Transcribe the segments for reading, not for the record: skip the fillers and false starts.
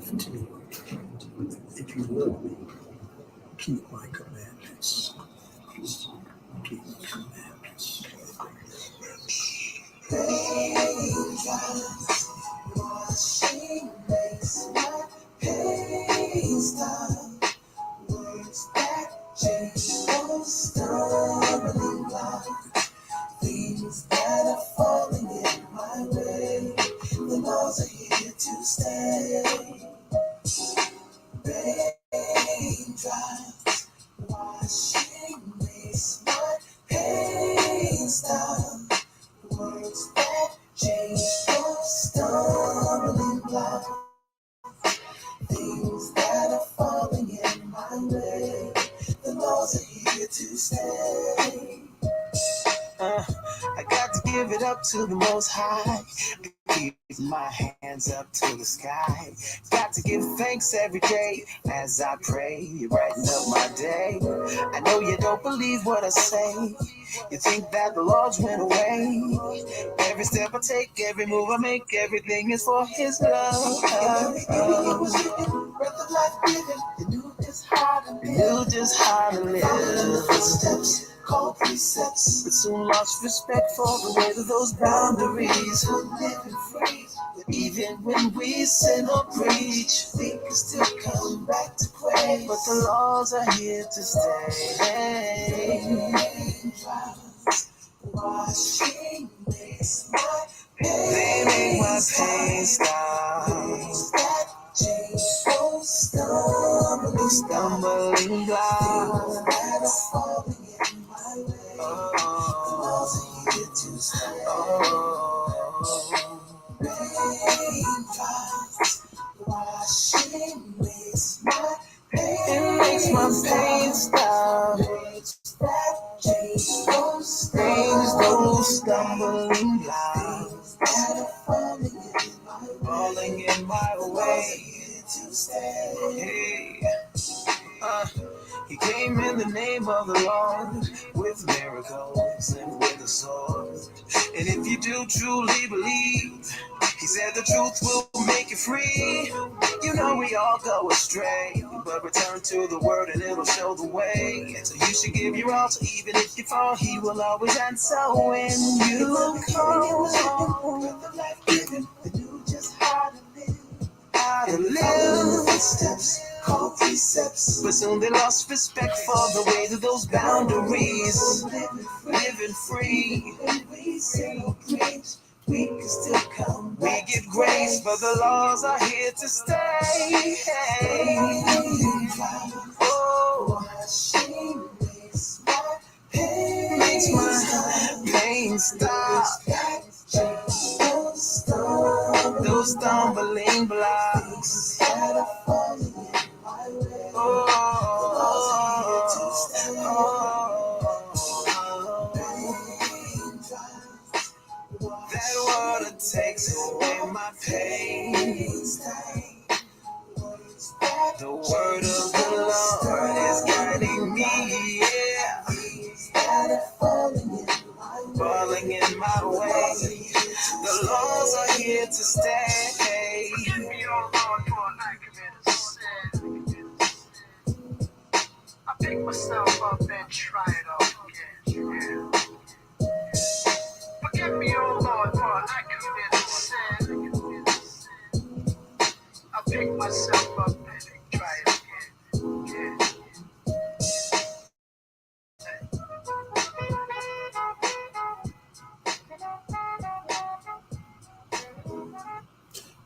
15. If you love me, keep my commandments. Keep my commandments. Washing makes my pain stop. Words that change those stumbling blocks. Things that are falling in my way. The laws are here to stay. Raindrops washing makes my pain stop. Words that change those stumbling blocks. Things that are falling in my way. The laws are here to stay. I got to give it up to the Most High. Keep my hands up to the sky. Got to give thanks every day as I pray, brighten up my day. I know you don't believe what I say. You think that the laws went away. Every step I take, every move I make, everything is for His love. It was written, breath of life given. You knew just how to live. You knew just how to live. Following the footsteps, called precepts, but soon lost respect for the way of those boundaries. Living free. Even when we sin or preach, we can still come back to grace. But the laws are here to stay. Raindrops washing makes my pain. They make my pain stop. That change those stumbling blocks that are falling in my way. The laws are here to stay. Raindrops washing makes my pain. It makes my pain stop. Words that change those stumbling blocks that are falling in my way. To stay. Hey. He came in the name of the Lord with miracles and with a sword. And if you do truly believe, He said the truth will make you free. You know we all go astray, but return to the word and it'll show the way. And so you should give your all, so even if you fall, He will always answer when you call. The life given, the knew just how to live. And live footsteps, called precepts, but soon they lost respect for the ways of those boundaries. Living free, when we say grace, we can still come back. We give grace, but the laws are here to stay. Oh, washing makes my pain stop. Those stumbling blocks that are falling in my way. That water takes away my pain. The word of the Lord is guiding me, yeah. Falling in my way. The laws are here to stay. Give me your Lord for I committed sin. I pick myself up and try it all again. Forgive me, oh Lord, for I committed sin. I pick myself up and try it again.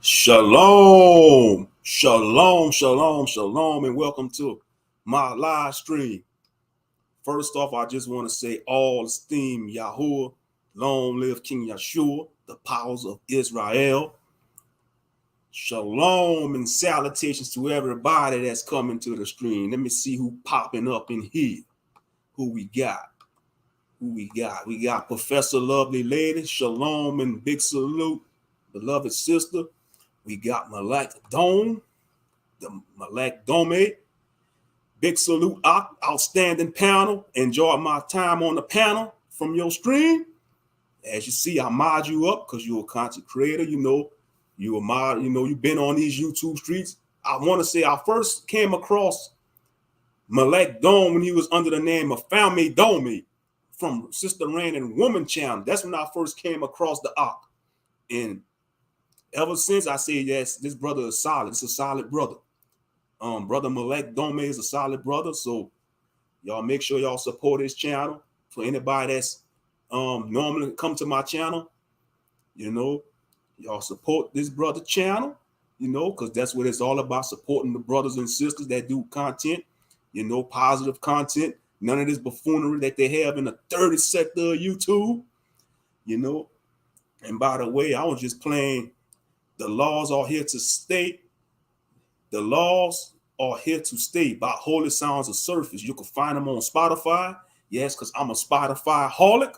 Shalom, shalom, shalom, shalom, and welcome to my live stream. First off, I just want to say all esteem Yahuwah, long live King Yeshua, the powers of Israel. Shalom and salutations to everybody that's coming to the stream. Let me see who popping up in here. Who we got? We got Professor Lovely Lady. Shalom and big salute, beloved sister. We got Malak Dome, the Malak Dome. Big salute, outstanding panel. Enjoyed my time on the panel from your stream. As you see, I mod you up because you're a content creator. You know You a mod, you know, you've been on these YouTube streets. I want to say I first came across Malek Dome when he was under the name of Family Dome from Sister Rain and Woman Channel. That's when I first came across the Ark. And ever since I say, yes, this brother is solid. It's a solid brother. Brother Malek Dome is a solid brother. So y'all make sure y'all support his channel. For anybody that's normally come to my channel, you know, y'all support this brother channel, you know, because that's what it's all about, supporting the brothers and sisters that do content, you know, positive content. None of this buffoonery that they have in the 30 sector of YouTube, you know. And by the way, I was just playing The Laws Are Here to Stay. The Laws Are Here to Stay by Holy Sounds of Surface. You can find them on Spotify. Yes, because I'm a Spotify holic.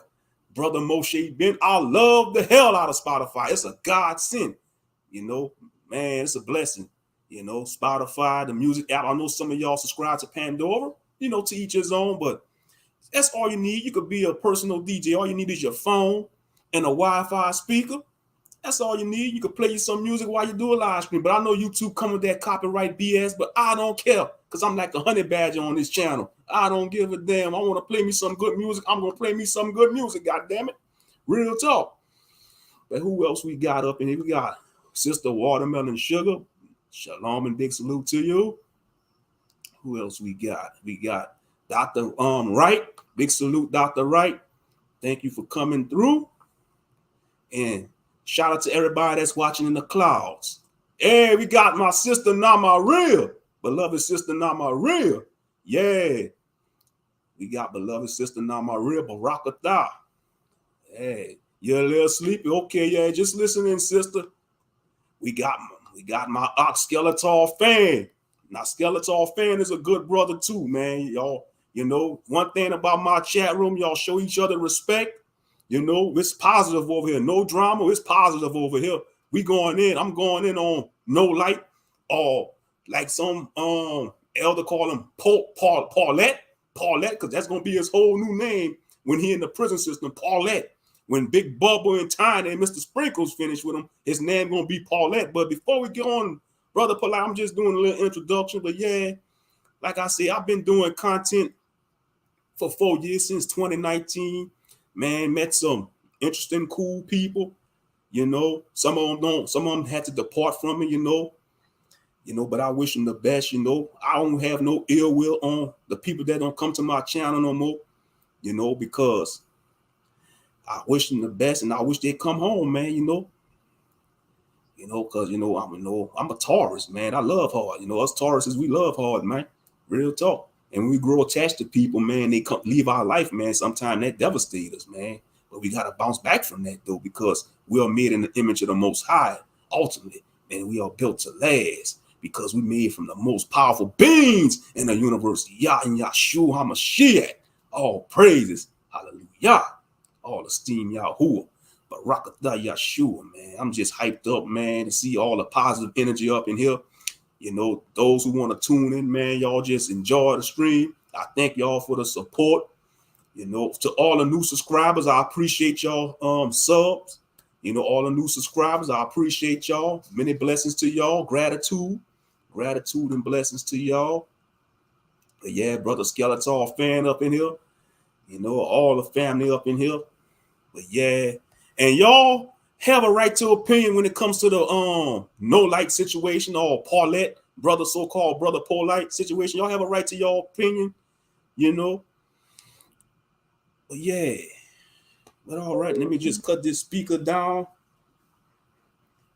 Brother Moshe Ben, I love the hell out of Spotify. It's a godsend. You know, man, it's a blessing. You know, Spotify, the music app. I know some of y'all subscribe to Pandora, you know, to each his own, but that's all you need. You could be a personal DJ. All you need is your phone and a Wi-Fi speaker. That's all you need. You can play you some music while you do a live stream. But I know YouTube come with that copyright BS, but I don't care because I'm like a honey badger on this channel. I don't give a damn. I want to play me some good music. I'm going to play me some good music, goddammit. Real talk. But who else we got up in here? We got Sister Watermelon Sugar. Shalom and big salute to you. Who else we got? We got Dr. Wright. Big salute, Dr. Wright. Thank you for coming through. And shout out to everybody that's watching in the clouds. Hey, we got my sister Namaria. Beloved sister Namaria. Yeah. We got beloved sister Namaria Barakatah. Hey, you're a little sleepy. Okay, yeah, just listening, sister. We got my Ox Skeletor fan. Now, Skeletor fan is a good brother too, man. Y'all, you know, one thing about my chat room, y'all show each other respect. You know, it's positive over here. No drama. It's positive over here. We going in. I'm going in on No Light, or like some elder call him Polight, because that's gonna be his whole new name when he in the prison system. Polight. When Big Bubba and Tiny and Mr. Sprinkles finish with him, his name gonna be Polight. But before we get on, Brother Polight, I'm just doing a little introduction. But yeah, like I said, I've been doing content for 4 years, since 2019. Man, met some interesting, cool people. You know, some of them don't. Some of them had to depart from me. You know. But I wish them the best. You know, I don't have no ill will on the people that don't come to my channel no more. You know, because I wish them the best, and I wish they'd come home, man. You know, because I'm a Taurus, man. I love hard. You know, us Tauruses, we love hard, man. Real talk. And when we grow attached to people, man, they come leave our life, man. Sometimes that devastates us, man. But we got to bounce back from that, though, because we are made in the image of the Most High. Ultimately, man, we are built to last because we made from the most powerful beings in the universe. Yah and Yahshua HaMashiach. All praises. Hallelujah. All esteem Yahuwah. But Barakatah Yahshua, man. I'm just hyped up, man, to see all the positive energy up in here. You know, those who want to tune in, man, y'all just enjoy the stream. I thank y'all for the support. You know, to all the new subscribers, I appreciate y'all subs. You know, all the new subscribers, I appreciate y'all. Many blessings to y'all. Gratitude and blessings to y'all. But yeah, Brother Skeletor fan up in here. You know, all the family up in here. But yeah, and y'all have a right to opinion when it comes to the No Light situation, or Polight, so-called brother Polight situation. Y'all have a right to your opinion, you know. But yeah, but all right, let me just cut this speaker down,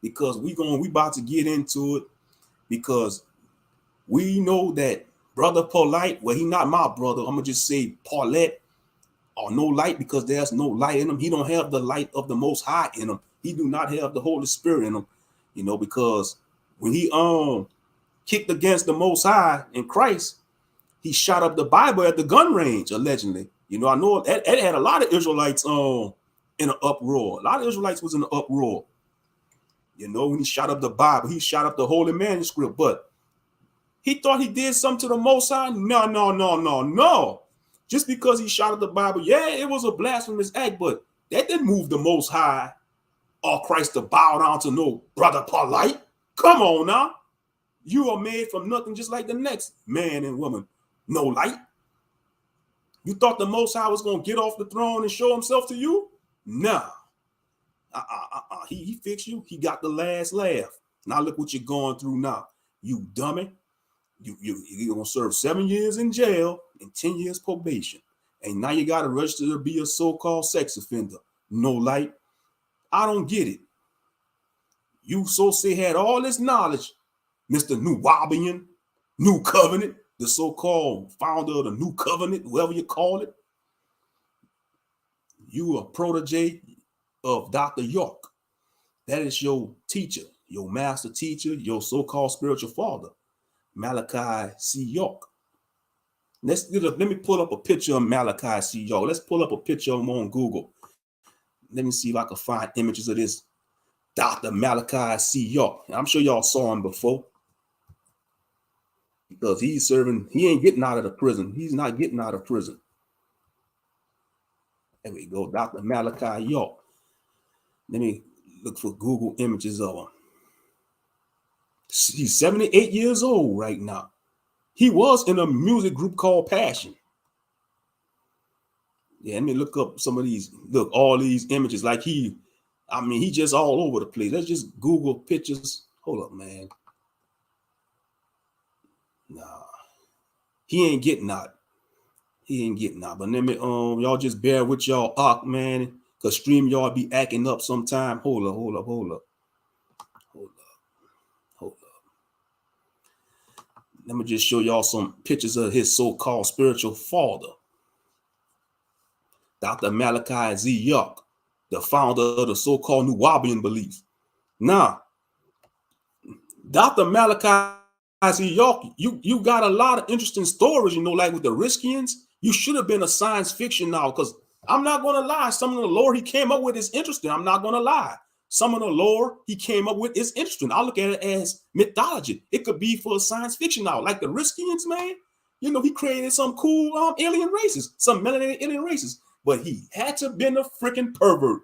because we about to get into it, because we know that brother Polight, well, he not my brother. I'm gonna just say Polight, or No Light, because there's no light in him. He don't have the light of the Most High in him. He do not have the Holy Spirit in him, you know, because when he kicked against the Most High in Christ, he shot up the Bible at the gun range, allegedly. You know, I know that had a lot of Israelites in an uproar. A lot of Israelites was in an uproar. You know, when he shot up the Bible, he shot up the Holy Manuscript, but he thought he did something to the Most High. No. Just because he shot up the Bible, yeah, it was a blasphemous act, but that didn't move the Most High. all Christ to bow down to no brother Polight. Come on now. You are made from nothing just like the next man and woman. No light. You thought the Most High was going to get off the throne and show himself to you? Nah. He fixed you. He got the last laugh. Now look what you're going through now. You dummy. You're going to serve 7 years in jail and 10 years probation. And now you got to register to be a so-called sex offender. No light. I don't get it. You so say had all this knowledge, Mr. New Wabian, New Covenant, the so-called founder of the New Covenant, whoever you call it. You a protege of Dr. York. That is your teacher, your master teacher, your so-called spiritual father, Malachi C. York. Let me pull up a picture of Malachi C. York. Let's pull up a picture of him on Google. Let me see if I can find images of this Dr. Malachi C. York. I'm sure y'all saw him before. Because he ain't getting out of the prison. He's not getting out of prison. There we go, Dr. Malachi York. Let me look for Google images of him. He's 78 years old right now. He was in a music group called Passion. Yeah, let me look up some of these. Look, all these images. Like he just all over the place. Let's just Google pictures. Hold up, man. Nah, he ain't getting out. He ain't getting out. But let me y'all just bear with y'all, man, because StreamYard be acting up sometime. Hold up. Let me just show y'all some pictures of his so-called spiritual father, Dr. Malachi Z. York, the founder of the so-called New Wabian belief. Now, Dr. Malachi Z. York, you got a lot of interesting stories, like with the Riskians. You should have been a science fiction now, because I'm not going to lie. Some of the lore he came up with is interesting. I'm not going to lie. Some of the lore he came up with is interesting. I look at it as mythology. It could be for science fiction now, like the Riskians, man. He created some cool alien races, some melanated alien races, but he had to have been a freaking pervert.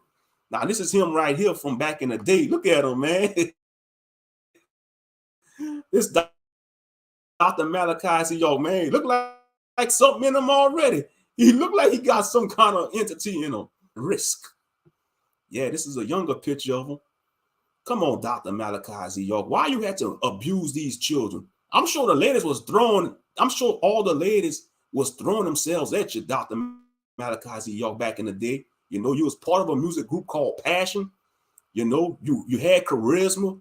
Now, this is him right here from back in the day. Look at him, man. This Dr. Malachi said, yo, man, look like something in him already. He looked like he got some kind of entity in him. Risk. Yeah, this is a younger picture of him. Come on, Dr. Malachi Z. York. Why you had to abuse these children? I'm sure the ladies was throwing, I'm sure all the ladies was throwing themselves at you, Dr. Malachi Z. York, back in the day. You was part of a music group called Passion. You had charisma.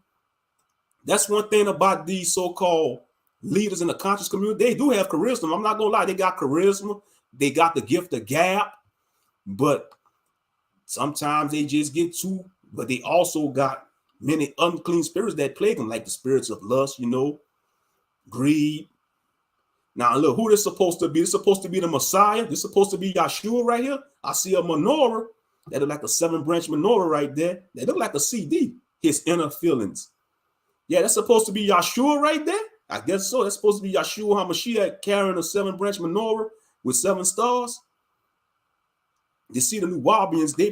That's one thing about these so-called leaders in the conscious community. They do have charisma. I'm not going to lie. They got charisma. They got the gift of gab. But sometimes they just get too, but they also got many unclean spirits that plague them, like the spirits of lust, greed. Now, look, who this supposed to be? It's supposed to be the Messiah. This supposed to be Yeshua right here. I see a menorah. That look like a 7-branch menorah right there. That look like a CD. His inner feelings. Yeah, that's supposed to be Yeshua right there. I guess so. That's supposed to be Yeshua HaMashiach carrying a 7-branch menorah with 7 stars. You see, the New Wabians, their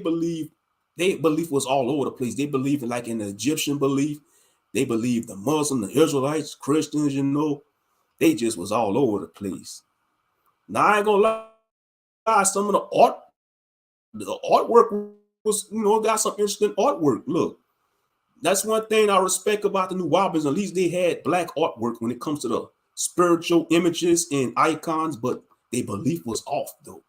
belief was all over the place. They believed like in the Egyptian belief. They believed the Muslim, the Israelites, Christians, they just was all over the place. Now, I ain't gonna lie, some of the artwork was, got some interesting artwork. Look, that's one thing I respect about the New Wabians. At least they had black artwork when it comes to the spiritual images and icons, but their belief was off, though.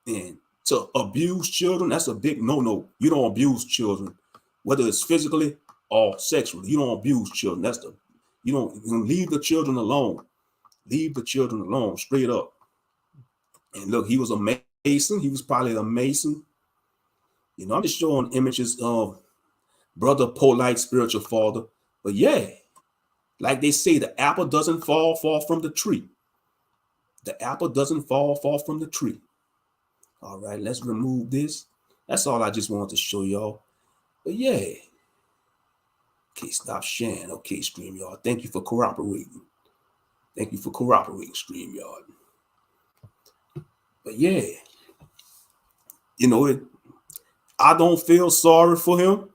And to abuse children, that's a big no-no. You don't abuse children, whether it's physically or sexually. You don't abuse children. You don't leave the children alone. Leave the children alone, straight up. And look, he was a Mason. He was probably a Mason. I'm just showing images of Brother Polight, spiritual father. But yeah, like they say, the apple doesn't fall from the tree. The apple doesn't fall from the tree. All right, let's remove this. That's all I just wanted to show y'all. But yeah. Okay, stop sharing. Okay, StreamYard. Thank you for cooperating. Thank you for cooperating, StreamYard. But yeah, I don't feel sorry for him.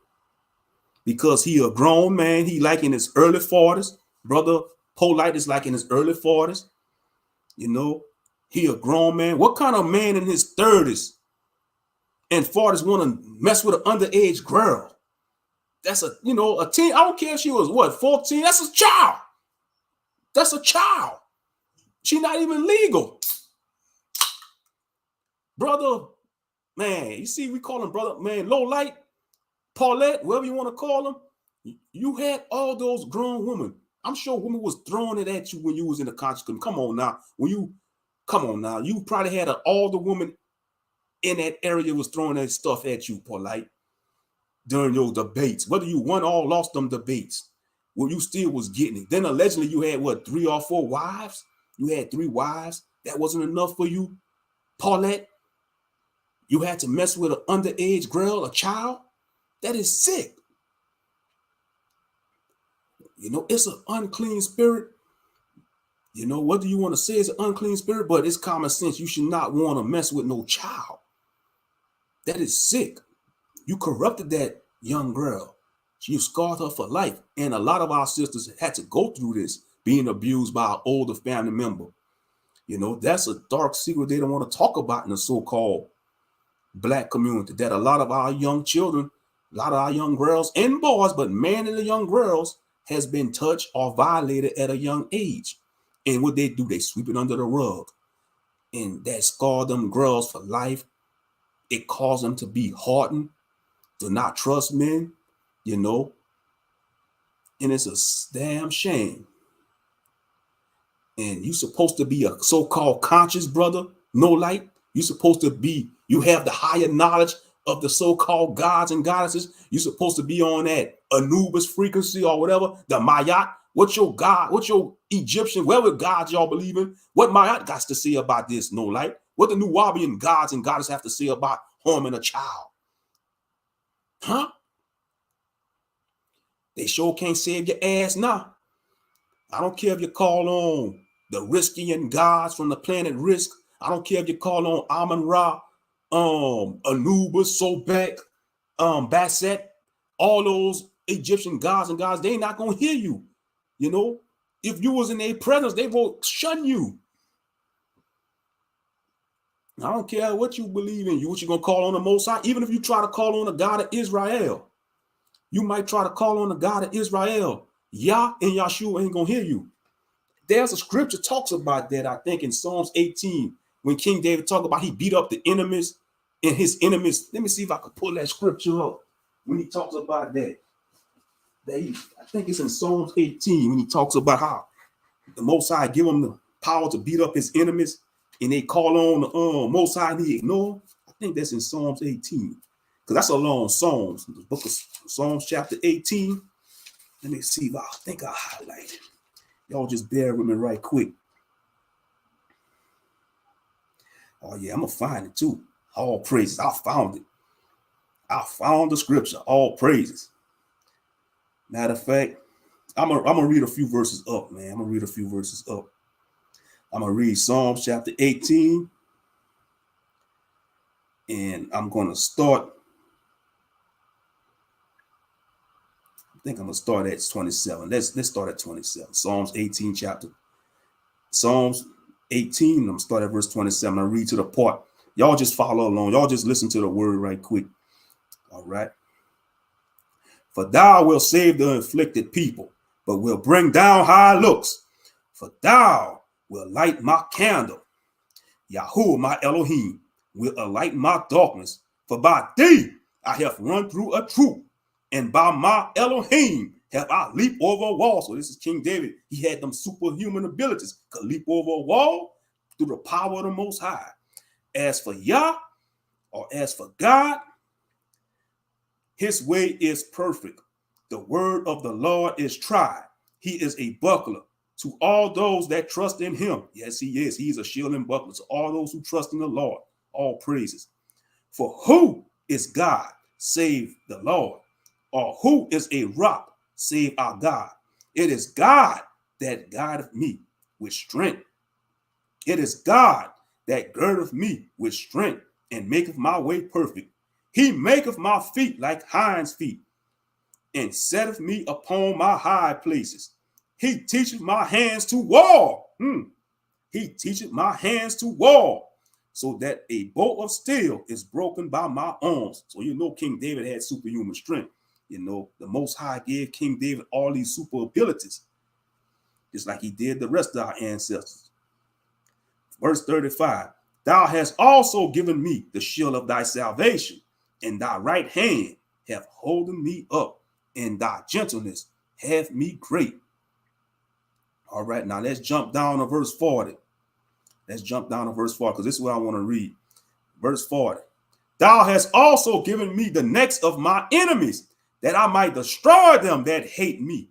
because he a grown man. He like in his early 40s. Brother Polight is like in his early 40s. You know, he a grown man. What kind of man in his 30s and 40s want to mess with an underage girl? That's a, you know, a teen. I don't care if she was what, 14. That's a child. That's a child. She not even legal. Brother, man, you see, we call him brother, man, low light, Paulette, whatever you want to call him. You had all those grown women. I'm sure women was throwing it at you when you was in the conscious. Come on now. Come on now. You probably had all the women in that area was throwing that stuff at you, Polight, during your debates. Whether you won or lost them debates, well, you still was getting it. Then allegedly you had, what, 3 or 4 wives? You had 3 wives. That wasn't enough for you, Paulette? You had to mess with an underage girl, a child? That is sick. You know, it's an unclean spirit. You know, whether you want to say it's an unclean spirit, but it's common sense. You should not want to mess with no child. That is sick. You corrupted that young girl. You scarred her for life. And a lot of our sisters had to go through this, being abused by an older family member. You know, that's a dark secret they don't want to talk about in the so-called Black community, that a lot of our young children, a lot of our young girls and boys, but mainly the young girls, has been touched or violated at a young age. And what they do, they sweep it under the rug. And that scarred them girls for life. It caused them to be hardened, to not trust men, you know. And it's a damn shame. And you're supposed to be a so-called conscious brother, no light. You're supposed to be, you have the higher knowledge of the so-called gods and goddesses. You're supposed to be on that Anubis frequency or whatever, the Mayat. What's your God? What's your Egyptian, whatever gods y'all believe in? What Mayat got to say about this, no light? What the Nuwabian gods and goddesses have to say about harming a child? Huh? They sure can't save your ass now. I don't care if you call on the Riskian gods from the planet Risk. I don't care if you call on Amun-Ra, Anubis, Sobek, Basset, all those Egyptian gods and gods, they not gonna hear you. You know, if you was in their presence, they will shun you. I don't care what you believe in, what you gonna call on the Most High. Even if you try to call on the God of Israel, you might try to call on the God of Israel. Yah and Yahshua ain't gonna hear you. There's a scripture talks about that, I think, in Psalms 18, when King David talked about he beat up the enemies and his enemies. Let me see if I can pull that scripture up when he talks about that. I think it's in Psalms 18 when he talks about how the Most High give him the power to beat up his enemies, and they call on the Most High and he ignore him. I think that's in Psalms 18, because that's a long Psalms, the book of Psalms chapter 18. Let me see if I think I highlight it. Y'all just bear with me right quick. Oh yeah, I'm gonna find it too. All praises. I found it. I found the scripture. All praises. Matter of fact, I'm gonna read a few verses up, man. I'm gonna read a few verses up. I'm gonna read Psalms chapter 18, and I'm gonna start. I think I'm gonna start at 27. Let's start at 27. Psalms 18 chapter. Psalms 18. I'm gonna start at verse 27. I read to the part. Y'all just follow along. Y'all just listen to the word right quick. All right. For thou wilt save the afflicted people, but will bring down high looks. For thou will light my candle. Yahuwah my Elohim will alight my darkness. For by thee I have run through a troop, and by my Elohim have I leaped over a wall. So this is King David. He had them superhuman abilities. Could leap over a wall through the power of the Most High. As for Yah, or as for God, his way is perfect. The word of the Lord is tried. He is a buckler to all those that trust in him. Yes, he is. He is a shield and buckler to all those who trust in the Lord. All praises. For who is God save the Lord? Or who is a rock save our God? It is God that guideth me with strength. It is God that girdeth me with strength and maketh my way perfect. He maketh my feet like hinds' feet, and setteth me upon my high places. He teacheth my hands to war. He teacheth my hands to war, so that a bow of steel is broken by my arms. So you know King David had superhuman strength. You know, the Most High gave King David all these super abilities, just like he did the rest of our ancestors. Verse 35, thou hast also given me the shield of thy salvation, and thy right hand hath holden me up, and thy gentleness hath me great. All right, now let's jump down to verse 40. Let's jump down to verse 40, because this is what I want to read. Verse 40. Thou hast also given me the necks of my enemies, that I might destroy them that hate me.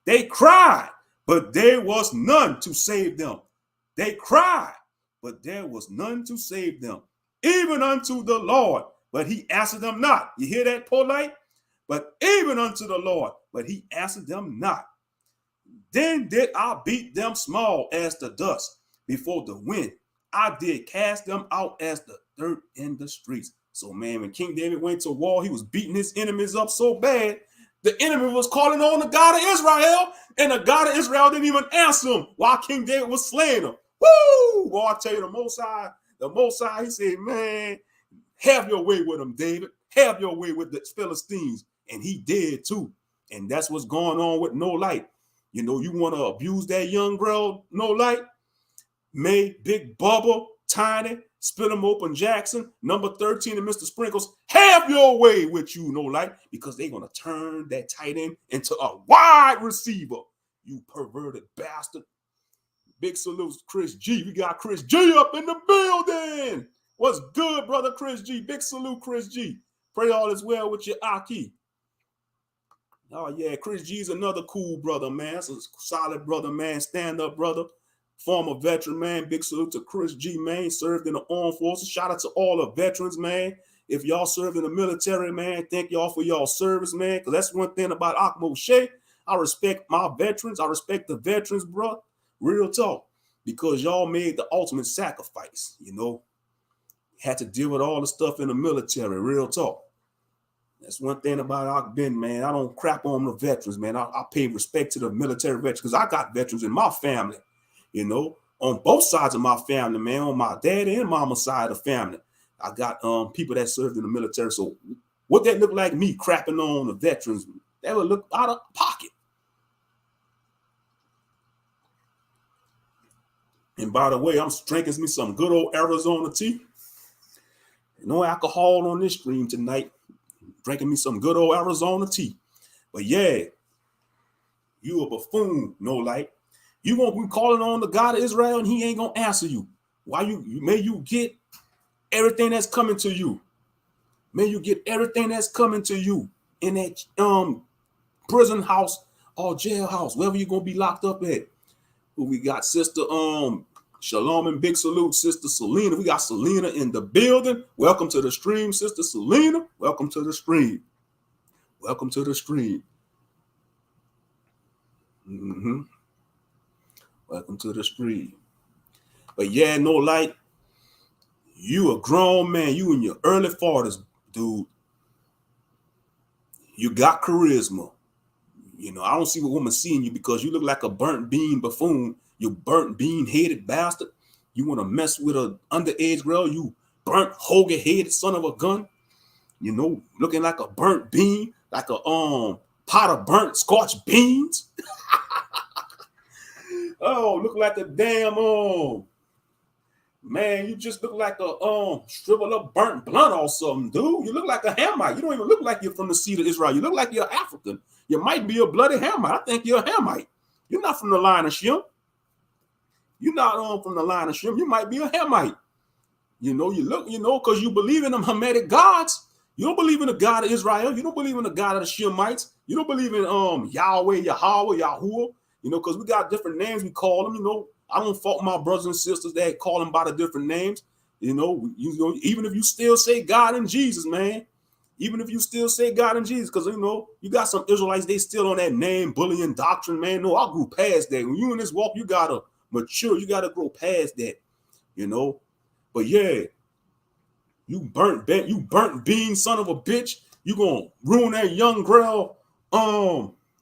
They cried, but there was none to save them. They cried, but there was none to save them. Even unto the Lord, but he answered them not. You hear that, Polight? But even unto the Lord, but he answered them not. Then did I beat them small as the dust before the wind. I did cast them out as the dirt in the streets. So, man, when King David went to war, he was beating his enemies up so bad, the enemy was calling on the God of Israel, and the God of Israel didn't even answer him while King David was slaying them. Woo! Boy, I tell you, the Most High, he said, man, have your way with them, David. Have your way with the Philistines. And he did too. And that's what's going on with No Light. You know, you want to abuse that young girl, No Light? May, Big Bubba, Tiny, Spit 'em Open Jackson, number 13, and Mr. Sprinkles, have your way with you, No Light, because they're going to turn that tight end into a wide receiver. You perverted bastard. Big salutes, Chris G. We got Chris G up in the building. What's good, brother Chris G? Big salute, Chris G. Pray all is well with your Aki. Oh, yeah, Chris G's another cool brother, man. That's a solid brother, man. Stand-up brother. Former veteran, man. Big salute to Chris G, man. Served in the armed forces. Shout out to all the veterans, man. If y'all served in the military, man, thank y'all for y'all service, man. Because that's one thing about Akmo Shea. I respect my veterans. I respect the veterans, bro. Real talk. Because y'all made the ultimate sacrifice, you know. Had to deal with all the stuff in the military. Real talk. That's one thing about Akben, man. I don't crap on the veterans, man. I pay respect to the military veterans because I got veterans in my family, you know, on both sides of my family, man, on my dad and mama's side of the family. I got people that served in the military. So what that look like me crapping on the veterans, that would look out of pocket. And by the way, I'm drinking me some good old Arizona tea. No alcohol on this stream tonight. Drinking me some good old Arizona tea. But yeah, you a buffoon, No Light. You won't be calling on the God of Israel and he ain't gonna answer you. Why may you get everything that's coming to you. May you get everything that's coming to you in that prison house or jailhouse, wherever you're gonna be locked up at. We got Sister Shalom and big salute, Sister Selena. We got Selena in the building. Welcome to the stream, Sister Selena. Welcome to the stream. Welcome to the stream. Welcome to the stream. But yeah, No Light, you a grown man. You in your early 40s, dude. You got charisma. You know, I don't see what woman seeing you because you look like a burnt bean buffoon. You burnt bean-headed bastard. You want to mess with an underage girl, you burnt hoagie-headed son of a gun. You know, looking like a burnt bean, like a pot of burnt scorched beans. Oh, look like a damn man, you just look like a shriveled up burnt blunt or something, dude. You look like a Hamite. You don't even look like you're from the seed of Israel. You look like you're African. You might be a bloody Hamite. I think you're a Hamite. You're not from the line of Shem. You're not from the line of Shem. You might be a Hamite. You know, you look, you know, because you believe in them Hamitic gods. You don't believe in the God of Israel. You don't believe in the God of the Shemites. You don't believe in Yahweh, Yahweh, Yahuwah. You know, because we got different names we call them. You know, I don't fault my brothers and sisters that call them by the different names. You know, even if you still say God and Jesus, man. Even if you still say God and Jesus, because, you know, you got some Israelites, they still on that name bullying doctrine, man. No, I grew past that. When you in this walk, you got to mature. You got to grow past that, you know. But, yeah, you burnt bean son of a bitch. You going to ruin that young girl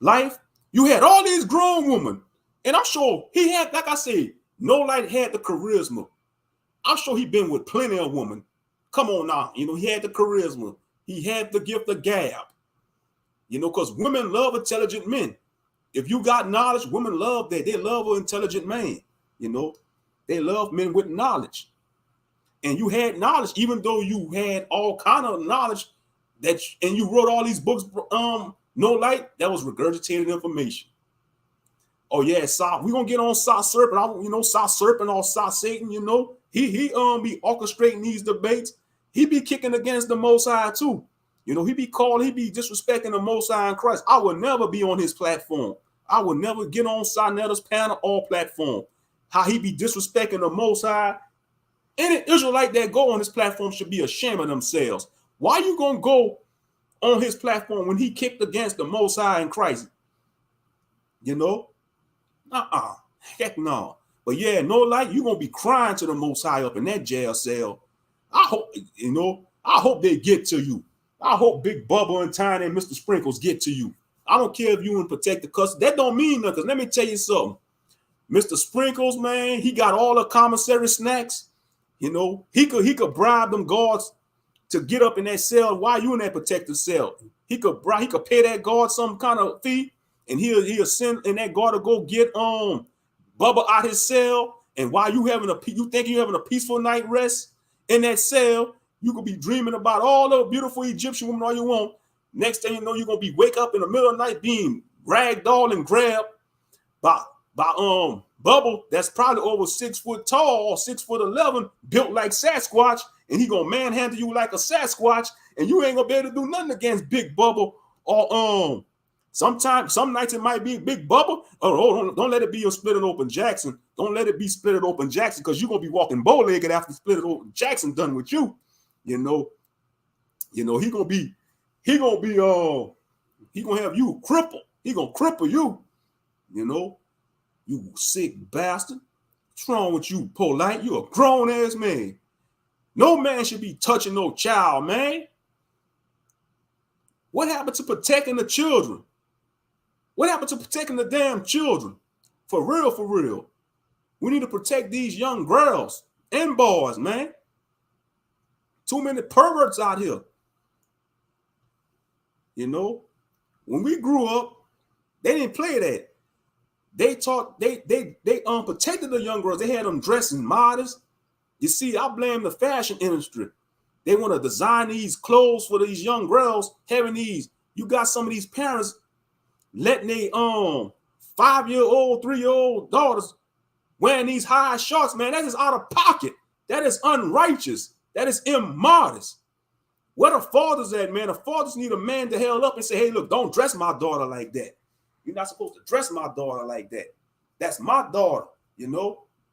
life, you had all these grown women. And I'm sure he had, like I said, No Light had the charisma. I'm sure he been with plenty of women. Come on now. You know, he had the charisma. He had the gift of gab. You know, because women love intelligent men. If you got knowledge, women love that. They love an intelligent man. You know, they love men with knowledge. And you had knowledge, even though you had all kind of knowledge and you wrote all these books, No Light, that was regurgitated information. Oh yeah, we're gonna get on South Serpent. South Serpent or South Satan, he be orchestrating these debates. He be kicking against the Most High too. He be disrespecting the Most High in Christ. I would never be on his platform. I would never get on Sinetta's panel or platform. How he be disrespecting the Most High. Any Israelite that go on his platform should be ashamed of themselves. Why you gonna go on his platform when he kicked against the Most High in Christ? Heck no. But yeah, No Light, you gonna be crying to the Most High up in that jail cell. I hope they get to you. I hope Big Bubba and Tiny and Mr. Sprinkles get to you. I don't care if you in protected custody. That don't mean nothing. Let me tell you something. Mr. Sprinkles, man, he got all the commissary snacks. He could bribe them guards to get up in that cell while you in that protected cell. He could pay that guard some kind of fee, and he'll send and that guard to go get Bubba out his cell. And while you think you're having a peaceful night rest in that cell, you could be dreaming about all the beautiful Egyptian women all you want. Next thing you know, you're gonna be wake up in the middle of the night being ragdolled and grabbed by Bubba that's probably over 6 foot tall or 6'11", built like Sasquatch, and he gonna manhandle you like a Sasquatch, and you ain't gonna be able to do nothing against Big Bubba. Or some nights it might be Big Bubba. Don't let it be a split and open Jackson. Don't let it be split and open Jackson, because you're gonna be walking bow-legged after split and open Jackson done with you. He gonna have you crippled. He gonna cripple you. You sick bastard. What's wrong with you, Polight? You a grown-ass man. No man should be touching no child, man. What happened to protecting the children? What happened to protecting the damn children? For real, for real. We need to protect these young girls and boys, man. Too many perverts out here. When we grew up, they didn't play that. They protected the young girls. They had them dressing modest. You see, I blame the fashion industry. They want to design these clothes for these young girls, having these. You got some of these parents letting they 5-year-old, 3-year-old daughters wearing these high shorts, man. That is out of pocket. That is unrighteous. That is immodest. Where the fathers at, man? The fathers need a man to held up and say, hey, look, don't dress my daughter like that. You're not supposed to dress my daughter like that. That's my daughter,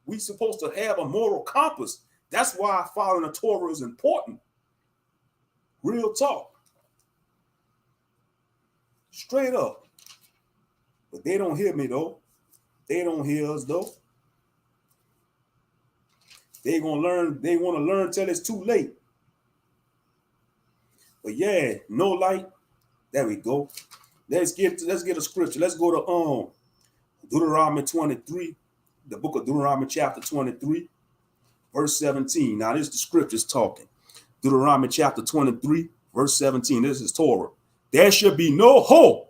We supposed to have a moral compass. That's why following the Torah is important. Real talk. Straight up. But they don't hear me, though. They don't hear us, though. They want to learn till it's too late. But yeah, No Light. There we go. Let's get a scripture. Let's go to Deuteronomy 23, the book of Deuteronomy chapter 23, verse 17. Now this is the scriptures talking. Deuteronomy chapter 23, verse 17. This is Torah. There should be no whore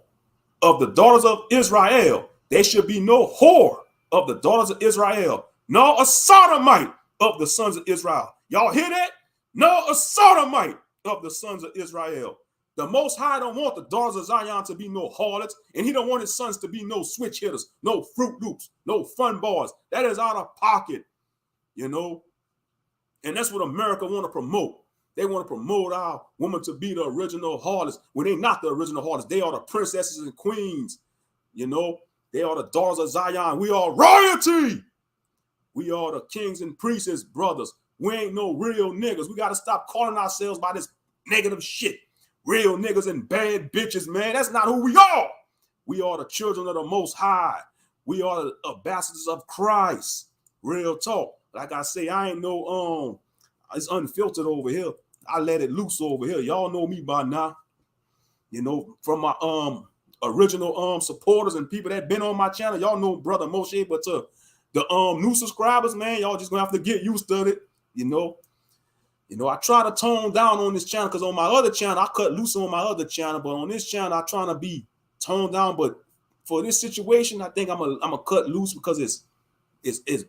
of the daughters of Israel. There should be no whore of the daughters of Israel, nor a sodomite of the sons of Israel. Y'all hear that? Nor a sodomite of the sons of Israel. The Most High don't want the daughters of Zion to be no harlots, and he don't want his sons to be no switch hitters, no Fruit Loops, no fun boys. That is out of pocket, And that's what America want to promote. They want to promote our women to be the original harlots when they're not the original harlots. They are the princesses and queens, They are the daughters of Zion. We are royalty. We are the kings and priests, brothers. We ain't no real niggas. We got to stop calling ourselves by this negative shit. Real niggas and bad bitches, man. That's not who we are. We are the children of the Most High. We are the ambassadors of Christ. Real talk. Like I say, I ain't no, it's unfiltered over here. I let it loose over here. Y'all know me by now. From my original supporters and people that been on my channel, y'all know Brother Moshe, but to the new subscribers, man, y'all just gonna have to get used to it. You know, I try to tone down on this channel because on my other channel, I cut loose on my other channel, but on this channel, I trying to be toned down. But for this situation, I think I'm a cut loose because it's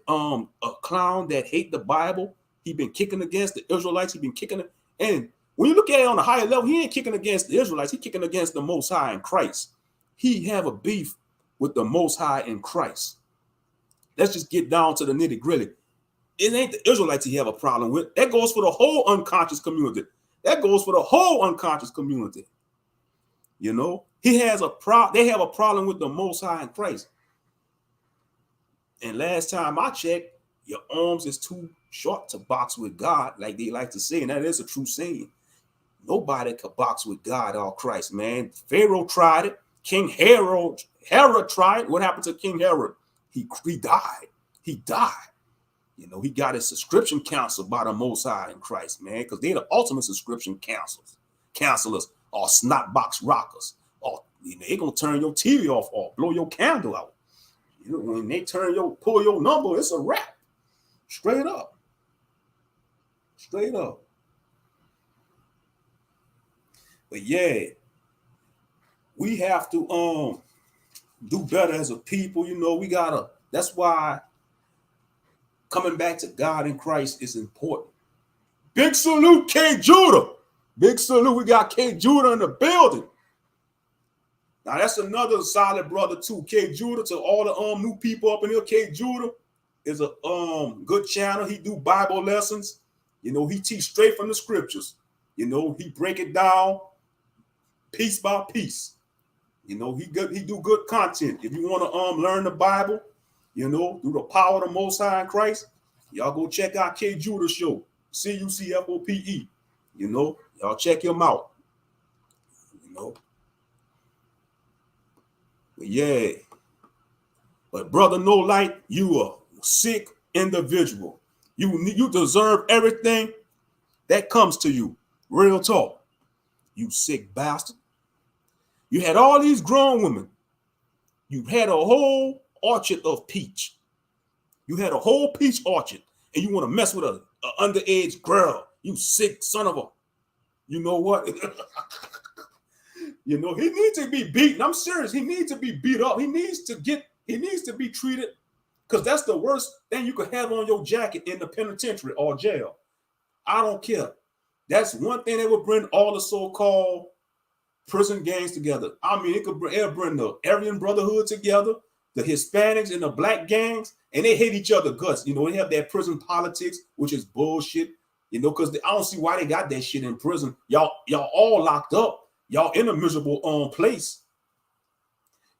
a clown that hate the Bible. He been kicking against the Israelites. He been kicking it. And when you look at it on a higher level, he ain't kicking against the Israelites. He kicking against the Most High in Christ. He have a beef with the Most High in Christ. Let's just get down to the nitty gritty. It ain't the Israelites he have a problem with. That goes for the whole unconscious community. That goes for the whole unconscious community. You know, he has they have a problem with the Most High in Christ. And last time I checked, your arms is too short to box with God, like they like to say, and that is a true saying. Nobody could box with God or Christ, man. Pharaoh tried it. King Herod tried it. What happened to King Herod? He died. He died. You know, he got his subscription canceled by the Most High in Christ, man, because they're the ultimate subscription counselors or snot box rockers. Or they gonna turn your TV off or blow your candle out. You know, when they pull your number, it's a wrap. Straight up. Straight up. But yeah, we have to do better as a people. You know, that's why coming back to God in Christ is important. Big salute, K. Judah. Big salute. We got K. Judah in the building. Now that's another solid brother too. K. Judah, to all the new people up in here. K. Judah is a good channel. He do Bible lessons. You know, he teach straight from the scriptures. You know, he break it down piece by piece. You know, he do good content. If you want to learn the Bible, you know, through the power of the Most High in Christ, y'all go check out K. Judah show, CUCFOPE. You know, y'all check him out. You know. But yeah. But brother No Light, you a sick individual. You deserve everything that comes to you. Real talk. You sick bastard. You had all these grown women. You had a whole orchard of peach. You had a whole peach orchard, and you want to mess with a underage girl. You sick son of a. You know what? You know, he needs to be beaten. I'm serious. He needs to be beat up. He needs to be treated, because that's the worst thing you could have on your jacket in the penitentiary or jail. I don't care. That's one thing that would bring all the so-called prison gangs together. I mean, it'll bring the Aryan Brotherhood together, the Hispanics and the black gangs, and they hate each other guts. You know, they have that prison politics, which is bullshit. You know, because I don't see why they got that shit in prison. Y'all all locked up. Y'all in a miserable place.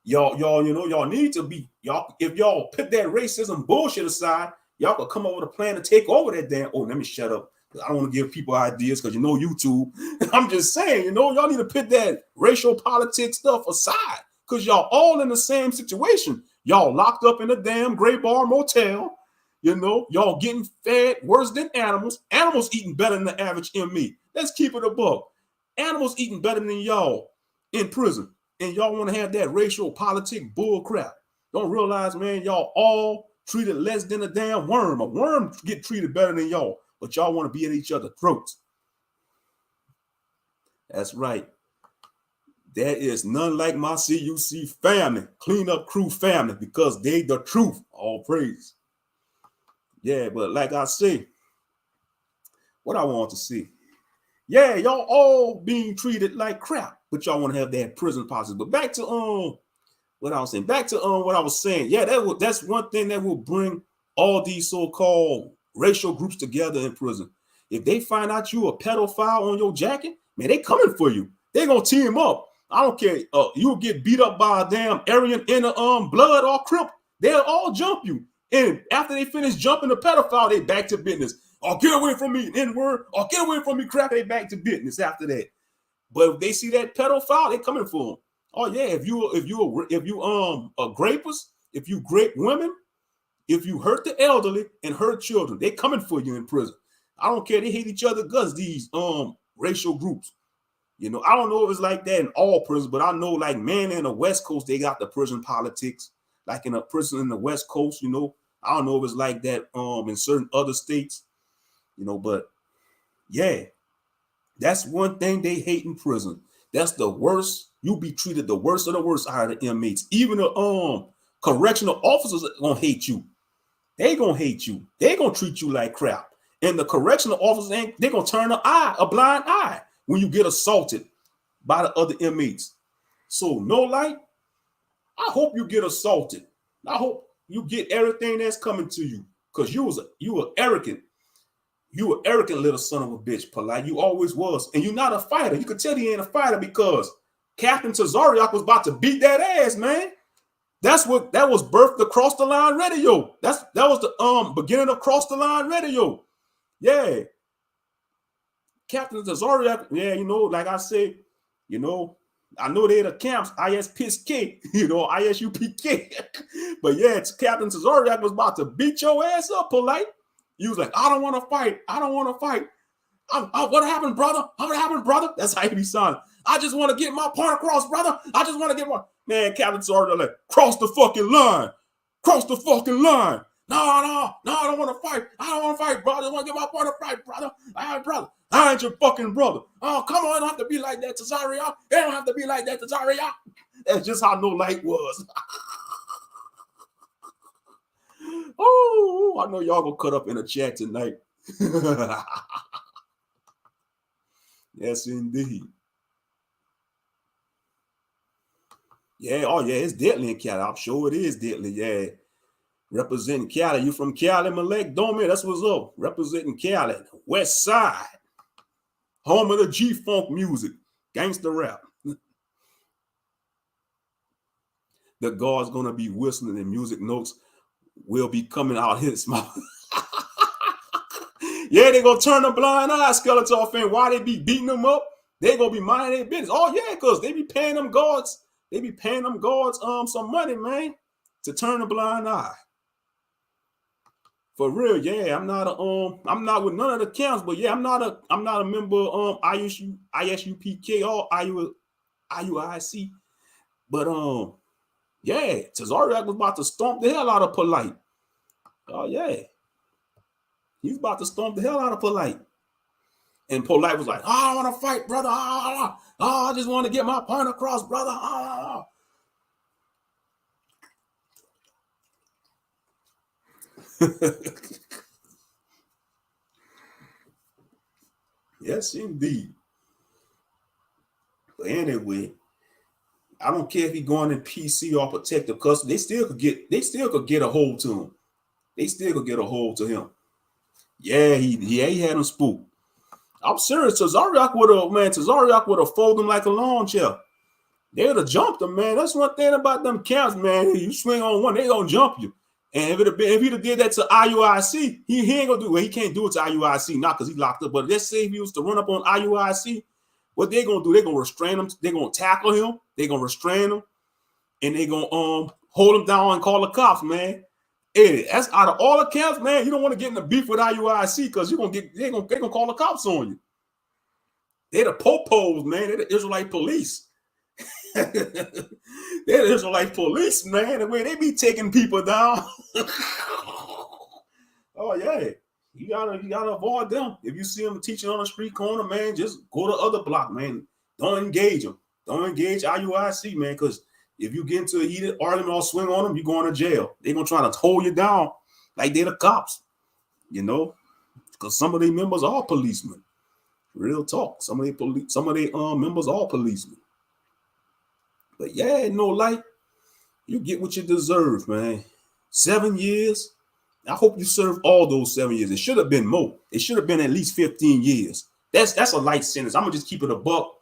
Y'all, you know, y'all need to be, if y'all put that racism bullshit aside, y'all could come up with a plan to take over that damn. Oh, let me shut up. I don't want to give people ideas because, you know, YouTube. I'm just saying, you know, y'all need to put that racial politics stuff aside because y'all all in the same situation. Y'all locked up in a damn Gray Bar motel. You know, y'all getting fed worse than animals. Animals eating better than the average ME. Let's keep it above. Animals eating better than y'all in prison. And y'all want to have that racial politic bull crap. Don't realize, man, y'all all treated less than a damn worm. A worm get treated better than y'all, but y'all want to be at each other's throats. That's right. There is none like my CUC family, cleanup crew family, because they the truth. All praise. Yeah, but like I say, what I want to see. Yeah, y'all all being treated like crap, but y'all want to have that prison policy. But back to what I was saying. Back to what I was saying. Yeah, that's one thing that will bring all these so-called racial groups together in prison. If they find out you a pedophile on your jacket, man, they coming for you. They gonna team up. I don't care. You'll get beat up by a damn Aryan in the blood or crip. They'll all jump you. And after they finish jumping the pedophile, they back to business. Or get away from me, N-word. Or get away from me, crap. They back to business after that. But if they see that pedophile, they coming for them. Oh yeah, if you a grapist, if you grape women, if you hurt the elderly and hurt children, they coming for you in prison. I don't care. They hate each other guts. These racial groups. You know, I don't know if it's like that in all prisons, but I know like mainly in the West Coast, they got the prison politics. Like in a prison in the West Coast, you know, I don't know if it's like that in certain other states, you know, but yeah, that's one thing they hate in prison. That's the worst. You'll be treated the worst of the worst out of the inmates. Even the correctional officers are gonna hate you. They gonna hate you. They gonna treat you like crap. And the correctional officers ain't, they gonna turn a blind eye when you get assaulted by the other inmates. So no light. I hope you get assaulted. I hope you get everything that's coming to you. Cause you were arrogant. You were arrogant little son of a bitch, Polight. You always was. And you're not a fighter. You could tell he ain't a fighter because Captain Tazariak was about to beat that ass, man. That was birthed across the line radio. That was the beginning of Cross the Line radio. Yeah. Captain Tazariak, yeah, you know, like I said, you know, I know they're the camps, ISUPK, you know, ISUPK. But yeah, Captain Tazariak was about to beat your ass up, Polight. You was like, I don't want to fight. I don't want to fight. What happened, brother? What happened, brother? That's how he be sounding. I just want to get my point across, brother. I just want to get my... Man, Captain Tazariak like, cross the fucking line. Cross the fucking line. No, I don't want to fight. I don't want to fight, brother. I just want to get my point of fight, brother. All right, brother. I ain't your fucking brother. Oh, come on. It don't have to be like that, Tazariak. It don't have to be like that, Tazariak. That's just how No Light was. Oh, I know y'all gonna cut up in a chat tonight. Yes, indeed. Yeah, oh yeah, it's deadly in Cali. I'm sure it is deadly. Yeah. Representing Cali. You from Cali, Malek Domi? That's what's up. Representing Cali. West Side. Home of the G-Funk music. Gangster rap. The guard's gonna be whistling and music notes will be coming out his mouth. Yeah, they gonna turn a blind eye, Skeletor fan. Why they be beating them up? They gonna be minding their business. Oh yeah, because they be paying them guards. They be paying them guards some money, man, to turn a blind eye. For real, yeah. I'm not with none of the camps, but yeah, I'm not a member of ISUPK or IUIC. But yeah, Tazariak was about to stomp the hell out of Polight. Oh yeah. He's about to stomp the hell out of Polight. And Polight was like, oh, I want to fight, brother. Oh, I just want to get my point across, brother. Oh. Yes, indeed. But anyway, I don't care if he's going in PC or protective custody. They still could get a hold to him. They still could get a hold to him. Yeah, he had him spooked. I'm serious. Tazariak would have folded him like a lawn chair. They would have jumped him, man. That's one thing about them camps, man. You swing on one, they gonna jump you. And if he'd have did that to IUIC, he ain't gonna do it. He can't do it to IUIC, not because he's locked up. But let's say if he was to run up on IUIC, what they gonna do? They gonna restrain him. They gonna tackle him. They gonna restrain him, and they gonna hold him down and call the cops, man. Hey, that's out of all the camps, man. You don't want to get in the beef with IUIC because they gonna call the cops on you. They're the popos, man. They're the Israelite police. They're the Israelite police, man. The way they be taking people down. Oh yeah, you gotta avoid them. If you see them teaching on the street corner, man, just go to the other block, man. Don't engage them. Don't engage IUIC, man, because if you get into a heated argument or swing on them, you're going to jail. They're gonna try to hold you down like they're the cops, you know, because some of their members are policemen. Real talk. Some of their members are policemen. But yeah, No Light, you get what you deserve, man. 7 years. I hope you serve all those 7 years. It should have been more. It should have been at least 15 years. That's a light sentence. I'm gonna just keep it a buck.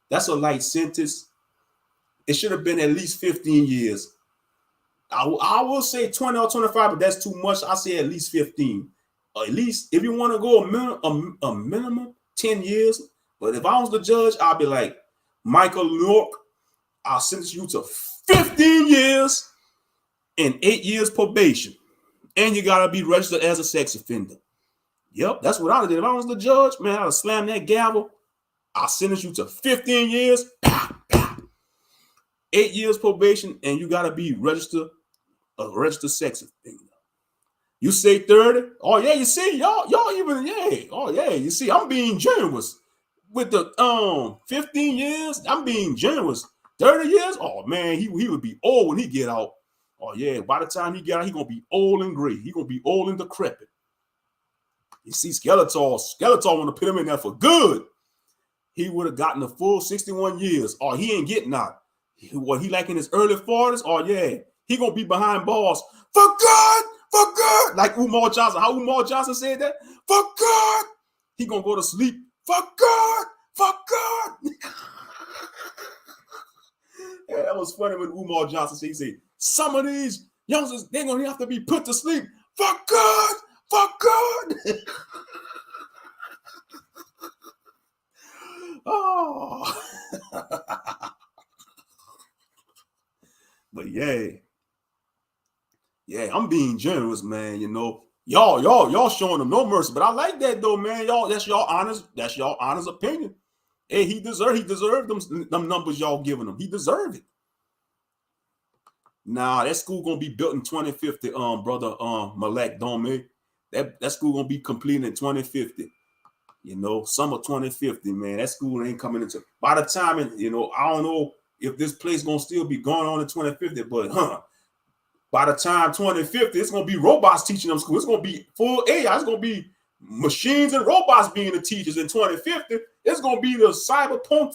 That's a light sentence. It should have been at least 15 years. I will say 20 or 25, but that's too much. I say at least 15. Or at least if you want to go a minimum 10 years. But if I was the judge, I'd be like, Michael York, I'll sentence you to 15 years and 8 years probation. And you got to be registered as a sex offender. Yep, that's what I did. If I was the judge, man, I'd have slammed that gavel. I'll sentence you to 15 years, 8 years probation, and you gotta be a registered sex offender. You say 30, oh yeah, you see, y'all even, yeah, oh yeah, you see, I'm being generous. With the 15 years, I'm being generous. 30 years, oh man, he would be old when he get out. Oh yeah, by the time he get out, he gonna be old and gray. He gonna be old and decrepit. You see, Skeletor want to put him in there for good. He would have gotten the full 61 years. Oh, he ain't getting out. What he like in his early 40s? Oh yeah, he gonna be behind bars for good, for good. Like Umar Johnson, how Umar Johnson said that? For good. He gonna go to sleep for good, for good. Yeah, that was funny when Umar Johnson said, he said, some of these youngsters, they're gonna have to be put to sleep for good, for good. Oh. But yeah, I'm being generous, man. You know, y'all showing them no mercy. But I like that though, man. Y'all, that's y'all honest opinion. Hey, he deserved them numbers y'all giving him. He deserved it. Nah, that school gonna be built in 2050, brother Malek Dome. That school gonna be completed in 2050. You know, summer 2050, man. That school ain't coming into by the time, you know, I don't know if this place gonna still be going on in 2050, but by the time 2050, it's gonna be robots teaching them school. It's gonna be full AI. It's gonna be machines and robots being the teachers in 2050. It's gonna be the cyberpunk,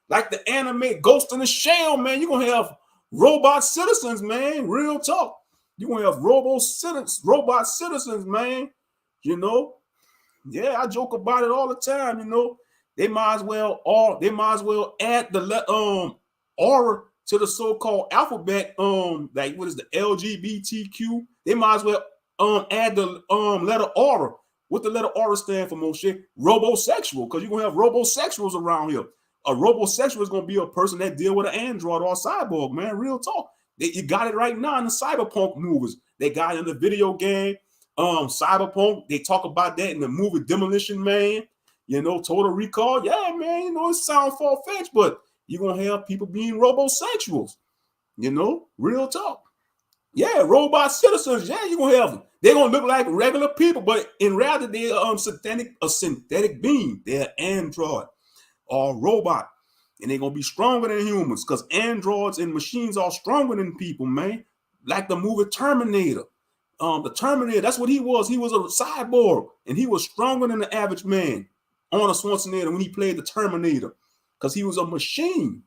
like the anime Ghost in the Shell, man. You're gonna have robot citizens, man. Real talk. You're gonna have robot citizens, man. You know. Yeah, I joke about it all the time. You know, they might as well add the aura to the so-called alphabet. Like what is the LGBTQ? They might as well add the letter aura. What the letter aura stand for, Moshe? Robosexual, because you're gonna have robosexuals around here. A robosexual is gonna be a person that deal with an android or a cyborg, man. Real talk. You got it right now in the cyberpunk movies. They got it in the video game. Cyberpunk, they talk about that in the movie Demolition Man, you know, Total Recall. Yeah, man, you know, it sounds far-fetched, but you're gonna have people being robosexuals, you know, real talk. Yeah, robot citizens, yeah, you're gonna have them. They're gonna look like regular people, but in reality, they're a synthetic being. They're android or robot, and they're gonna be stronger than humans because androids and machines are stronger than people, man. Like the movie Terminator. The Terminator, that's what he was. He was a cyborg, and he was stronger than the average man. Arnold Schwarzenegger when he played the Terminator, because he was a machine.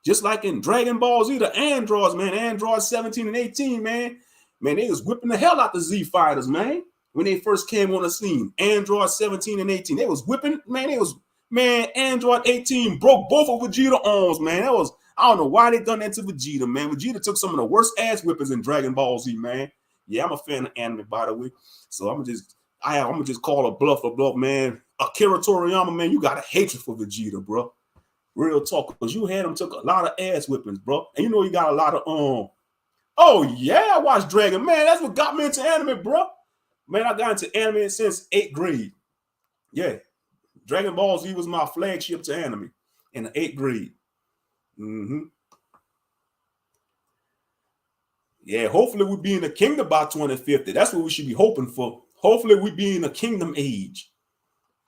Just like in Dragon Ball Z, the androids, man, androids 17 and 18, man, they was whipping the hell out the Z fighters, man. When they first came on the scene, android 17 and 18, they was whipping, man, android 18 broke both of Vegeta arms, man. I don't know why they done that to Vegeta, man. Vegeta took some of the worst ass whippings in Dragon Ball Z, man. Yeah, I'm a fan of anime, by the way. So I'm gonna just call a bluff, man. Akira Toriyama, man, you got a hatred for Vegeta, bro. Real talk, because you had him took a lot of ass whippings, bro. And you know you got a lot of Oh yeah, I watched Dragon, man. That's what got me into anime, bro. Man, I got into anime since 8th grade. Yeah, Dragon Ball Z was my flagship to anime in the 8th grade. Yeah, hopefully we'll be in the kingdom by 2050. That's what we should be hoping for. Hopefully we'll be in the kingdom age.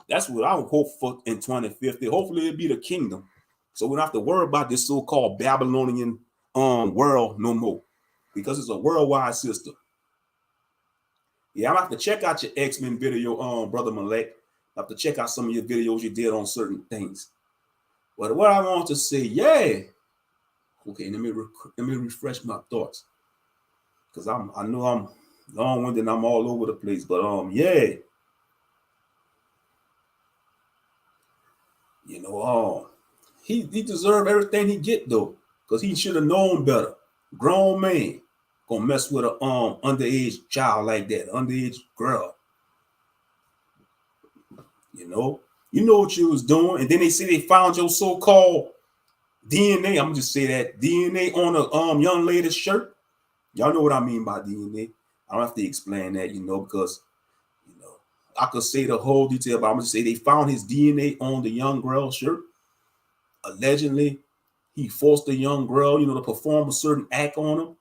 That's what I would hope for in 2050. Hopefully it'll be the kingdom. So we don't have to worry about this so-called Babylonian world no more. Because it's a worldwide system. Yeah, I'm gonna have to check out your X-Men video, Brother Malek. I have to check out some of your videos you did on certain things. But what I want to say, yeah. Okay, let me refresh my thoughts. Because I know I'm long-winded and I'm all over the place. But yeah. You know, he deserved everything he get though. Because he should have known better. Grown man gonna mess with a underage child like that, underage girl. You know what you was doing, and then they say they found your so-called DNA. I'm gonna just say that DNA on a young lady's shirt. Y'all know what I mean by DNA. I don't have to explain that, because I could say the whole detail, but I'm gonna say they found his DNA on the young girl shirt. Allegedly, he forced the young girl, to perform a certain act on him.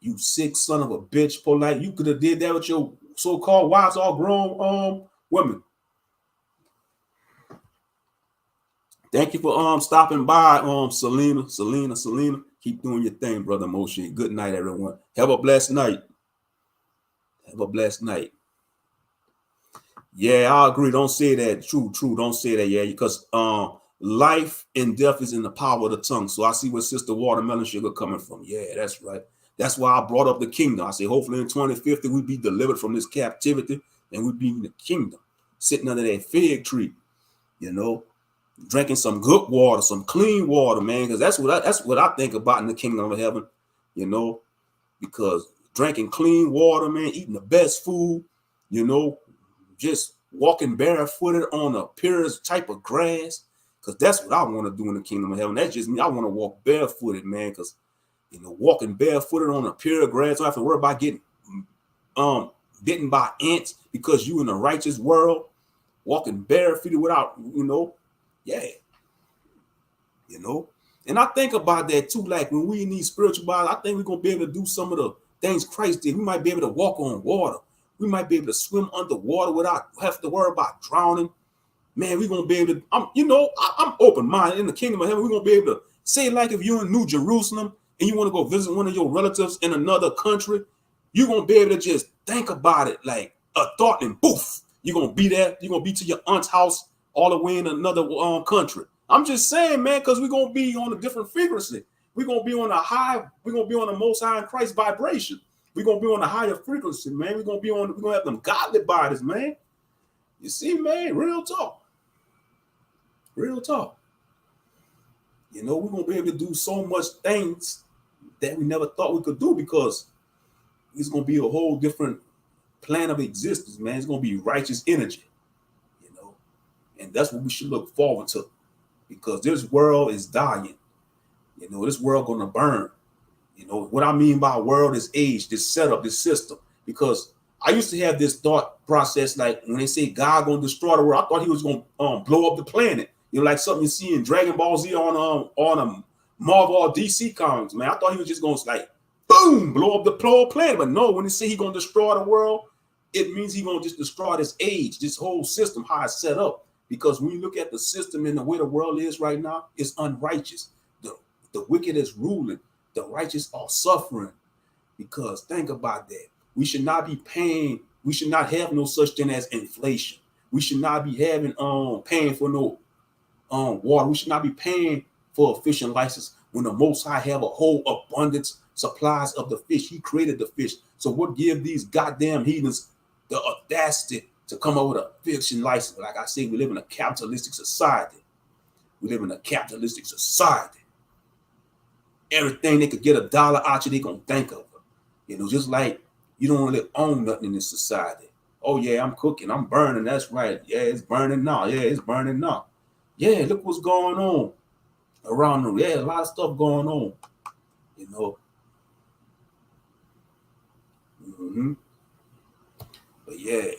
You sick son of a bitch, Polight. You could have did that with your so-called wives, all grown women. Thank you for stopping by, Selena. Keep doing your thing, brother Moshe. Good night, everyone. Have a blessed night. Have a blessed night. Yeah, I agree. Don't say that. True. Don't say that. Yeah, because life and death is in the power of the tongue. So I see where Sister Watermelon Sugar coming from. Yeah, that's right. That's why I brought up the kingdom. I say, hopefully in 2050 we be delivered from this captivity and we be in the kingdom, sitting under that fig tree, drinking some good water, some clean water, man. Because that's what I think about in the kingdom of heaven, because drinking clean water, man, eating the best food, just walking barefooted on a pure type of grass, because that's what I want to do in the kingdom of heaven. That's just me. I want to walk barefooted, man, because walking barefooted on a pure grass, I don't have to worry about getting bitten by ants because you in a righteous world, walking barefooted without, yeah, And I think about that too, like when we in these spiritual bodies, I think we're gonna be able to do some of the things Christ did. We might be able to walk on water. We might be able to swim underwater without have to worry about drowning. Man, we're gonna be able to. I'm open-minded in the kingdom of heaven. We're gonna be able to say, like, if you're in New Jerusalem and you want to go visit one of your relatives in another country, you're gonna be able to just think about it like a thought, and poof, you're gonna be there. You're gonna be to your aunt's house all the way in another country. I'm just saying, man, because we're gonna be on a different frequency. We're gonna be on a high. We're gonna be on the Most High in Christ vibration. We're gonna be on a higher frequency, man. We're gonna have them godly bodies, man. You see, man, real talk. We're gonna be able to do so much things that we never thought we could do, because it's gonna be a whole different plan of existence, man. It's gonna be righteous energy, and that's what we should look forward to, because this world is dying. This world gonna burn. What I mean by world is age, this setup, this system. Because I used to have this thought process, like when they say God gonna destroy the world, I thought he was gonna blow up the planet. Like something you see in Dragon Ball Z on a Marvel or DC comics, man. I thought he was just gonna like boom, blow up the whole planet. But no, when they say he gonna destroy the world, it means he gonna just destroy this age, this whole system, how it's set up. Because when you look at the system and the way the world is right now, it's unrighteous. The wicked is ruling. The righteous are suffering. Because think about that. We should not be paying. We should not have no such thing as inflation. We should not be having paying for no water. We should not be paying for a fishing license when the Most High have a whole abundance supplies of the fish. He created the fish. So what give these goddamn heathens the audacity to come up with a fishing license? Like I say, we live in a capitalistic society. Everything they could get a dollar out you, they gonna think of it. Just like you don't really own nothing in this society. Oh yeah, I'm cooking, I'm burning. That's right. Yeah, it's burning now. Yeah, look what's going on around them. Yeah, a lot of stuff going on. But yeah,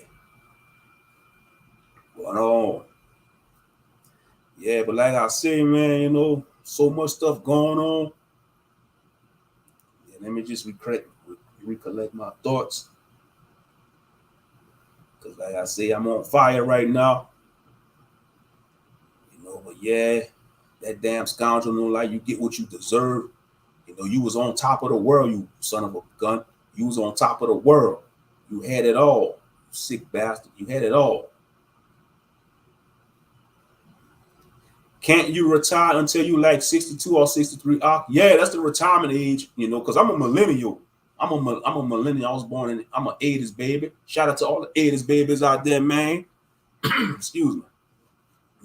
going on. Yeah, but like I say, man, so much stuff going on. Yeah, let me just recollect my thoughts. Because like I say, I'm on fire right now. But yeah, that damn scoundrel don't like you get what you deserve. You was on top of the world, you son of a gun. You was on top of the world. You had it all. You sick bastard. You had it all. Can't you retire until you like 62 or 63? Yeah, that's the retirement age, because I'm a millennial. I'm a millennial. I was born I'm an 80s baby. Shout out to all the 80s babies out there, man. Excuse me.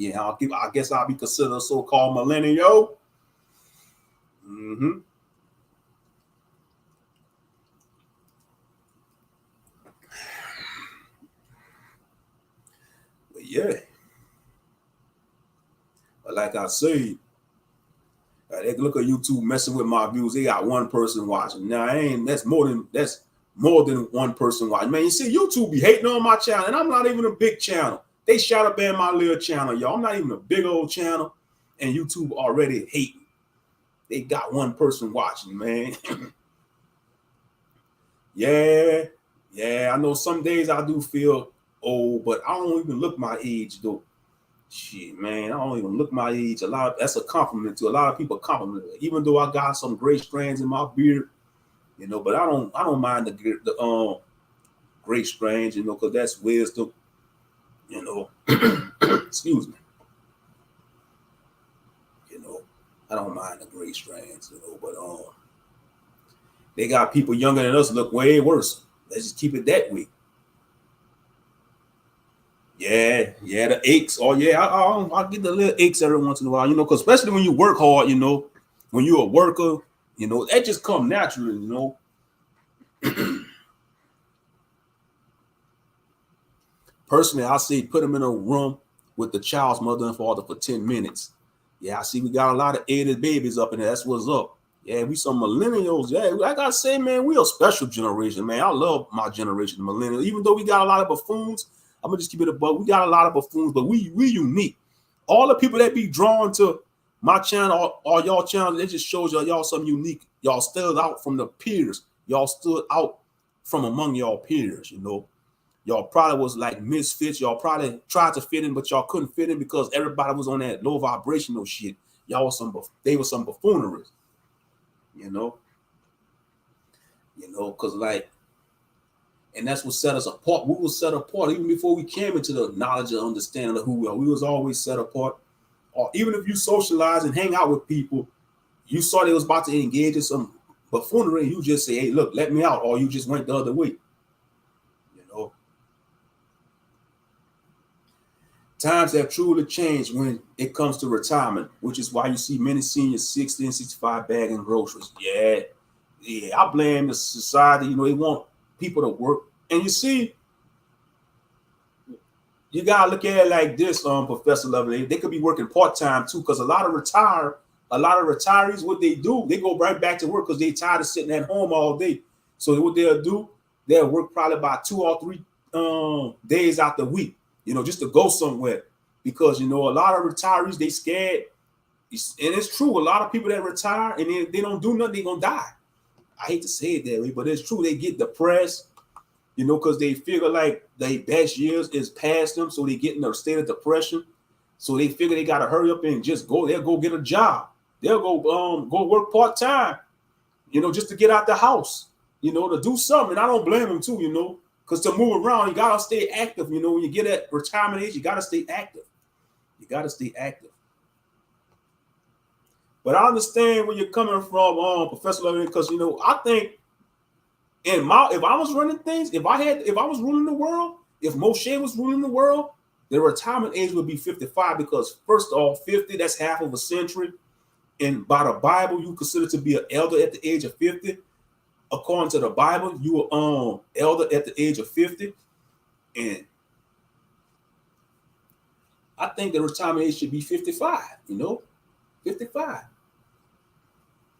Yeah, I guess I'll be considered a so-called millennial. But yeah. But like I say, they look at YouTube messing with my views. They got one person watching. Now that's more more than one person watching. Man, you see, YouTube be hating on my channel, and I'm not even a big channel. They shadow ban my little channel, y'all. I'm not even a big old channel, and YouTube already hating. They got one person watching, man. Yeah, I know some days I do feel old, but I don't even look my age though. Shit, man, I don't even look my age. That's a compliment to a lot of people. Compliment, even though I got some gray strands in my beard, you know. But I don't mind the gray strands, you know, because that's wisdom, you know. Excuse me, you know. I don't mind the gray strands, you know. But they got people younger than us look way worse. Let's just keep it that way. Yeah, the aches. Oh yeah, I get the little aches every once in a while, you know, because especially when you work hard, you know, when you're a worker, you know, that just come naturally, you know. Personally, I say put them in a room with the child's mother and father for 10 minutes. Yeah, I see we got a lot of 80 babies up in there. That's what's up. Yeah, we some millennials. Yeah, I gotta say, man, we a special generation, man. I love my generation, the millennials. Even though we got a lot of buffoons, I'm gonna just keep it a buck. We got a lot of buffoons, but we unique. All the people that be drawn to my channel or y'all channel, it just shows y'all something unique. Y'all stood out from the peers. Y'all stood out from among y'all peers, you know. Y'all probably was like misfits. Y'all probably tried to fit in, but y'all couldn't fit in because everybody was on that low vibrational shit. Y'all was they were some buffooneries, you know. You know, because like, and that's what set us apart. We were set apart even before we came into the knowledge and understanding of who we are. We was always set apart. Or even if you socialize and hang out with people, you saw they was about to engage in some buffoonery, and you just say, hey, look, let me out. Or you just went the other way. You know. Times have truly changed when it comes to retirement, which is why you see many seniors 60 and 65 bagging groceries. Yeah, I blame the society. You know, they want people to work. And you see, you gotta look at it like this, Professor Lovely. They could be working part-time too, because a lot of retirees, what they do, they go right back to work because they tired of sitting at home all day. So what they'll do, they'll work probably about 2 or 3 days out the week, you know, just to go somewhere. Because, you know, a lot of retirees, they scared. And it's true, a lot of people that retire and they don't do nothing, they're gonna die. I hate to say it that way, but it's true. They get depressed, you know, because they figure like their best years is past them. So they get in a state of depression. So they figure they got to hurry up and just go. They'll go get a job. They'll go work part-time, you know, just to get out the house, you know, to do something. And I don't blame them too, you know, because to move around, you got to stay active. You know, when you get at retirement age, you got to stay active. You got to stay active. But I understand where you're coming from, Professor Levin, because, you know, I think if I was running things, if I was ruling the world, if Moshe was ruling the world, the retirement age would be 55, because first off, 50, that's half of a century. And by the Bible, you consider to be an elder at the age of 50. According to the Bible, you were elder at the age of 50. And I think the retirement age should be 55, you know, 55.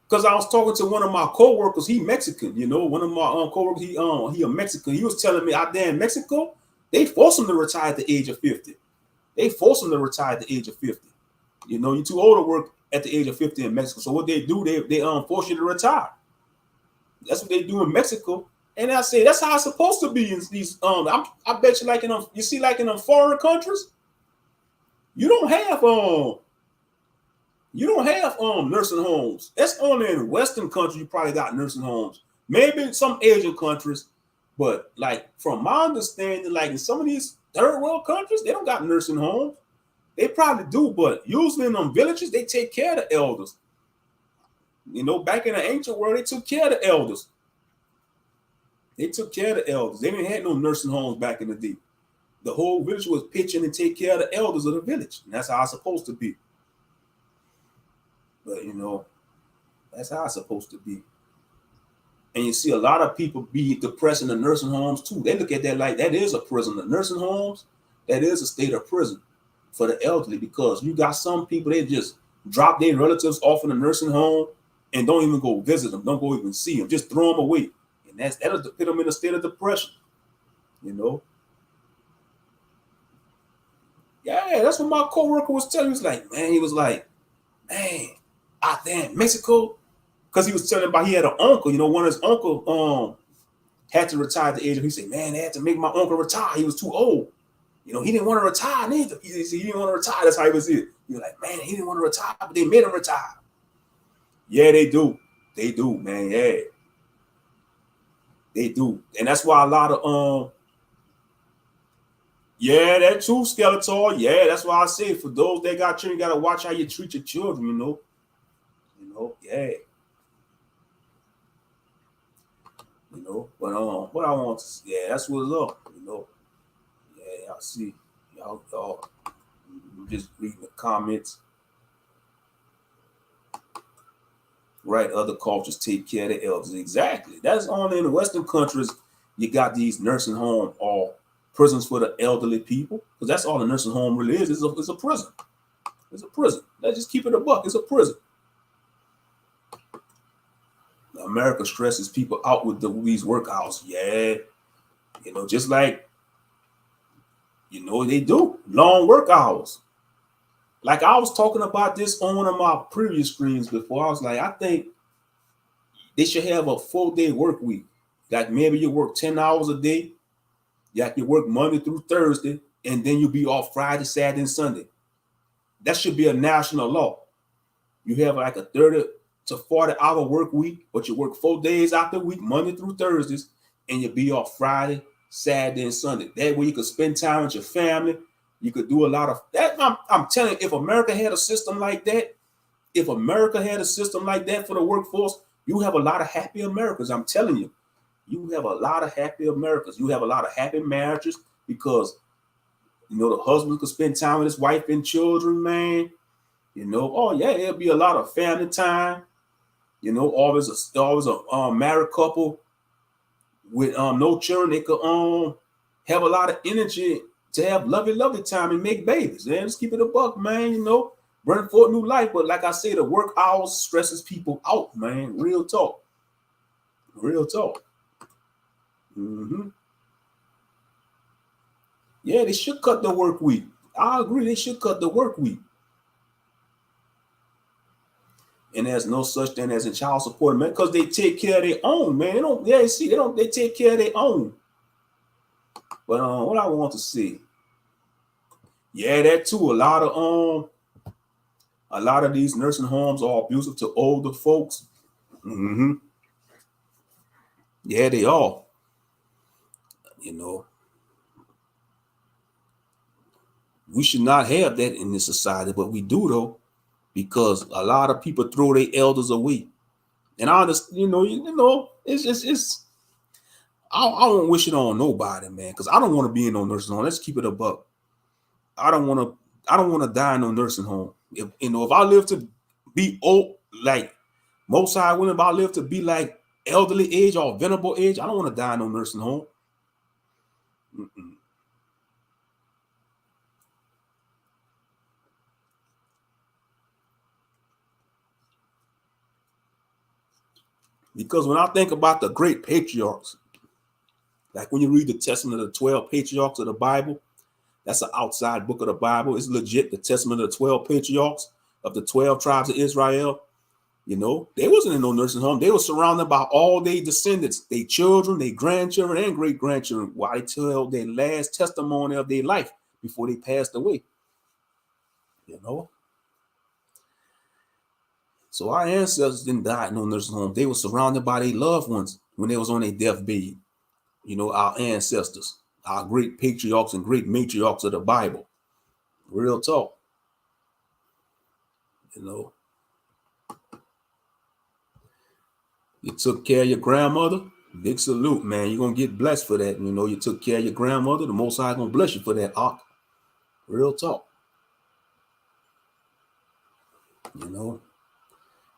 Because I was talking to one of my co-workers, he Mexican, you know, one of my co-workers, he a Mexican. He was telling me out there in Mexico, they force him to retire at the age of 50. They force him to retire at the age of 50. You know, you're too old to work at the age of 50 in Mexico. So what they do, they force you to retire. That's what they do in Mexico. And I say that's how it's supposed to be in these. I bet you, like you see, like in foreign countries, you don't have nursing homes. That's only in Western countries you probably got nursing homes. Maybe in some Asian countries, but like from my understanding, like in some of these third world countries, they don't got nursing homes. They probably do, but usually in them villages, they take care of the elders. You know, back in the ancient world, they took care of the elders. They took care of the elders. They didn't have no nursing homes back in the day. The whole village was pitching and take care of the elders of the village. And that's how it's supposed to be. But, you know, that's how it's supposed to be. And you see a lot of people be depressed in the nursing homes too. They look at that like that is a prison. The nursing homes, that is a state of prison for the elderly, because you got some people, they just drop their relatives off in the nursing home and don't even go visit them, don't go even see them, just throw them away. You And that'll put them in a state of depression, you know. Yeah, that's what my coworker was telling me. He was like, man, out there in Mexico, because he was telling about he had an uncle, you know, one of his uncle had to retire at the age of, he said, man, they had to make my uncle retire. He was too old. You know, he didn't want to retire neither. He didn't want to retire. That's how he was it. He was like, man, he didn't want to retire, but they made him retire. Yeah, they do. They do, man. Yeah. They do. And that's why a lot of yeah, that too, Skeletor. Yeah, that's why I say for those that got children, you gotta watch how you treat your children, you know. You know, yeah. You know, but what I want to see, yeah, that's what's up, you know. Yeah, I see. Y'all just reading the comments. Right, other cultures take care of the elders. Exactly. That's only in the Western countries you got these nursing homes or prisons for the elderly people, because that's all a nursing home really is. It's a prison. It's a prison. Let's just keep it a buck. It's a prison. America stresses people out with these work hours. Yeah. You know, just like, you know, they do. Long work hours. Like I was talking about this on one of my previous streams before. I was like, I think they should have a 4-day work week. Like maybe you work 10 hours a day. You work Monday through Thursday, and then you'll be off Friday, Saturday, and Sunday. That should be a national law. You have like a 30 to 40-hour work week, but you work 4 days out the week, Monday through Thursdays, and you'll be off Friday, Saturday, and Sunday. That way you could spend time with your family. You could do a lot of that. I'm telling you, if America had a system like that, for the workforce, you have a lot of happy Americans. I'm telling you, you have a lot of happy Americans. You have a lot of happy marriages because, you know, the husband could spend time with his wife and children, man. You know, oh yeah, there'll be a lot of family time. You know, always a married couple with no children. They could have a lot of energy to have lovely time and make babies. Man, just keep it a buck, man. You know, bring forth new life. But like I say, the work hours stresses people out, man. Real talk. Real talk. Yeah, they should cut the work week. I agree. They should cut the work week. And there's no such thing as a child support, man, because they take care of their own, man. They take care of their own. But what I want to see, yeah, that too. A lot of these nursing homes are abusive to older folks. Yeah, they are. You know, we should not have that in this society, but we do though, because a lot of people throw their elders away. And I understand, you know, it's. I don't wish it on nobody, man, because I don't want to be in no nursing home. Let's keep it a buck. I don't want to die in no nursing home. If I live to be old, like most high women, if I live to be like elderly age or venerable age, I don't want to die in no nursing home. Because when I think about the great patriarchs, like when you read the Testament of the 12 patriarchs of the Bible, that's an outside book of the Bible. It's legit, the Testament of the 12 patriarchs of the 12 tribes of Israel. You know, they wasn't in no nursing home. They were surrounded by all their descendants, their children, their grandchildren, and great-grandchildren, while they tell their last testimony of their life before they passed away. You know? So our ancestors didn't die in no nursing home. They were surrounded by their loved ones when they was on their deathbed. You know, our ancestors, our great patriarchs and great matriarchs of the Bible. Real talk. You know. You took care of your grandmother. Big salute, man. You're going to get blessed for that. You know, you took care of your grandmother. The Most High going to bless you for that, Ark. Real talk. You know.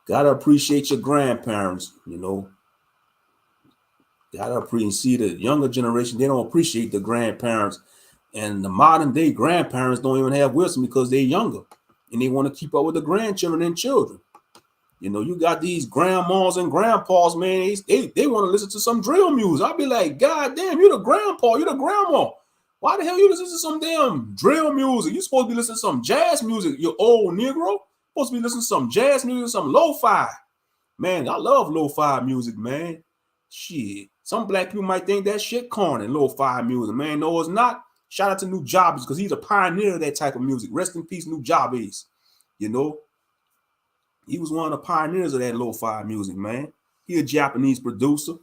Got to appreciate your grandparents, you know. Got to appreciate the younger generation. They don't appreciate the grandparents. And the modern day grandparents don't even have wisdom because they're younger. And they want to keep up with the grandchildren and children. You know, you got these grandmas and grandpas, man. They want to listen to some drill music. I'll be like, God damn, you the grandpa, you the grandma. Why the hell you listen to some damn drill music? You supposed to be listening to some jazz music, you old Negro. Supposed to be listening to some jazz music, some lo-fi. Man, I love lo-fi music, man. Shit. Some black people might think that shit corny, lo-fi music. Man, no, it's not. Shout out to New Jobbies because he's a pioneer of that type of music. Rest in peace, New Jobbies. You know, he was one of the pioneers of that lo-fi music, man. He a Japanese producer.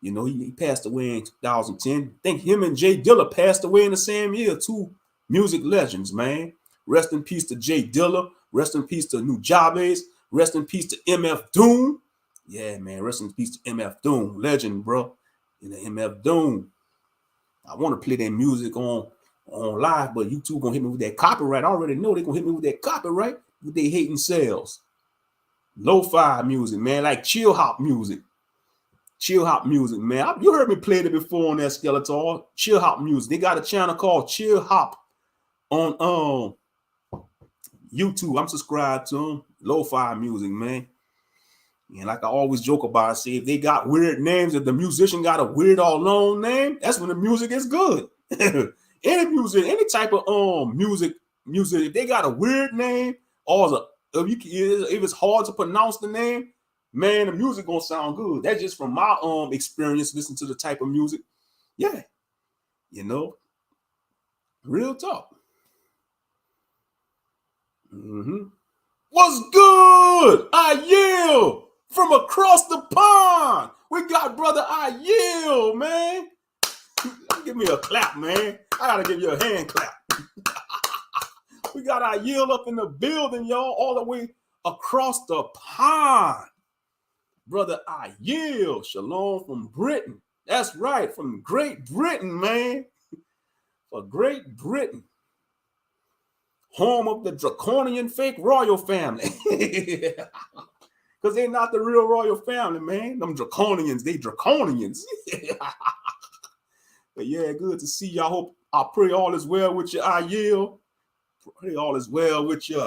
You know, he passed away in 2010. I think him and Jay Dilla passed away in the same year. Two music legends, man. Rest in peace to Jay Dilla. Rest in peace to New Jabez. Rest in peace to MF Doom. Yeah, man. Rest in peace to MF Doom. Legend, bro. You know, MF Doom. I want to play that music on live, but YouTube gonna hit me with that copyright. I already know they're gonna hit me with that copyright with they hating sales. Lo-fi music, man, like chill hop music. Chill hop music, man. You heard me play it before on that Skeletor. Chill hop music. They got a channel called Chill Hop on YouTube. I'm subscribed to them. Lo-fi music, man. And like I always joke about, I say if they got weird names, if the musician got a weird or long name, that's when the music is good. Any music, any type of music, if they got a weird name or if it's hard to pronounce the name, man, the music gonna sound good. That's just from my experience listening to the type of music. Yeah, you know, real talk. What's good? I yield from across the pond. We got brother I yield, man. Give me a clap, man. I gotta give you a hand clap. We got our yield up in the building, y'all, all the way across the pond. Brother I yield. Shalom from Britain. That's right, from Great Britain, man. For Great Britain. Home of the draconian fake royal family. Because they're not the real royal family, man. Them draconians, they draconians. But yeah, good to see y'all. I pray all is well with you. I yield. Pray all is well with you.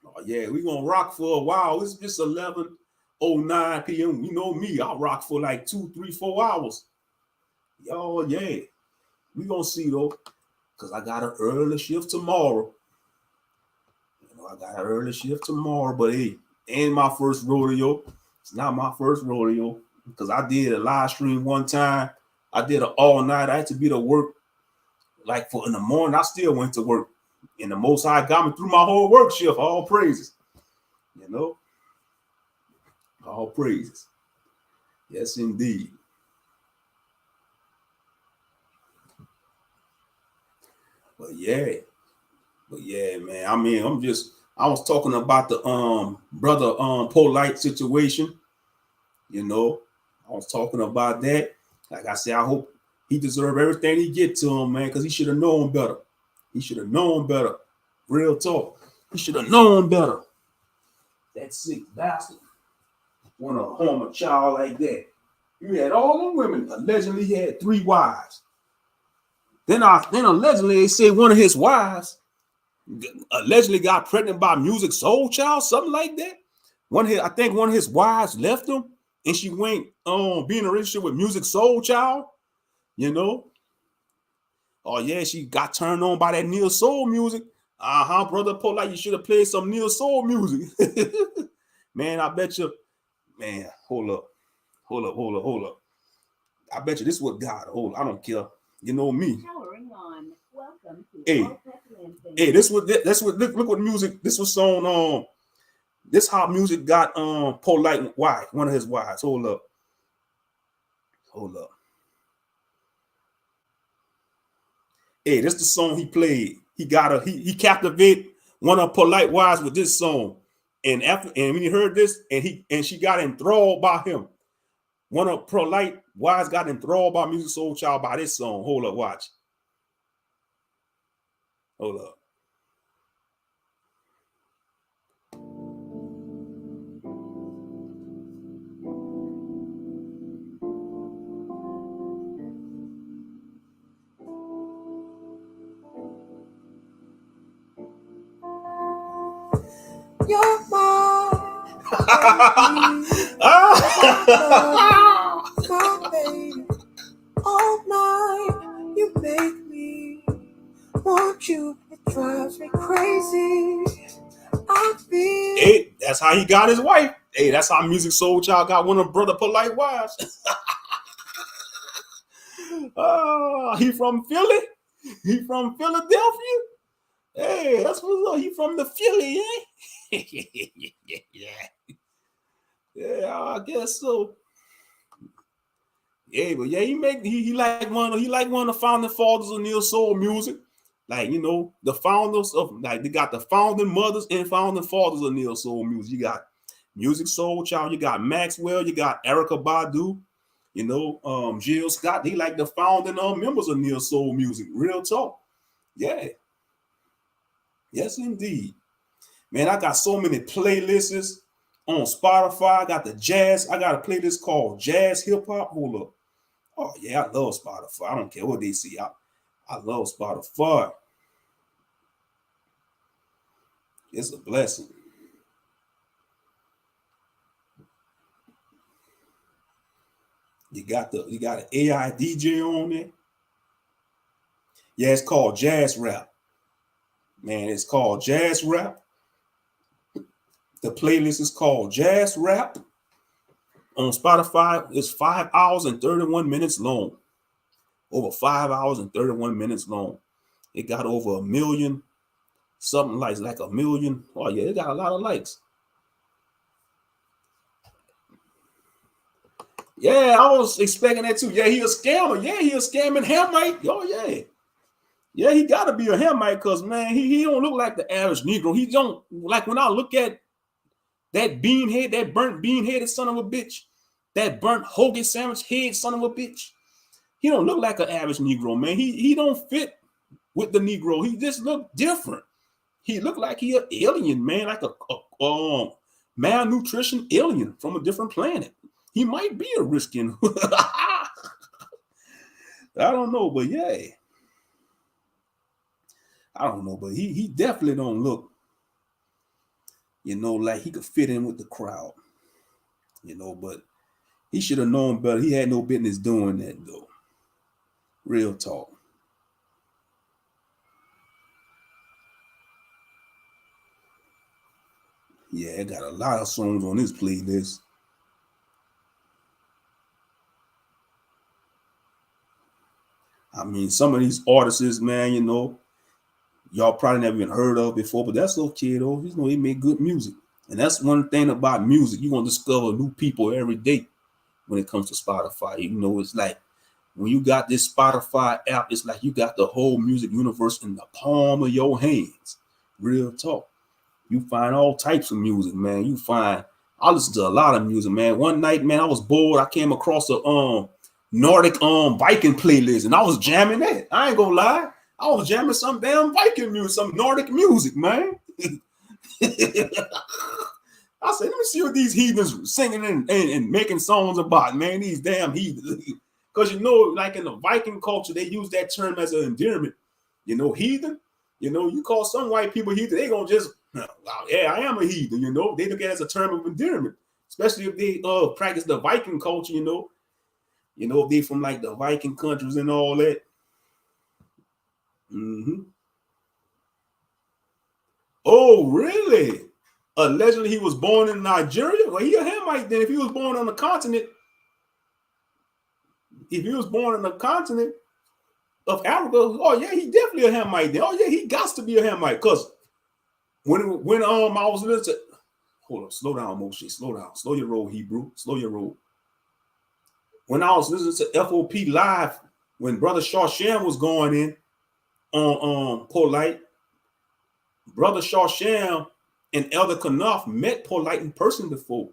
Oh yeah, we gonna rock for a while. It's just 11:09 p.m. You know me, I'll rock for like 2, 3, 4 hours. Yo, yeah. We gonna see though, because I got an early shift tomorrow. You know, I got an early shift tomorrow, but hey, ain't my first rodeo. It's not my first rodeo because I did a live stream one time. I did an all night. I had to be to work like for in the morning. I still went to work. And the Most High got me through my whole work shift. All praises. You know? All praises. Yes, indeed. But yeah, man. I mean, I was talking about the brother Polight situation. You know, I was talking about that. Like I said, I hope he deserved everything he get to him, man, because he should have known better. He should have known better. Real talk. He should have known better. That sick bastard. Want to harm a child like that. You had all them women. Allegedly, he had 3 wives. Then allegedly, they say one of his wives allegedly got pregnant by Music Soul Child, something like that. I think one of his wives left him, and she went be in a relationship with Music Soul Child. You know. Oh yeah, she got turned on by that Neo Soul music. Brother Polight, you should have played some Neo Soul music. Man, I bet you. Man, hold up. I bet you this is what God. Hold, I don't care. You know me. Powering on. Welcome to Hey, that's what look what music. This was on this how music got Polight wife, one of his wives. Hold up. Hey, this the song he played. He captivated one of Polight wives with this song. And when he heard this, and she got enthralled by him. One of Polight wives got enthralled by Music Soul Child by this song. Hold up, watch. Hold up. You're my My baby, all night you make me want you. It drives me crazy. I feel. Hey, that's how he got his wife. Hey, that's how Music Soul Child got one of Brother Polight wives. He from Philly. He from Philadelphia. Hey, that's what's up. He from the Philly, eh? Yeah, I guess so. Yeah, but yeah, he like one of the founding fathers of neo soul music. Like, you know, the founders of, like, they got the founding mothers and founding fathers of neo soul music. You got Music Soul Child, you got Maxwell, you got Erykah Badu, you know, Jill Scott. They like the founding members of neo soul music. Real talk. Yeah. Yes, indeed. Man, I got so many playlists on Spotify. I got the jazz. I got a playlist called Jazz Hip Hop. Hold up. Oh, yeah, I love Spotify. I don't care what they see. I love Spotify. It's a blessing. You got an AI DJ on there. Yeah, it's called Jazz Rap. Man, it's called Jazz Rap. The playlist is called Jazz Rap. On Spotify, it's 5 hours and 31 minutes long. Over 5 hours and 31 minutes long. It got over 1 million, something like 1 million. Oh, yeah, it got a lot of likes. Yeah, I was expecting that too. Yeah, he a scammer. Yeah, he a scamming Hamite. Oh, yeah. Yeah, he got to be a Hamite because, man, he don't look like the average Negro. He don't, like, when I look at that beanhead, that burnt bean-headed son of a bitch, that burnt hoagie sandwich head son of a bitch, he don't look like an average Negro, man. He don't fit with the Negro. He just look different. He look like he an alien, man, like a malnutrition alien from a different planet. He might be a Riskin. I don't know, but yeah. I don't know, but he definitely don't look, you know, like he could fit in with the crowd, you know, but he should have known better. He had no business doing that, though. Real talk. Yeah, I got a lot of songs on this playlist. I mean, some of these artists, man, you know, y'all probably never even heard of before, but that's okay, though. You know, they make good music. And that's one thing about music. You're going to discover new people every day when it comes to Spotify. You know, it's like when you got this Spotify app, it's like you got the whole music universe in the palm of your hands. Real talk. You find all types of music, man. I listen to a lot of music, man. One night, man, I was bored. I came across a Nordic Viking playlist, and I was jamming that. I ain't gonna lie. I was jamming some damn Viking music, some Nordic music, man. I said, let me see what these heathens singing and making songs about, man. These damn heathens. Because, you know, like in the Viking culture, they use that term as an endearment. You know, heathen. You know, you call some white people heathen, they gonna just, yeah, I am a heathen, you know. They look at it as a term of endearment, especially if they practice the Viking culture, you know. You know, if they from like the Viking countries and all that. Mm-hmm. Oh, really? Allegedly, he was born in Nigeria? Well, he a Hamite then. If he was born on the continent, of Africa, oh yeah, he definitely a Hamite then. Oh yeah, he got to be a Hamite. Because when I was listening to, hold up, slow down, Moshe, slow down. Slow your roll, Hebrew. Slow your roll. When I was listening to FOP Live, when Brother Shawsham was going in on Polight, Brother Shawsham and Elder Knopf met Polight in person before.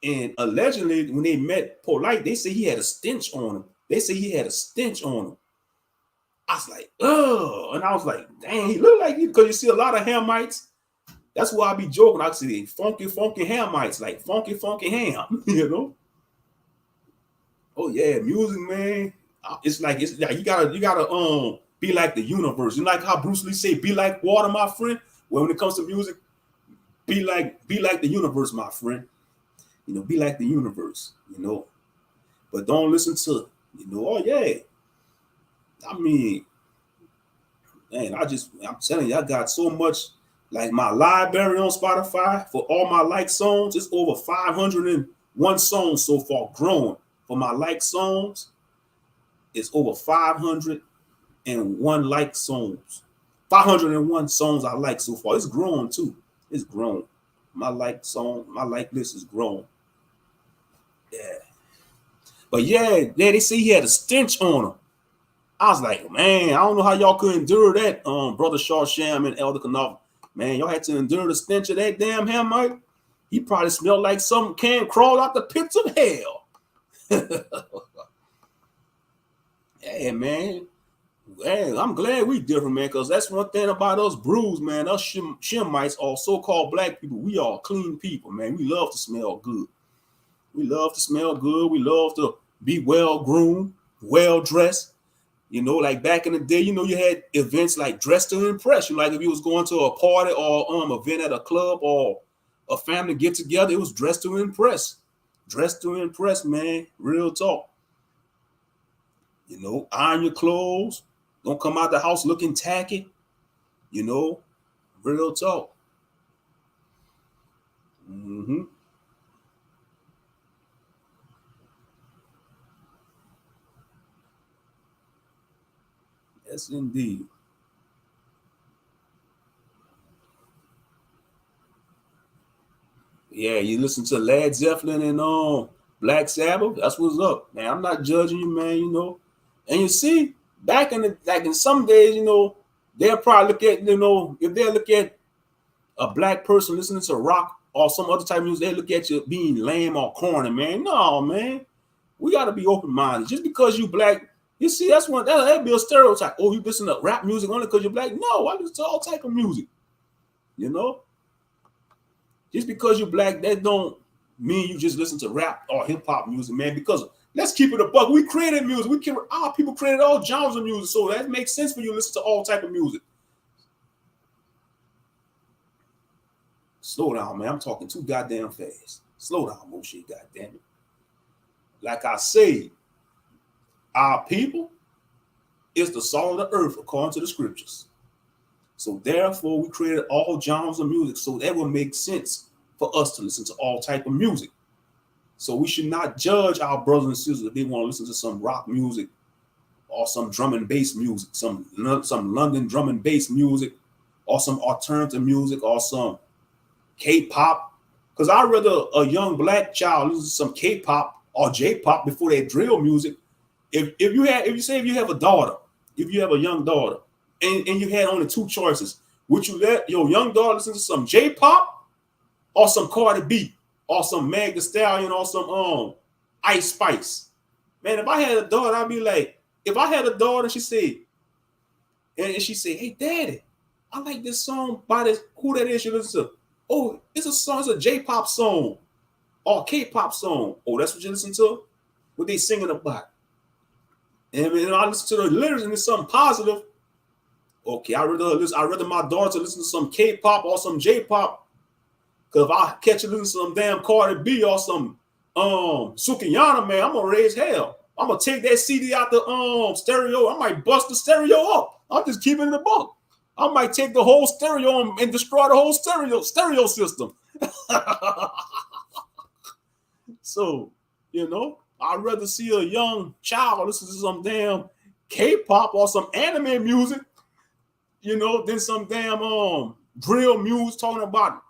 And allegedly, when they met Polight, they say he had a stench on him. I was like, oh, and I was like, dang, he looked like you, because you see a lot of Hamites. That's why I be joking. I say funky Hamites, like funky ham, you know. Oh yeah, music, man. It's like you gotta be like the universe. You like how Bruce Lee say, "Be like water, my friend." Well, when it comes to music, Be like the universe, my friend. You know, be like the universe, you know. But don't listen to, you know, oh yeah. I mean, man, I'm telling you, I got so much, like my library on Spotify for all my like songs. It's over 501 songs so far, growing. For my like songs, it's over 501 like songs. 501 songs I like so far. It's growing too. It's grown. My like list is growing. Yeah. But yeah, they say he had a stench on him. I was like, man, I don't know how y'all could endure that, Brother Sham and Elder Knopf. Man, y'all had to endure the stench of that damn Hamite. He probably smelled like some can crawl out the pits of hell. Hey, man. Hey, I'm glad we different, man, because that's one thing about us brews, man. Us Shemites, or so-called black people, we are clean people, man. We love to smell good. We love to smell good. We love to be well-groomed, well-dressed. You know, like back in the day, you know, you had events like Dress to Impress. Like if you was going to a party or event at a club or a family get-together, it was Dress to Impress. Dress to Impress, man. Real talk. You know, iron your clothes. Don't come out the house looking tacky. You know, real talk. Mm-hmm. Yes, indeed. Yeah, you listen to Led Zeppelin and Black Sabbath. That's what's up, man. I'm not judging you, man. You know, and you see, back in in some days, you know, they'll probably look at, you know, if they look at a black person listening to rock or some other type of music, they look at you being lame or corny, man. No, man, we got to be open minded. Just because you black, you see, that'd be a stereotype. Oh, you listen to rap music only because you're black? No, I listen to all type of music. You know. Just because you're black, that don't mean you just listen to rap or hip hop music, man. Because let's keep it a buck. We created music. Our people created all genres of music, so that makes sense for you to listen to all type of music. Slow down, man. I'm talking too goddamn fast. Slow down, Moshe, goddamn it. Like I said, our people is the salt of the earth according to the scriptures. So therefore, we created all genres of music, so that would make sense for us to listen to all type of music. So we should not judge our brothers and sisters if they want to listen to some rock music or some drum and bass music, some London drum and bass music, or some alternative music, or some K-pop. Because I'd rather a young black child listen to some K-pop or J-pop before they drill music. If you have a daughter, if you have a young daughter, and you had only two choices, would you let your young daughter listen to some J-pop or some Cardi B or some Meg Thee Stallion or some Ice Spice? Man, if I had a daughter, I'd be like, if I had a daughter, she said, hey, Daddy, I like this song by this, who that is you listen to? Oh, it's a J-pop song or a K-pop song. Oh, that's what you listen to? What they singing about? And I listen to the lyrics and it's something positive. Okay, I rather my daughter listen to some K-pop or some J-pop. Cause if I catch her listening to some damn Cardi B or some Sukiyana, man, I'm gonna raise hell. I'm gonna take that CD out the stereo. I might bust the stereo up. I'm just keeping it in the book. I might take the whole stereo and destroy the whole stereo system. So, you know, I'd rather see a young child listen to some damn K-pop or some anime music, you know, than some damn drill music talking about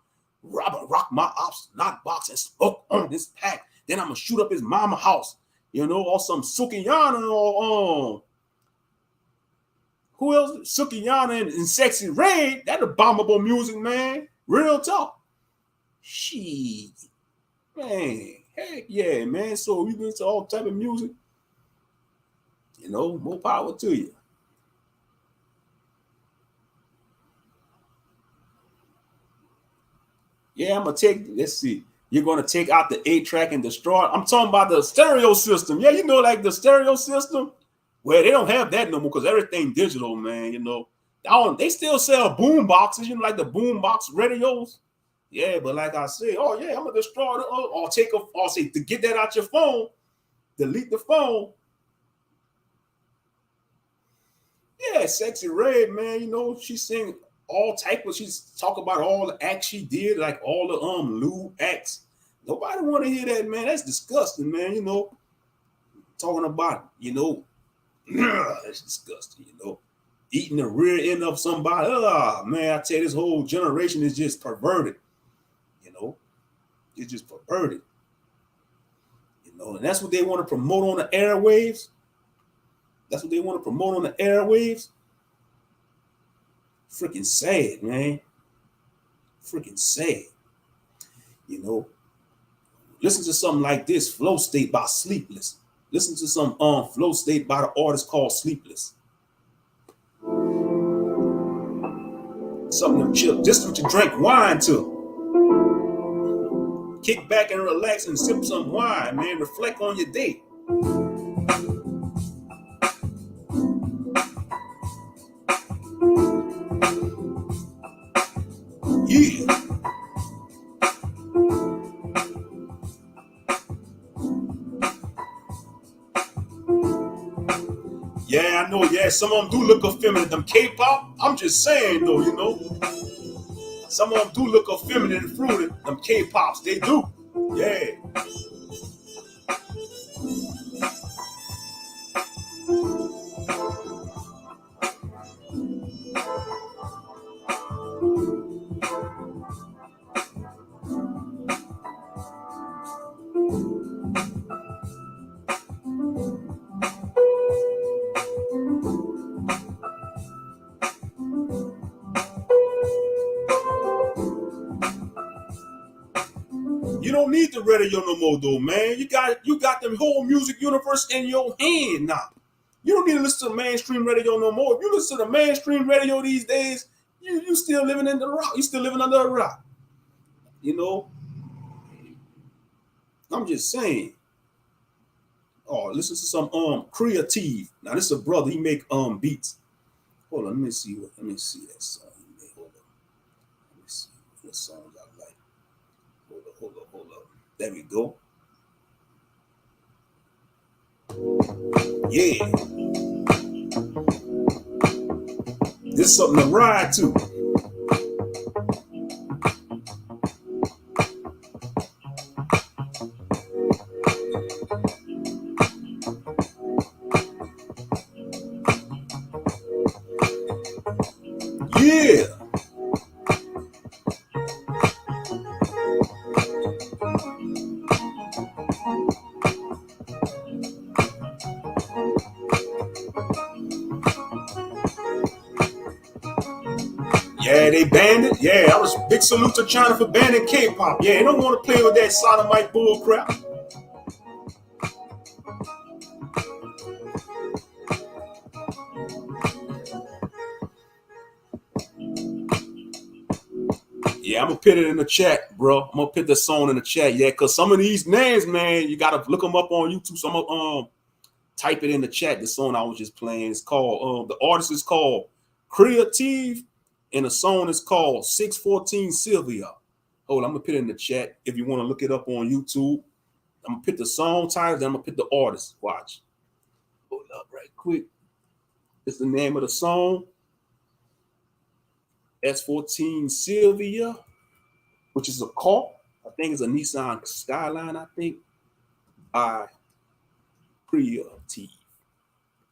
rock my ops, not box and smoke on this pack. Then I'm gonna shoot up his mama house, you know, or some Sukiyana or who else? Sukiyana and Sexy Red. That abominable music, man. Real talk. Shit, man. Heck yeah, man. So you listen to all type of music, you know, more power to you. Yeah, I'm gonna take. Let's see. You're gonna take out the 8-track and destroy it. I'm talking about the stereo system. Yeah, you know, like the stereo system. Well, they don't have that no more because everything digital, man. You know, they still sell boom boxes. You know, like the boom box radios. Yeah, but like I said, oh yeah, I'm gonna destroy the or take a or say to get that out your phone, delete the phone. Yeah, Sexy Red, man. You know, she sing all type of she's talk about all the acts she did, like all the lewd acts. Nobody want to hear that, man. That's disgusting, man. You know, talking about, you know, that's disgusting, you know. Eating the rear end of somebody. Man, I tell you, this whole generation is just perverted. You know, it's just perverted. You know, and that's what they want to promote on the airwaves. That's what they want to promote on the airwaves. Freaking sad, man. Freaking sad. You know, listen to something like this, Flow State by Sleepless. Listen to some Flow State by the artist called Sleepless. Something to chill, just what you drink wine to. Kick back and relax and sip some wine, man. Reflect on your day. Yeah. Yeah, I know. Yeah, some of them do look effeminate. Them K-pop, I'm just saying though, you know. Some of them do look effeminate and fruited. Them K-pops, they do. Yeah. You don't need the radio no more, though, man. You got the whole music universe in your hand now. You don't need to listen to mainstream radio no more. If you listen to mainstream radio these days, you still living in the rock. You still living under a rock. You know. I'm just saying. Oh, listen to some creative. Now this is a brother. He make beats. Hold on, let me see that song he made. Hold on. Let me see what songs I like. Hold up. There we go. Yeah. This is something to ride to. Yeah. Yeah, they banned it. Yeah, I was big salute to China for banning K-pop. Yeah, they don't want to play with that sodomite bull crap. Yeah, I'm gonna put it in the chat, bro. I'm gonna put the song in the chat. Yeah, cause some of these names, man, you gotta look them up on YouTube. So I'm gonna type it in the chat. The song I was just playing is called. The artist is called Creative, and the song is called 614 Sylvia. Hold on, I'm gonna put it in the chat if you want to look it up on YouTube. I'm gonna put the song title, then I'm gonna put the artist. Watch. Hold up, right quick. It's the name of the song. S14 Sylvia, which is a car. I think it's a Nissan Skyline, I think, by Creative.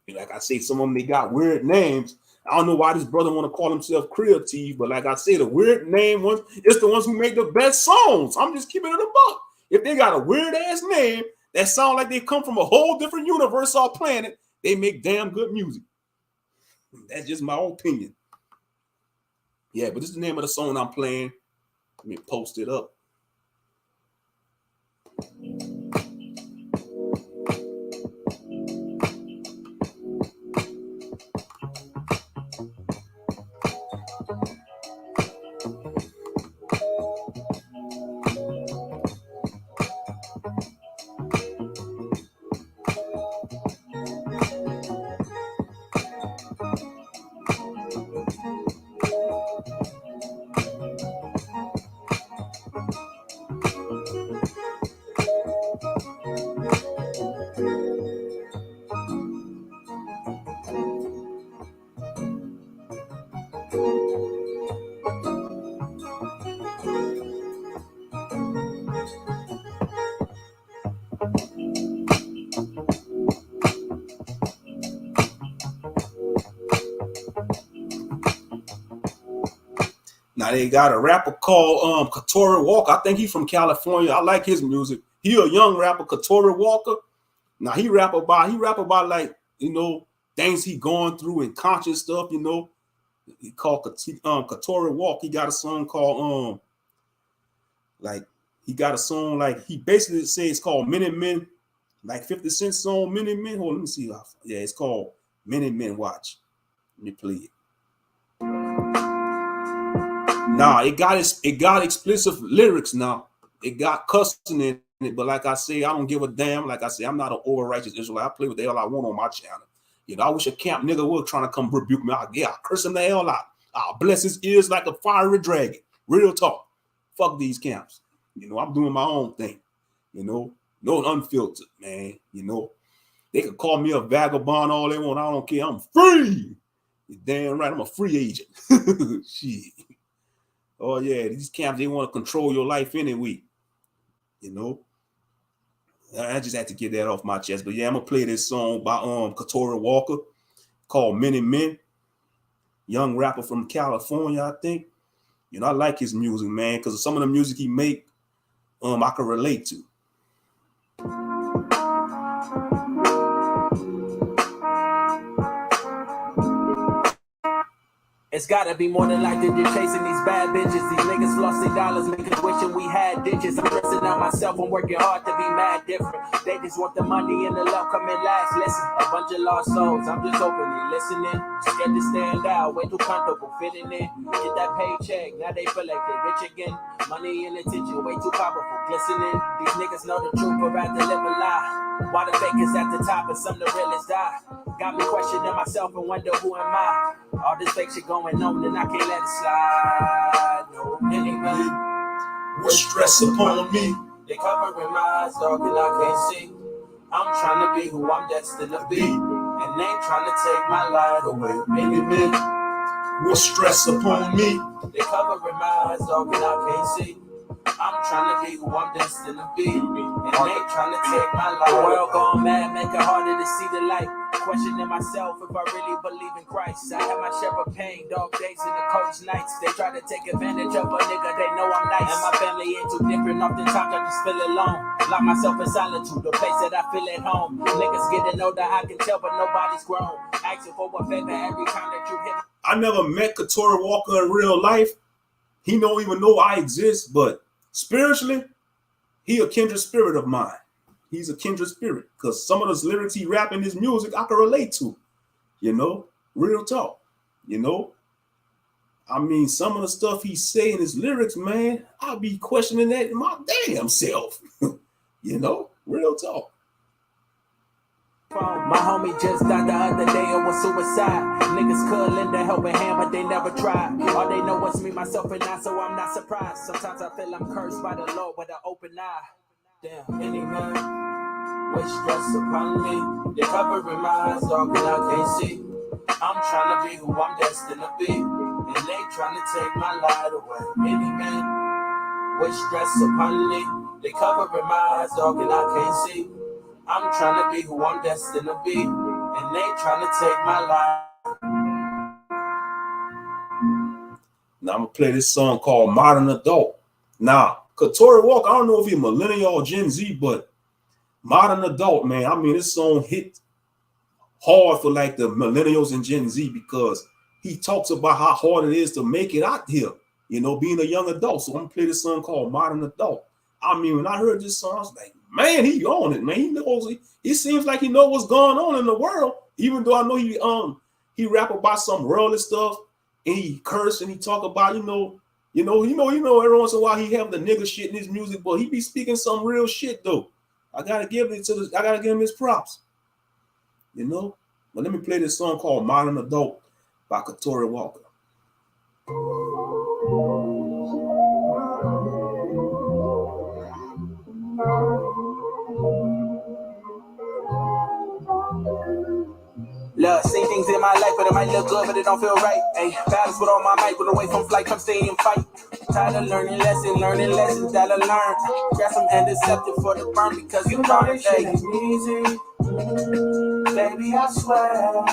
And like I say, some of them, they got weird names. I don't know why this brother want to call himself Creative, but like I say, the weird name ones, it's the ones who make the best songs. I'm just keeping it a buck. If they got a weird ass name that sound like they come from a whole different universe or planet, they make damn good music. That's just my opinion. Yeah, but this is the name of the song I'm playing. Let me post it up. Now they got a rapper called Katori Walker. I think he's from California. I like his music. He a young rapper, Katori Walker. Now he rap about like, you know, things he going through and conscious stuff, you know. He called Katori Walker. He got a song called he basically says it's called Minute Men, like 50 Cent song, Minute Men. Hold on, let me see. Yeah, it's called Minute Men. Watch. Let me play it. Nah, it got explicit lyrics now. It got cussing in it, but like I say, I don't give a damn. Like I say, I'm not an over righteous Israelite. I play what the hell I want on my channel. You know, I wish a camp nigga would trying to come rebuke me. I'll curse him the hell out. I'll bless his ears like a fiery dragon. Real talk. Fuck these camps. You know, I'm doing my own thing. You know, no unfiltered, man. You know, they can call me a vagabond all they want. I don't care. I'm free. You're damn right. I'm a free agent. Shit. Oh yeah, these camps, they want to control your life anyway. You know, I just had to get that off my chest. But yeah, I'm gonna play this song by Katori Walker called Many Men. Young rapper from California, I think. You know, I like his music, man, because some of the music he make, I can relate to. It's gotta be more than like they're chasing these bad bitches. These niggas lost their dollars, niggas wishing we had ditches. I'm stressing out myself, I'm working hard to be mad different. They just want the money and the love coming last. Listen, a bunch of lost souls, I'm just openly listening. Scared to stand out, way too comfortable fitting in. Get that paycheck, now they feel like they're rich again. Money and attention, way too powerful, glistening. These niggas know the truth, but rather live a lie. Why the fakers at the top and some the realists die? Got me questioning myself and wonder who am I? All this fake shit going on and I can't let it slide. No, anybody What stress upon me? they covering my eyes, dog, and I can't see. I'm trying to be who I'm destined to be, and they ain't trying to take my life away. Many men What stress upon me? they covering my eyes, dog, and I can't see. I'm trying to be who I'm destined to be, and they ain't trying to take my life. The world gone mad, make it harder to see the light. Questioning myself if I really believe in Christ. I have my share of pain, dog days and the cold nights. They try to take advantage of a nigga, they know I'm nice. And my family ain't too different, oftentimes I just feel alone. Lock myself in solitude, the place that I feel at home. Niggas getting older, I can tell, but nobody's grown. Asking for a favor every time that you hit me. I never met Katori Walker in real life. He don't even know I exist, but spiritually, he a kindred spirit of mine. He's a kindred spirit because some of those lyrics he rap in his music I can relate to, you know, real talk, you know. I mean, some of the stuff he say in his lyrics, man, I'll be questioning that my damn self, you know, real talk. My homie just died the other day, it was suicide. Niggas could lend a helping hand, but they never tried. All they know is me, myself, and I, so I'm not surprised. Sometimes I feel I'm cursed by the Lord with an open eye. Damn, any man with stress upon me, they covering my eyes, dog, and I can't see. I'm trying to be who I'm destined to be, and they trying to take my light away. Any man with stress upon me, they covering my eyes, dog, and I can't see. I'm trying to be who I'm destined to be, and they trying to take my life. Now I'm gonna play this song called Modern Adult. Now, Katori Walker, I don't know if he's millennial or Gen Z, but Modern Adult, man, I mean, this song hit hard for like the millennials and Gen Z because he talks about how hard it is to make it out here, you know, being a young adult. So I'm gonna play this song called Modern Adult. I mean, when I heard this song, I was like, man, he on it, man. He knows. He seems like he knows what's going on in the world, even though I know he rap about some worldly stuff and he curse and he talk about, you know, every once in a while he have the nigga shit in his music, but he be speaking some real shit though. I gotta give him his props, you know. But let me play this song called Modern Adult by Katori Walker. Look, seen things in my life, but it might look good, but it don't feel right. Hey, battles with all my might, but away from flight, come stay and fight. Tired of learning lessons that I learned. Got some antiseptic for the burn because you know this shit ain't easy. Baby, I swear.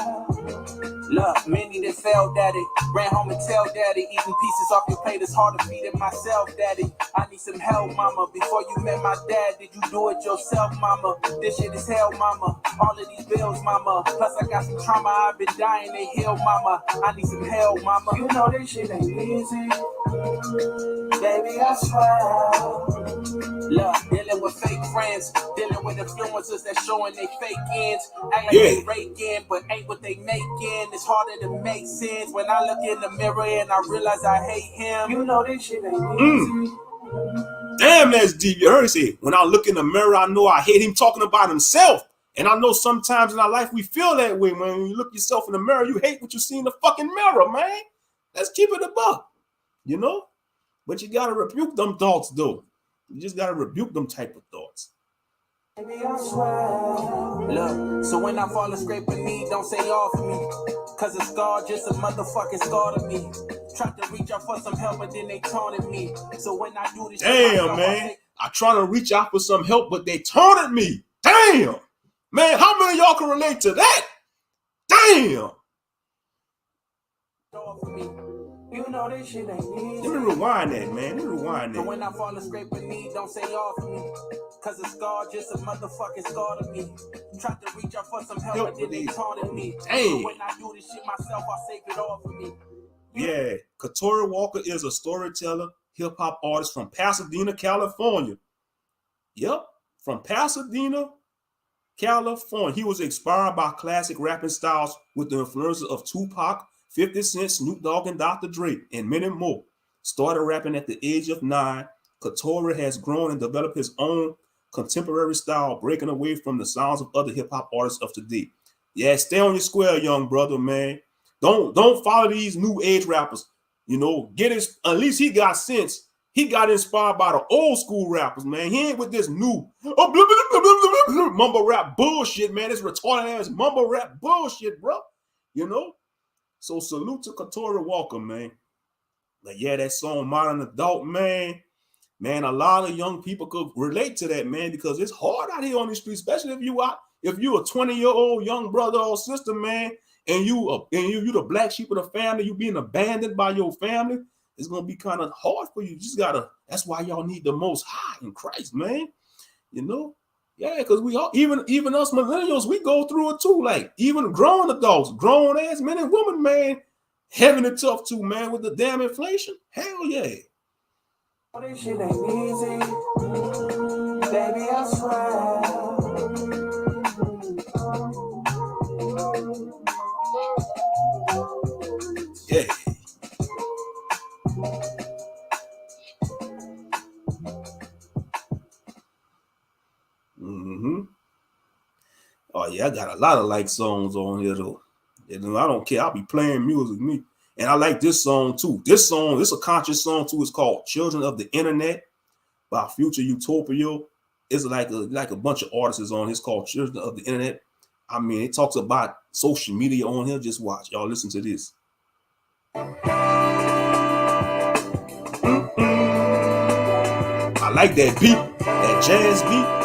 Look, many that failed at it. Ran home and tell daddy. Eating pieces off your plate is hard to feed it myself, daddy. I need some help, mama. Before you met my dad, did you do it yourself, mama? This shit is hell, mama. All of these bills, mama. Plus I got some trauma, I've been dying to heal, mama. I need some help, mama. You know this shit ain't easy. Baby, I swear. Look, dealing with fake friends, dealing with influencers that showing they fake ends. Act like they raking, but ain't what they making. It's harder to make sense when I look in the mirror and I realize I hate him. You know this shit ain't easy. Damn, that's deep. You heard it say, when I look in the mirror, I know I hate him, talking about himself. And I know sometimes in our life we feel that way. When you look yourself in the mirror, you hate what you see in the fucking mirror, man. Let's keep it a buck, you know? But you gotta rebuke them thoughts, though. You just gotta rebuke them type of thoughts. Baby, I swear. Look, so when I fall and scrape a knee, don't say all for me. Cause a scar just a motherfucking scar to me. Tried to reach out for some help, but then they taunted me. So when I do this, damn, man. I try to reach out for some help, but they taunted me. Damn. Man, how many of y'all can relate to that? Damn. You know this shit ain't easy. Let me rewind that, man. Let me rewind that. But when I fall and scrape a knee, don't say all for me. Cause a scar just a motherfucking scar to me. Tried to reach out for some help, but then they taunted me. Damn. So when I do this shit myself, I save it all for me. Yeah, Katori Walker is a storyteller, hip-hop artist from Pasadena, California. Yep, from Pasadena, California. He was inspired by classic rapping styles with the influences of Tupac, 50 Cent, Snoop Dogg, and Dr. Dre, and many more. Started rapping at the age of 9. Katori has grown and developed his own contemporary style, breaking away from the sounds of other hip-hop artists of today. Yeah, stay on your square, young brother, man. Don't follow these new age rappers. You know, get his, at least he got sense. He got inspired by the old school rappers, man. He ain't with this new mumble rap bullshit, man. It's retarded ass mumble rap bullshit, bro. You know? So salute to Katori Walker, man. But yeah, that song Modern Adult, man. Man, a lot of young people could relate to that, man, because it's hard out here on the street, especially if you a 20-year-old young brother or sister, man. And you the black sheep of the family, you being abandoned by your family, it's gonna be kind of hard for you. You just gotta, that's why y'all need the Most High in Christ, man. You know? Yeah, because we all, even us millennials, we go through it too. Like, even grown adults, grown ass men and women, man, having it tough too, man, with the damn inflation. Hell yeah. This shit ain't easy. Baby, I swear. Yeah. Oh yeah, I got a lot of like songs on here though. You know, I don't care. I'll be playing music, me. And I like this song too. This song, it's a conscious song too. It's called "Children of the Internet" by Future Utopia. It's like a bunch of artists on. It's called "Children of the Internet." I mean, it talks about social media on here. Just watch, y'all. Listen to this. I like that beat, that jazz beat.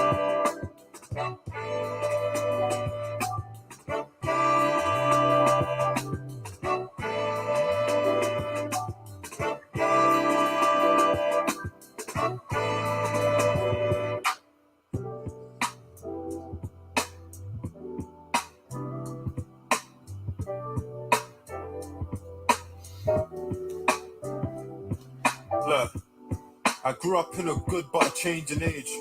Look, I grew up in a good but a changing age.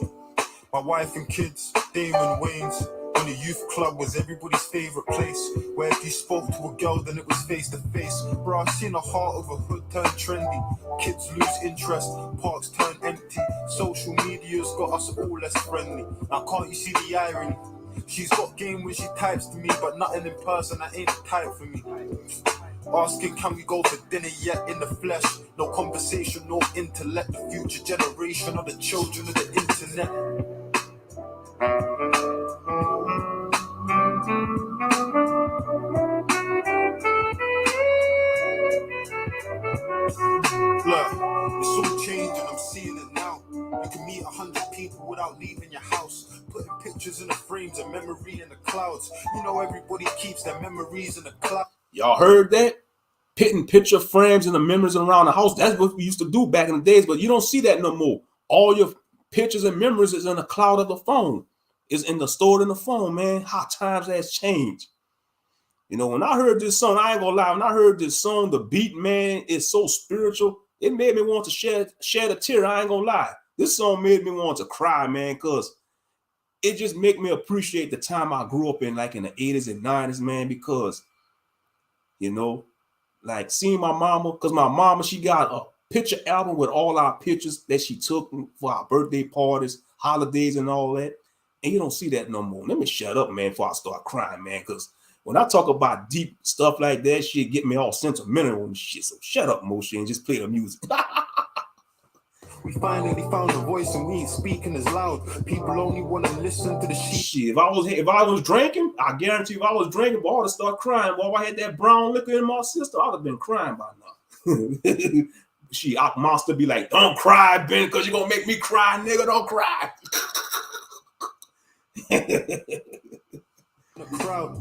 My wife and kids, Damon Wayne's. When the youth club was everybody's favorite place, where if you spoke to a girl then it was face to face. Bro, I've seen the heart of a hood turn trendy. Kids lose interest, parks turn empty. Social media's got us all less friendly. Now can't you see the irony? She's got game when she types to me, but nothing in person, that ain't the type for me. Asking can we go for dinner yet in the flesh? No conversation, no intellect. The future generation of the children of the internet. Look, it's all changing, I'm seeing it now. You can meet 100 people without leaving your house. Putting pictures in the frames, a memory in the clouds. You know everybody keeps their memories in the cloud. Y'all heard that? Pitting picture frames and the memories around the house. That's what we used to do back in the days, but you don't see that no more. All your pictures and memories is in the cloud of the phone. Is in the stored in the phone, man. How times has changed. You know, when I heard this song, I ain't gonna lie, when I heard this song, the beat, man, is so spiritual. It made me want to shed a tear. I ain't gonna lie. This song made me want to cry, man, because it just make me appreciate the time I grew up in, like in the 80s and 90s, man, because, you know, like seeing my mama, because my mama, she got a picture album with all our pictures that she took for our birthday parties, holidays, and all that. And you don't see that no more. Let me shut up, man, before I start crying, man, because when I talk about deep stuff like that, shit get me all sentimental and shit. So shut up, Moshe, and just play the music. We finally found a voice and we ain't speaking as loud. People only want to listen to the sheep. Shit, if I was drinking, I guarantee if I was drinking, boy, I would have started crying. Boy, if I had that brown liquor in my system, I'd have been crying by now. Shit, our monster be like, don't cry, Ben, because you're going to make me cry, nigga, don't cry. The crowd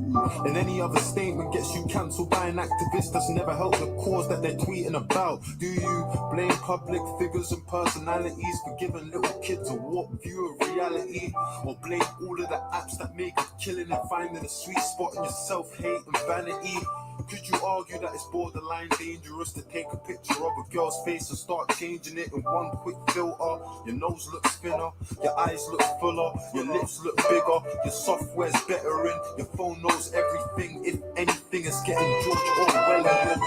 and any other statement gets you cancelled by an activist that's never helped the cause that they're tweeting about. Do you blame public figures and personalities for giving little kids a warped view of reality, or blame all of the apps that make of killing and finding a sweet spot in your self-hate and vanity? Could you argue that it's borderline dangerous to take a picture of a girl's face and start changing it in one quick filter? Your nose looks thinner, your eyes look fuller, your lips look bigger, your software's better in, your phone knows everything. If anything, it's getting George Orwellian.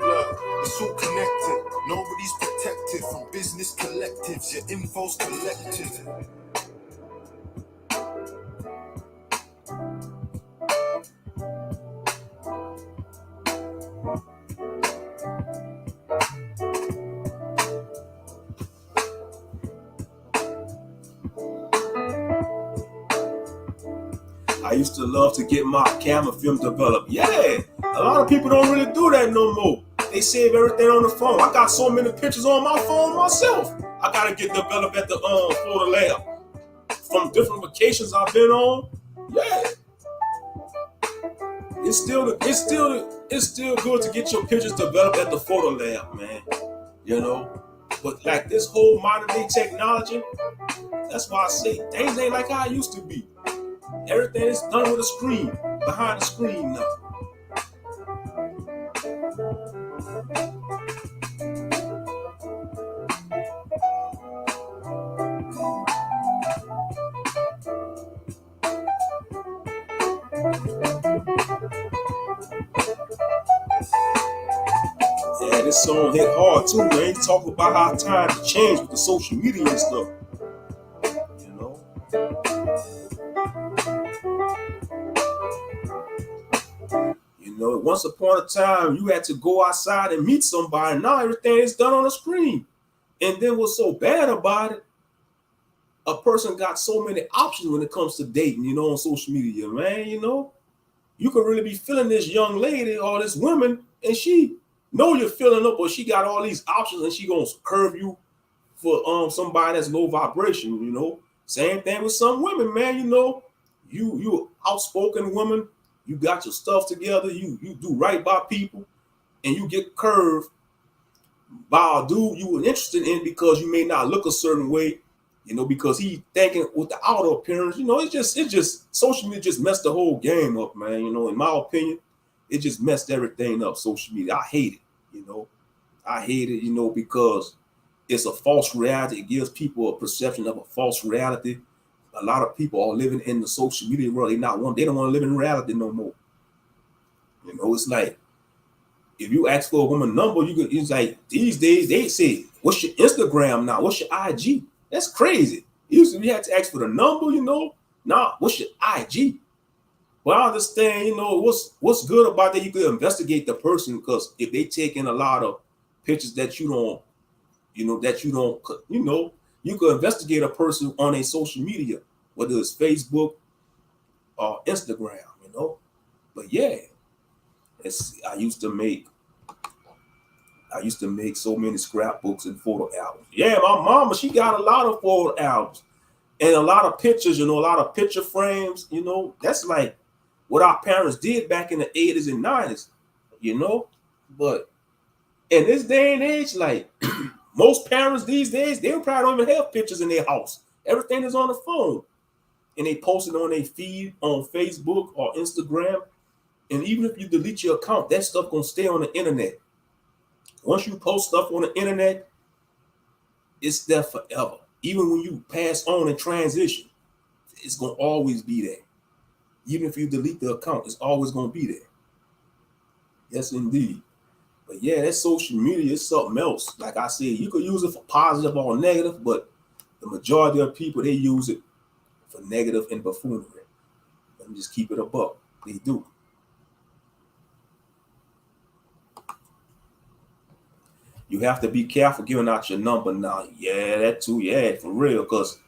Look, it's all connected. Nobody's protected from business collectives. Your info's collected. I used to love to get my camera film developed. Yeah, a lot of people don't really do that no more. They save everything on the phone. I got so many pictures on my phone myself. I gotta get developed at the photo lab from different vacations I've been on. Yeah, it's still good to get your pictures developed at the photo lab, man. You know, but like this whole modern day technology, that's why I say things ain't like how it used to be. Everything is done with a screen, behind the screen now. Yeah, this song hit hard too, man. Talk about how times changed with the social media and stuff. You know? You know, once upon a time, you had to go outside and meet somebody. Now everything is done on a screen. And then what's so bad about it, a person got so many options when it comes to dating, you know, on social media, man, you know. You could really be feeling this young lady or this woman, and she know you're feeling up, but she got all these options and she gonna curve you for somebody that's low vibration, you know. Same thing with some women, man, you know. You outspoken woman, you got your stuff together, you do right by people, and you get curved by a dude you were interested in because you may not look a certain way, you know, because he thinking with the outer appearance, you know, it just social media just messed the whole game up, man. You know, in my opinion, it just messed everything up. Social media, I hate it, you know. I hate it, you know, because it's a false reality. It gives people a perception of a false reality. A lot of people are living in the social media world. They don't want to live in reality no more. You know, it's like if you ask for a woman number, it's like these days they say, "What's your Instagram now? What's your IG?" That's crazy. Used to, you had to ask for the number, you know. Now, what's your IG? Well, I understand, you know, what's good about that. You could investigate the person, because if they take in a lot of pictures that you don't, you could investigate a person on a social media, whether it's Facebook or Instagram, you know. But yeah, I used to make I used to make so many scrapbooks and photo albums. Yeah, my mama, she got a lot of photo albums and a lot of pictures, a lot of picture frames, that's like what our parents did back in the 80s and 90s, But in this day and age, like most parents these days, they probably don't even have pictures in their house. Everything is on the phone. And they post it on their feed on Facebook or Instagram. And even if you delete your account, that stuff gonna stay on the internet. Once you post stuff on the internet, it's there forever. Even when you pass on and transition, it's gonna always be there. Even if you delete the account, it's always gonna be there. Yes, indeed. But yeah, that social media is something else. Like I said, you could use it for positive or negative, but the majority of people, they use it for negative and buffoonery. Let me just keep it above. They do. You have to be careful giving out your number now. Yeah, that too. Yeah, for real. Because,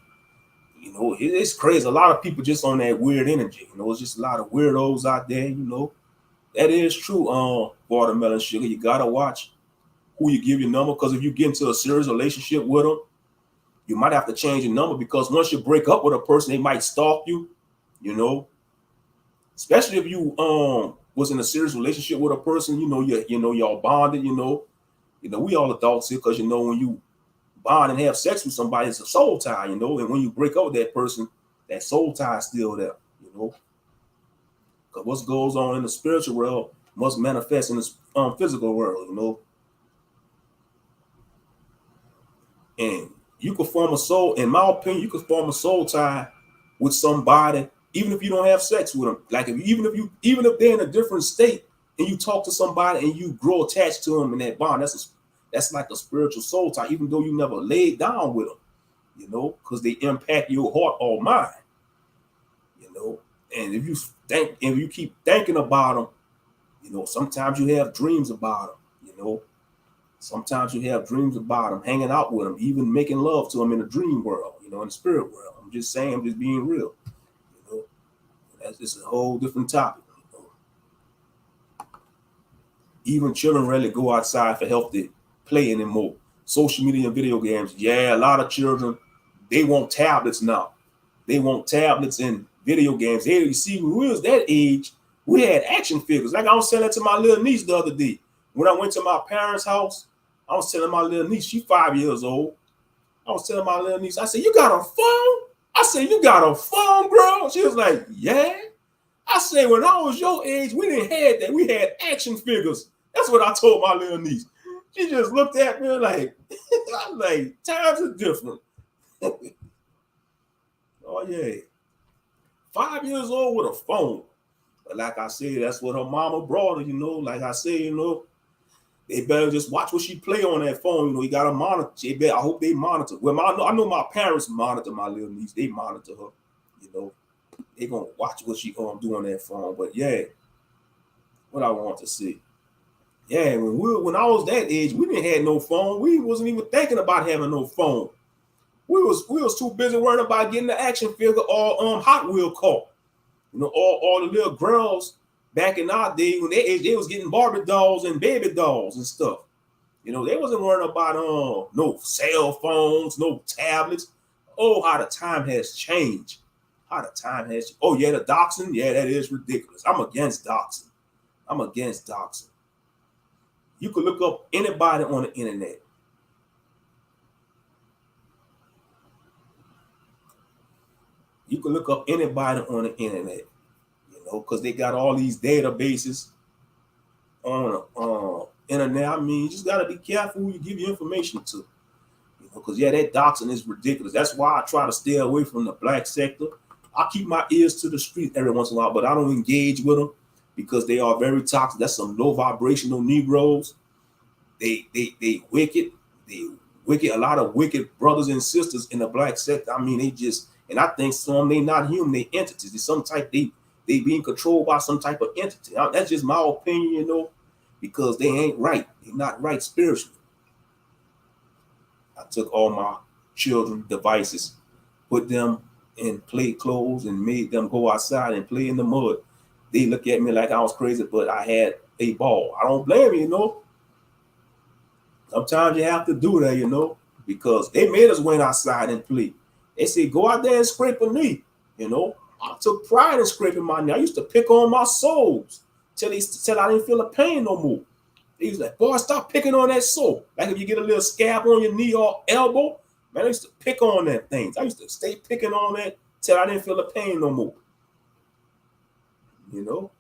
it's crazy. A lot of people just on that weird energy. It's just a lot of weirdos out there, That is true, watermelon sugar. You got to watch who you give your number. Because if you get into a serious relationship with them, you might have to change your number. Because once you break up with a person, they might stalk you, Especially if you was in a serious relationship with a person, y'all bonded, we all adults here because when you bond and have sex with somebody, it's a soul tie, and when you break up with that person, that soul tie is still there, because what goes on in the spiritual world must manifest in the physical world, And you could form a soul, in my opinion, you could form a soul tie with somebody, even if you don't have sex with them. Like even if they're in a different state and you talk to somebody and you grow attached to them in that bond, that's like a spiritual soul tie, even though you never laid down with them, because they impact your heart or mind, And if you keep thinking about them, sometimes you have dreams about them, Sometimes you have dreams about them, hanging out with them, even making love to them in the dream world, in the spirit world. I'm just saying, I'm just being real, That's just a whole different topic. Even children rarely go outside for healthy play anymore. Social media and video games. Yeah, a lot of children, they want tablets now. They want tablets and video games. You see, when we was that age, we had action figures. Like I was saying that to my little niece the other day. When I went to my parents' house, I was telling my little niece, she's 5 years old. I was telling my little niece, I said, "You got a phone?" I said, "You got a phone, girl?" She was like, "Yeah." I said, "When I was your age, we didn't have that. We had action figures." That's what I told my little niece. She just looked at me like, I'm like, times are different. Oh, yeah. 5 years old with a phone. But like I said, that's what her mama brought her, Like I said, they better just watch what she play on that phone. You got to monitor. I hope they monitor. Well, I know my parents monitor my little niece. They monitor her, They going to watch what she going to do on that phone. But, yeah, what I want to see. Yeah, when I was that age, we didn't have no phone. We wasn't even thinking about having no phone. We was too busy worrying about getting the action figure or Hot Wheel car. All the little girls back in our day when they was getting Barbie dolls and baby dolls and stuff. They wasn't worrying about no cell phones, no tablets. Oh, how the time has changed. Oh yeah, the doxing. Yeah, that is ridiculous. I'm against doxing. You could look up anybody on the internet. Because they got all these databases on internet. I mean, you just got to be careful who you give your information to. Because, that doxing is ridiculous. That's why I try to stay away from the black sector. I keep my ears to the street every once in a while, but I don't engage with them because they are very toxic. That's some low vibrational Negroes. They wicked. A lot of wicked brothers and sisters in the black sector. I mean, and I think they not human. They entities. It's some type, they being controlled by some type of entity. That's just my opinion, because they ain't right. They're not right spiritually. I took all my children devices, put them in play clothes and made them go outside and play in the mud. They look at me like I was crazy, but I had a ball. I don't blame you, Sometimes you have to do that, you know, because they made us went outside and play. They said, go out there and scrape a knee, you know. I took pride in scraping my knee. I used to pick on my soles till I didn't feel the pain no more. He was like, boy, stop picking on that sole. Like if you get a little scab on your knee or elbow, man, I used to pick on that thing. I used to stay picking on that till I didn't feel the pain no more. You know?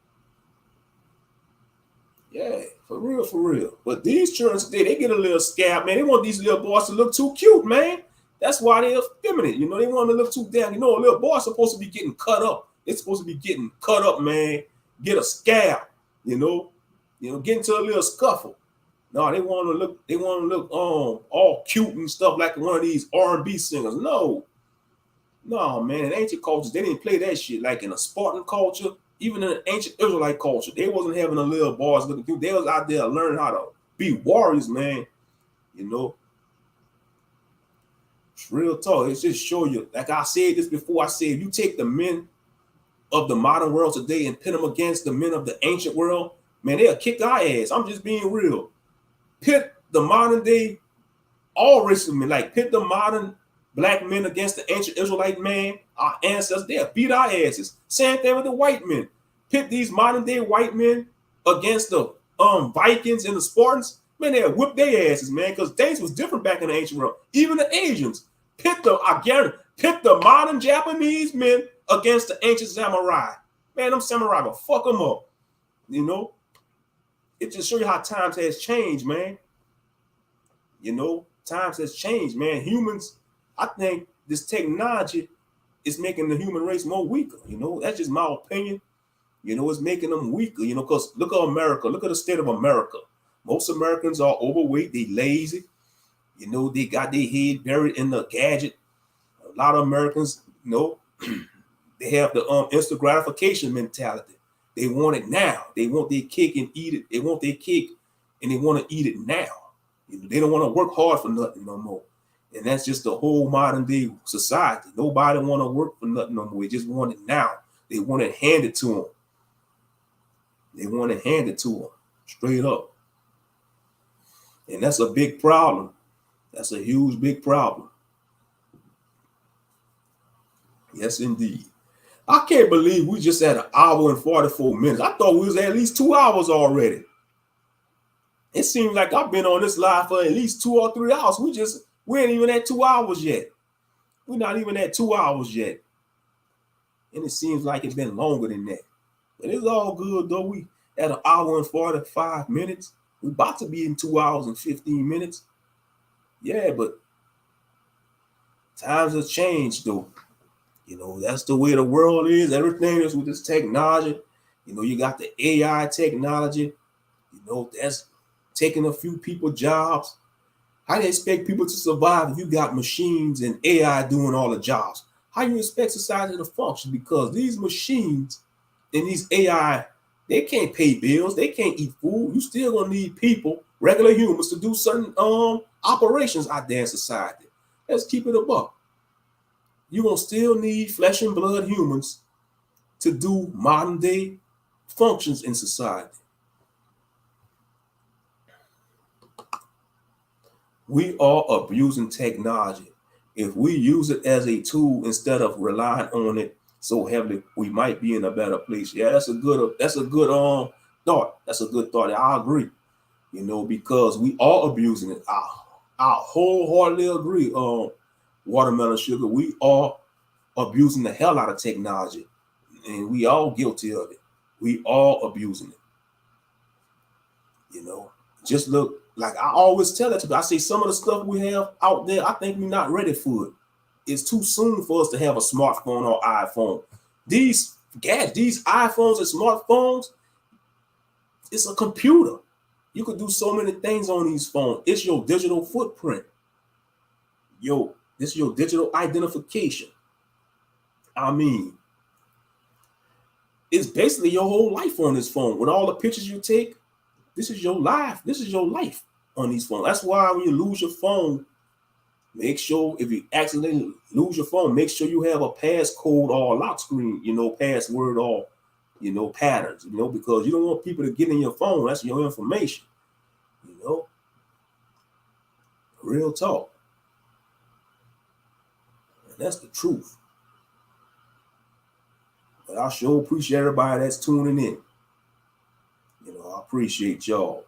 Yeah, for real, for real. But these children today, they get a little scab, man. They want these little boys to look too cute, man. That's why they're effeminate. You know, they want to look too damn. You know, a little boy's supposed to be getting cut up. They're supposed to be getting cut up, man. Get a scab, you know, get into a little scuffle. No, they want to look all cute and stuff like one of these R&B singers. No, man. In ancient cultures, they didn't play that shit. Like in a Spartan culture, even in an ancient Israelite culture, they wasn't having a little boys looking cute. They was out there learning how to be warriors, man. You know, it's real talk. It's just show you. Like I said this before, I said if you take the men of the modern world today and pit them against the men of the ancient world, man, they'll kick our ass. I'm just being real. Pit the modern day, all races men, like pit the modern black men against the ancient Israelite man, our ancestors, they'll beat our asses. Same thing with the white men. Pit these modern day white men against the Vikings and the Spartans, man, they'll whip their asses, man, because things was different back in the ancient world. Even the Asians. Pit the modern Japanese men against the ancient samurai. Man, them samurai will fuck them up. You know? It just shows you how times has changed, man. You know, times has changed, man. Humans, I think this technology is making the human race more weaker. You know, that's just my opinion. You know, it's making them weaker, you know, because look at America. Look at the state of America. Most Americans are overweight. They lazy. You know, they got their head buried in the gadget. A lot of Americans, you know, they have the instant gratification mentality. They want it now. They want their cake and eat it. They want their cake and they want to eat it now. You know, they don't want to work hard for nothing no more. And that's just the whole modern day society. Nobody want to work for nothing no more. They just want it now. They want it handed to them. They want it handed to them straight up. And that's a big problem. That's a huge, big problem. Yes, indeed. I can't believe we just had an hour and 44 minutes. I thought we was at least 2 hours already. It seems like I've been on this live for at least 2 or 3 hours. We ain't even at 2 hours yet. We're not even at 2 hours yet. And it seems like it's been longer than that. But it's all good though. We at an hour and 45 minutes. We're about to be in 2 hours and 15 minutes. Yeah, but times have changed though. You know, that's the way the world is. Everything is with this technology. You know, you got the AI technology. You know, that's taking a few people's jobs. How do you expect people to survive if you got machines and AI doing all the jobs? How do you expect society to function? Because these machines and these AI, they can't pay bills. They can't eat food. You still gonna need people, regular humans, to do certain operations out there in society. Let's keep it a buck. You're gonna still need flesh and blood humans to do modern day functions in society. We are abusing technology. If we use it as a tool instead of relying on it so heavily, we might be in a better place. Yeah, that's a good thought. That's a good thought. I agree. You know, because we are abusing it. I wholeheartedly agree. Watermelon sugar, we are abusing the hell out of technology, and we all guilty of it. We are abusing it. You know, just look, like I always tell that to people. I say some of the stuff we have out there, I think we're not ready for it. It's too soon for us to have a smartphone or iPhone. These iPhones and smartphones, it's a computer. You could do so many things on these phones. It's your digital footprint. This is your digital identification. I mean, it's basically your whole life on this phone. With all the pictures you take, this is your life. This is your life on these phones. That's why when you lose your phone, make sure if you accidentally lose your phone, make sure you have a passcode or a lock screen, password or, patterns, because you don't want people to get in your phone. That's your information, Real talk. And that's the truth. But I sure appreciate everybody that's tuning in. You know, I appreciate y'all.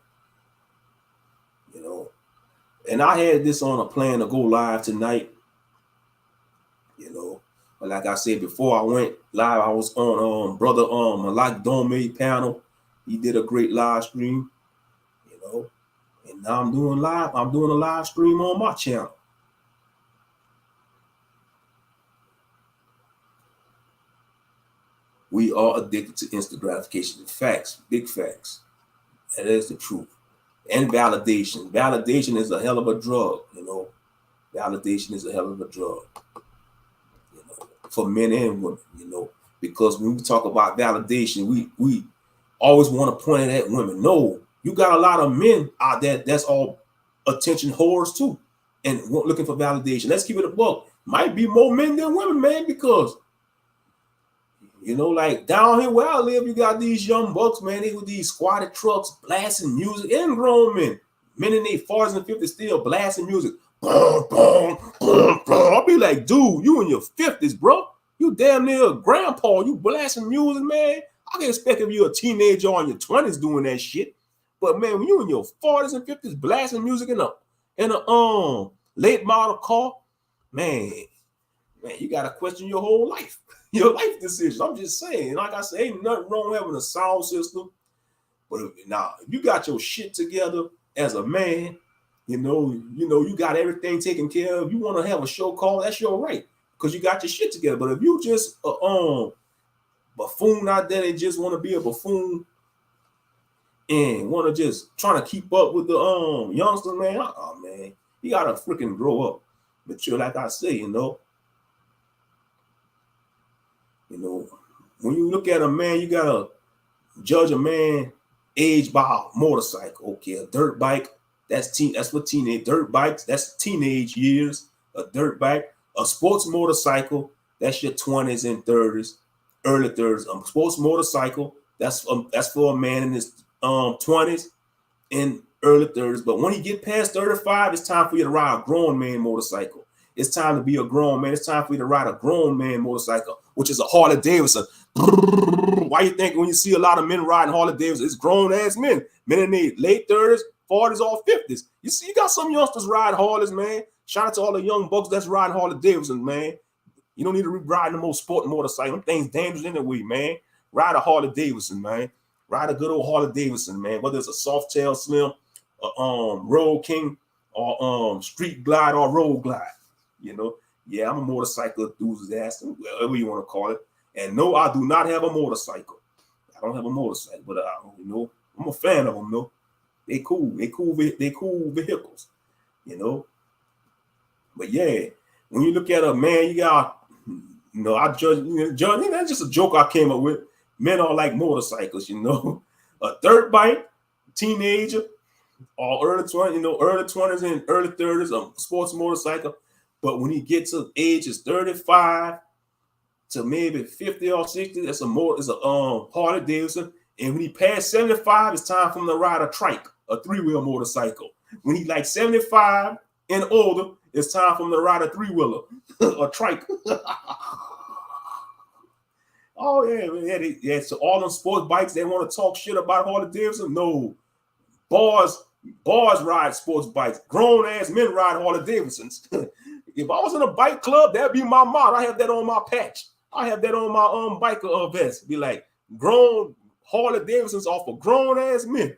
You know, and I had this on a plan to go live tonight. You know, but like I said before I went live, I was on brother Malak Dome panel. He did a great live stream. You know, and now I'm doing a live stream on my channel. We are addicted to instant gratification. Facts, big facts. That is the truth. And validation. Validation is a hell of a drug, you know. Validation is a hell of a drug, you know, for men and women, you know. Because when we talk about validation, we always want to point it at women. No, you got a lot of men out there that's all attention whores too, and looking for validation. Let's keep it a buck. Might be more men than women, man, because you know, like down here where I live, you got these young bucks, man, they with these squatted trucks blasting music, and grown men in their 40s and 50s still blasting music. I'll be like, dude, you in your 50s, bro. You damn near a grandpa. You blasting music, man. I can expect if you're a teenager or in your 20s doing that shit. But man, when you in your 40s and 50s blasting music in a late model car, man, you gotta question your whole life. Your life decisions. I'm just saying, like I said, ain't nothing wrong having a sound system. But if you got your shit together as a man, you know, you got everything taken care of. You want to have a show called, that's your right, because you got your shit together. But if you just buffoon out there and just want to be a buffoon and want to just trying to keep up with the youngsters, man, man, you gotta freaking grow up. But like I say, you know, when you look at a man, you gotta judge a man age by a motorcycle. Okay, a dirt bike, that's for teenage. Dirt bikes, that's teenage years. A dirt bike, a sports motorcycle, that's your 20s and 30s, early 30s. A sports motorcycle, that's for a man in his 20s and early 30s. But when he get past 35, it's time for you to ride a grown man motorcycle. It's time to be a grown man. It's time for you to ride a grown man motorcycle, which is a Harley Davidson. Why you think when you see a lot of men riding Harley Davidson, it's grown ass men in their late 30s, 40s, or 50s. You see, you got some youngsters ride Harleys, man. Shout out to all the young bucks that's riding Harley Davidson, man. You don't need to be riding the most sport motorcycle. Them things dangerous anyway, man. Ride a Harley Davidson, man. Ride a good old Harley Davidson, man. Whether it's a Softail Slim, Road King, or Street Glide or Road Glide. You know, yeah, I'm a motorcycle enthusiast, whatever you want to call it. And no, I do not have a motorcycle. I don't have a motorcycle, but you know, I'm a fan of them. though. They cool. They cool vehicles. You know. But yeah, when you look at a man, you got, you know, I judge. That's just a joke I came up with. Men are like motorcycles. You know, a dirt bike, teenager, or early 20s and early 30s, a sports motorcycle. But when he gets to ages 35 to maybe 50 or 60, it's a Harley Davidson. And when he passed 75, it's time for him to ride a trike, a three-wheel motorcycle. When he like 75 and older, it's time for him to ride a three-wheeler, a trike. Oh yeah, yeah. So all them sports bikes, they want to talk shit about Harley Davidson. No, boys ride sports bikes. Grown ass men ride Harley Davidsons. If I was in a bike club, that'd be my motto. I have that on my patch. I have that on my biker vest. Be like, grown Harley Davidsons are for grown ass men.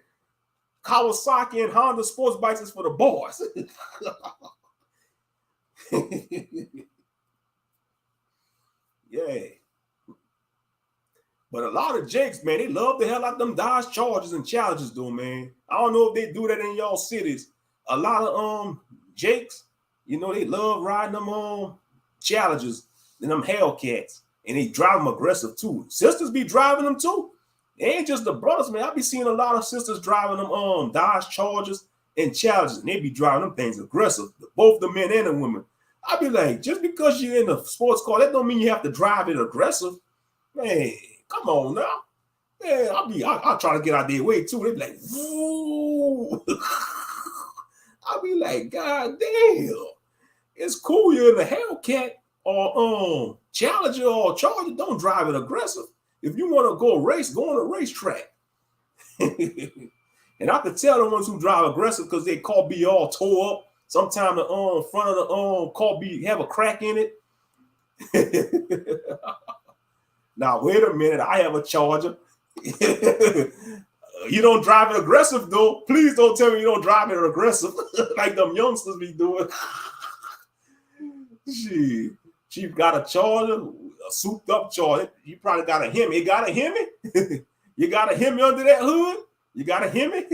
Kawasaki and Honda sports bikes is for the boys. Yeah. But a lot of Jakes, man, they love the hell out of them Dodge Chargers and Challengers, though, man. I don't know if they do that in y'all cities. A lot of Jakes, you know, they love riding them Challengers and them Hellcats, and they drive them aggressive too. Sisters be driving them too. It ain't just the brothers, man. I be seeing a lot of sisters driving them Dodge Chargers and Challengers, and they be driving them things aggressive. Both the men and the women. I be like, just because you're in a sports car, that don't mean you have to drive it aggressive, man. Come on now. Yeah, I'll try to get out their way too. They be like, woo. I'll be like, God damn, it's cool you're in a Hellcat or Challenger or Charger. Don't drive it aggressive. If you want to go race, go on a racetrack. And I could tell the ones who drive aggressive because they car be all tore up. Sometimes the front of the car be have a crack in it. Now wait a minute, I have a Charger. You don't drive it aggressive though. Please don't tell me you don't drive it aggressive like them youngsters be doing. She got a Charger, a souped up Charger. You probably got a Hemi. You got a Hemi? You got a Hemi under that hood? You got a Hemi?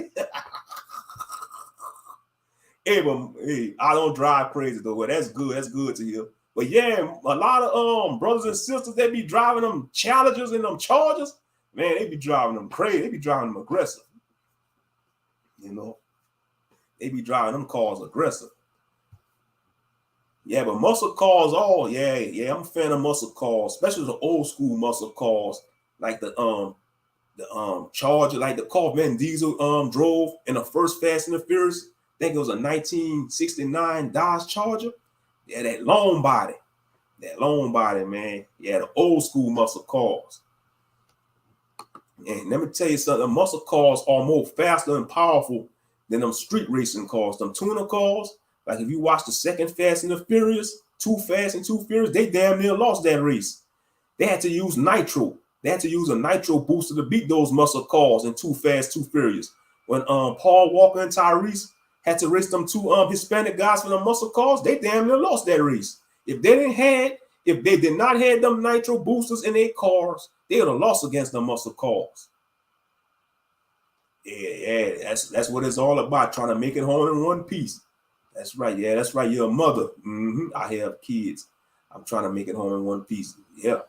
Hey, but hey, I don't drive crazy though. Well, that's good. That's good to hear. But yeah, a lot of brothers and sisters, they be driving them Challengers and them Chargers. Man, they be driving them crazy. They be driving them aggressive. You know, they be driving them cars aggressive. Yeah, but muscle cars, yeah, I'm a fan of muscle cars, especially the old school muscle cars, like the Charger, like the car Vin Diesel drove in the first Fast and the Furious. I think it was a 1969 Dodge Charger. Yeah, that long body, man. Yeah, the old school muscle cars. And let me tell you something, the muscle cars are more faster and powerful than them street racing cars. Them tuner cars, like if you watch the second Fast and the Furious, Too Fast and Too Furious, they damn near lost that race. They had to use nitro. They had to use a nitro booster to beat those muscle cars in Too Fast, Too Furious. When Paul Walker and Tyrese had to race them two Hispanic guys for the muscle cars, they damn near lost that race. If they did not have them nitro boosters in their cars, they would have lost against the muscle cars. Yeah, that's what it's all about, trying to make it home in one piece. That's right. Yeah, that's right. You're a mother. I have kids. I'm trying to make it home in one piece. Yeah.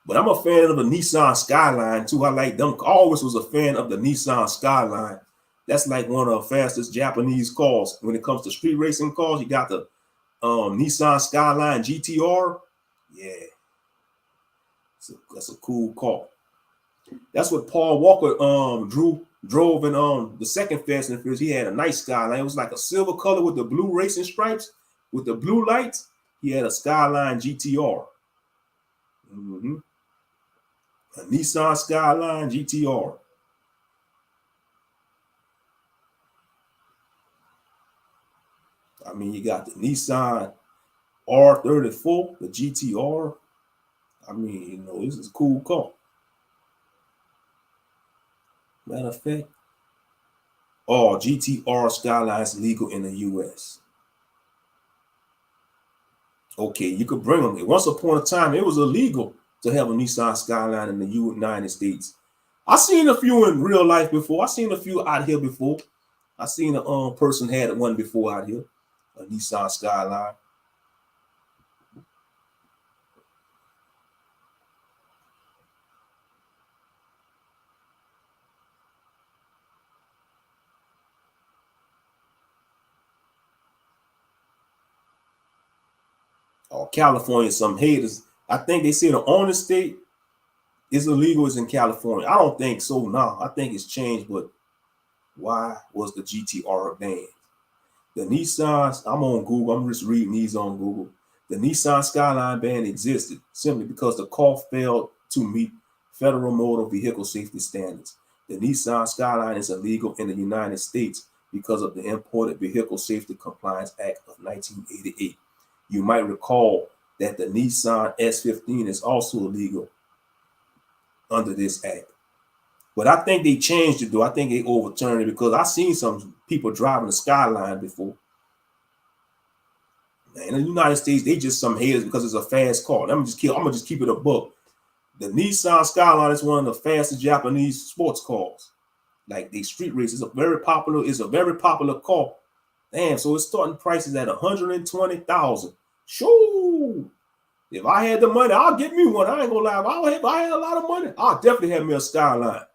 But I'm a fan of the Nissan Skyline too. I like them. I always was a fan of the Nissan Skyline. That's like one of the fastest Japanese cars. When it comes to street racing cars, you got the Nissan Skyline GTR. Yeah. That's a cool car. That's what Paul Walker drove in the second Fast and the Furious. He had a nice Skyline. It was like a silver color with the blue racing stripes, with the blue lights. He had a Skyline GTR. A Nissan Skyline GTR. I mean, you got the Nissan R34, the GTR. I mean, you know, this is a cool car. Matter of fact, GTR Skyline is legal in the U.S. Okay, you could bring them. Once upon a time, it was illegal to have a Nissan Skyline in the United States. I seen a few in real life before. I seen a few out here before. I seen a person had one before out here, a Nissan Skyline. California, some haters. I think they say the only state is illegal is in California. I don't think so now. I think it's changed, but why was the GTR banned? The Nissans, I'm on Google. I'm just reading these on Google. The Nissan Skyline ban existed simply because the car failed to meet federal motor vehicle safety standards. The Nissan Skyline is illegal in the United States because of the Imported Vehicle Safety Compliance Act of 1988. You might recall that the Nissan S15 is also illegal under this act. But I think they changed it, though. I think they overturned it because I've seen some people driving the Skyline before. In the United States, they just some haters because it's a fast car. I'm gonna just keep it a buck. The Nissan Skyline is one of the fastest Japanese sports cars. Like they street race, it's a very popular car. Damn, so it's starting prices at $120,000. Shoo! If I had the money, I'll get me one. I ain't gonna lie. If I had a lot of money, I'll definitely have me a Skyline.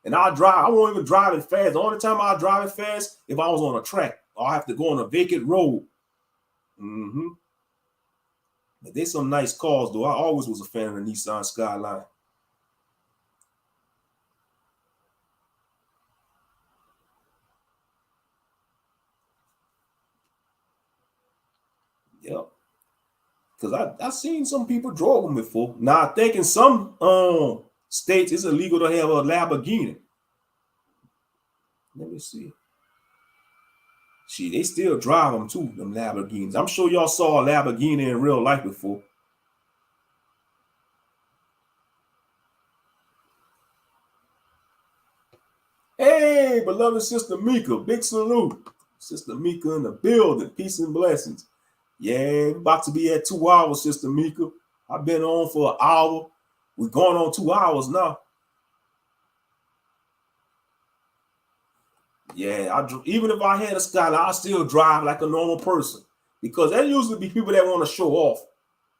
And I won't even drive it fast. The only time I drive it fast if I was on a track. I'll have to go on a vacant road. But there's some nice cars, though. I always was a fan of the Nissan Skyline. Yep. Because I seen some people drove them before. Now I think in some states it's illegal to have a Lamborghini. Let me see. They still drive them too, them Lamborghinis. I'm sure y'all saw a Lamborghini in real life before. Hey, beloved Sister Mika, big salute. Sister Mika in the building. Peace and blessings. Yeah, about to be at 2 hours, Sister Mika. I've been on for an hour. We're going on 2 hours now. Yeah, even if I had a Skyline, I still drive like a normal person. Because that usually be people that want to show off.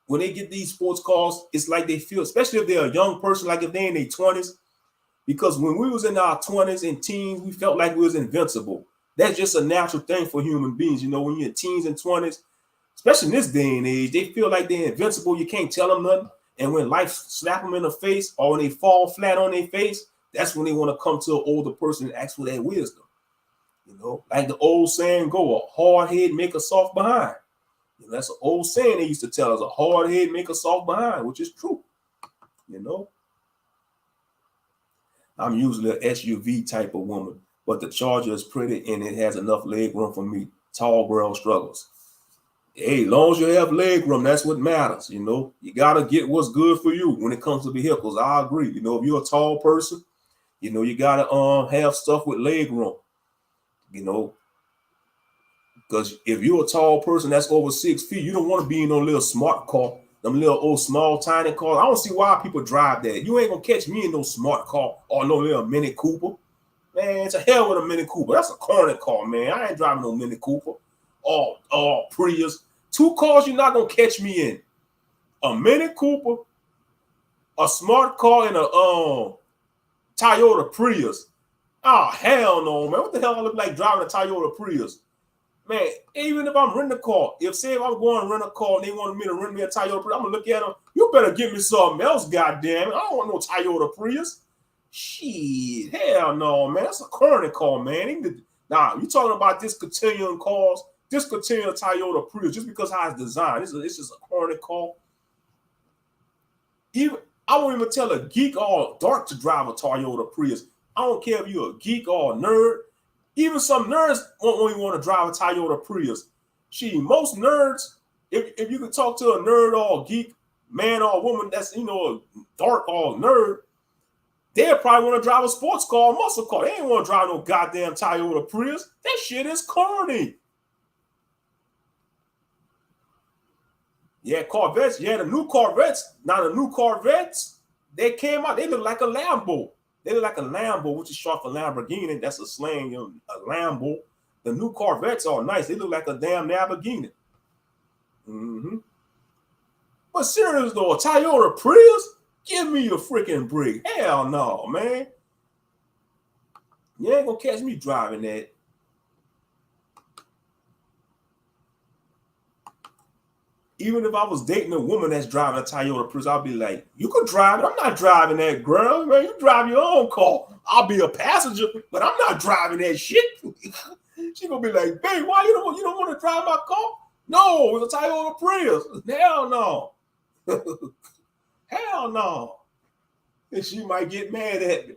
When they get these sports cars, it's like they feel, especially if they're a young person, like if they're in their 20s. Because when we was in our 20s and teens, we felt like we was invincible. That's just a natural thing for human beings. You know, when you're teens and 20s, especially in this day and age, they feel like they're invincible. You can't tell them nothing. And when life slap them in the face or when they fall flat on their face, that's when they want to come to an older person and ask for that wisdom. You know, like the old saying go, a hard head make a soft behind. You know, that's an old saying they used to tell us, a hard head make a soft behind, which is true. You know, I'm usually an SUV type of woman, but the Charger is pretty and it has enough leg room for me. Tall girl struggles. Hey, as long as you have leg room, that's what matters. You know, you got to get what's good for you when it comes to vehicles. I agree. You know, if you're a tall person, you know, you got to have stuff with leg room, you know, because if you're a tall person that's over 6 feet, you don't want to be in no little smart car, them little old small tiny cars. I don't see why people drive that. You ain't going to catch me in no smart car or no little Mini Cooper. Man, it's a hell with a Mini Cooper. That's a corner car, man. I ain't driving no Mini Cooper. Or Prius. 2 cars you're not gonna catch me in: a Mini Cooper, a smart car, and a Toyota Prius. Oh hell no, man! What the hell I look like driving a Toyota Prius? Man, even if I'm renting a car, if I'm going to rent a car and they wanted me to rent me a Toyota Prius, I'm gonna look at them. You better give me something else, goddamn it! I don't want no Toyota Prius. Shit, hell no, man! That's a current car, man. Nah, you talking about discontinuing cars? Discontinue a Toyota Prius just because how it's designed. It's just a corny car. Even I won't even tell a geek or a dark to drive a Toyota Prius. I don't care if you're a geek or a nerd. Even some nerds won't even want to drive a Toyota Prius. Most nerds, if you could talk to a nerd or a geek, man or a woman that's, you know, a dark or a nerd, they'll probably want to drive a sports car or muscle car. They ain't want to drive no goddamn Toyota Prius. That shit is corny. Yeah, Corvettes. Yeah, the new Corvettes. Now, the new Corvettes, they came out. They look like a Lambo. They look like a Lambo, which is short for Lamborghini. That's a slang, you know, a Lambo. The new Corvettes are nice. They look like a damn Lamborghini. Mm-hmm. But serious though, a Toyota Prius? Give me a freaking break. Hell no, man. You ain't gonna catch me driving that. Even if I was dating a woman that's driving a Toyota Prius, I'll be like, you could drive it. I'm not driving that, girl. Man, you drive your own car. I'll be a passenger, but I'm not driving that shit. She gonna be like, babe, why you don't want to drive my car? No, it's a Toyota Prius. Hell no. Hell no. And she might get mad at me.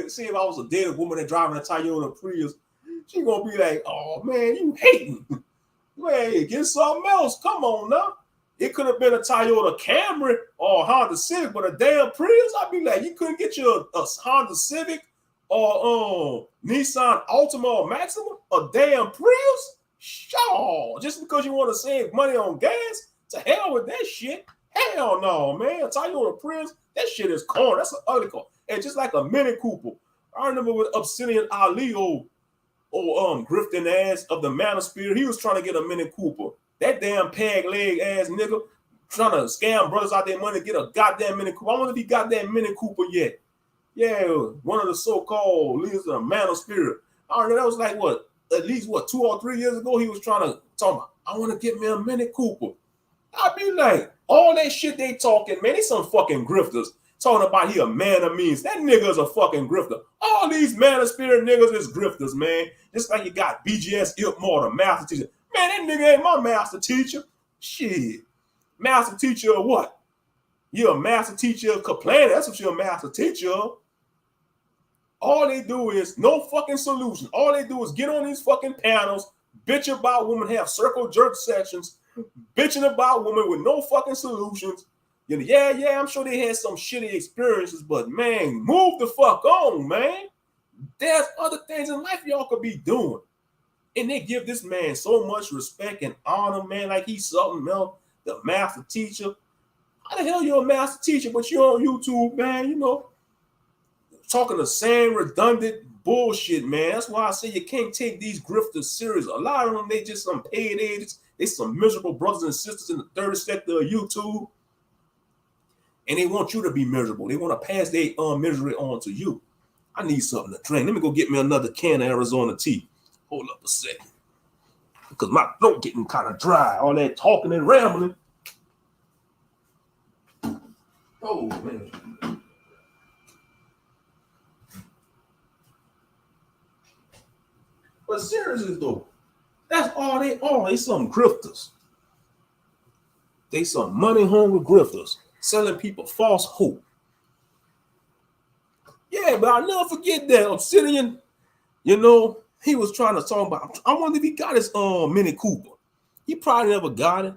See, if I was a dating woman that driving a Toyota Prius, she gonna be like, oh man, you hating. Man, get something else. Come on now. It could have been a Toyota Camry or a Honda Civic, but a damn Prius, I'd be like, you couldn't get you a Honda Civic or Nissan Altima or Maxima? A damn Prius? Sure. Just because you want to save money on gas? To hell with that shit. Hell no, man. A Toyota Prius, that shit is corn. That's an ugly car. And just like a Mini Cooper. I remember with Obsidian Ali, grifting ass of the Manosphere, he was trying to get a Mini Cooper. That damn peg leg ass nigga trying to scam brothers out their money to get a goddamn Mini Cooper. I wonder if he got that Mini Cooper yet. Yeah, one of the so-called leaders of the Manosphere. I don't know, that was like at least 2 or 3 years ago, he was trying to talk about, I want to get me a Mini Cooper. I'd be like, all that shit they talking, man, they some fucking grifters. Talking about he a man of means. That nigga's a fucking grifter. All these Manosphere niggas is grifters, man. Just like you got BGS Ilkmore, the master teacher. Man, that nigga ain't my master teacher. Shit. Master teacher of what? You're a master teacher of complaining. That's what you're a master teacher of. All they do is no fucking solution. All they do is get on these fucking panels, bitch about women, have circle jerk sessions, bitching about women with no fucking solutions. You know, yeah, I'm sure they had some shitty experiences, but man, move the fuck on, man. There's other things in life y'all could be doing. And they give this man so much respect and honor, man, like he's something else, the master teacher. How the hell you a master teacher, but you're on YouTube, man, you know, talking the same redundant bullshit, man. That's why I say you can't take these grifters serious. A lot of them, they just some paid agents. They some miserable brothers and sisters in the third sector of YouTube. And they want you to be miserable. They want to pass their misery on to you. I need something to drink. Let me go get me another can of Arizona tea. Hold up a second. Because my throat getting kind of dry. All that talking and rambling. Oh, man. But seriously, though, that's all they are. They some grifters. They some money-hungry grifters selling people false hope. Yeah, but I'll never forget that Obsidian, you know, he was trying to talk about, I wonder if he got his Mini Cooper. He probably never got it.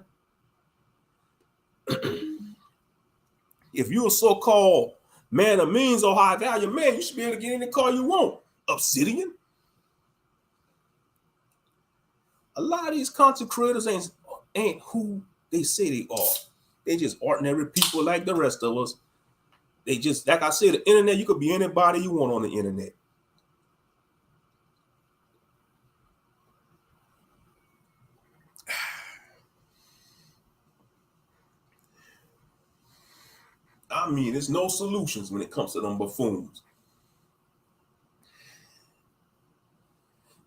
If you're a so-called man of means or high value man, you should be able to get any car you want. Obsidian. A lot of these content creators ain't who they say they are. They just ordinary people like the rest of us. They just, like I said, the internet, you could be anybody you want on the internet. I mean, there's no solutions when it comes to them buffoons.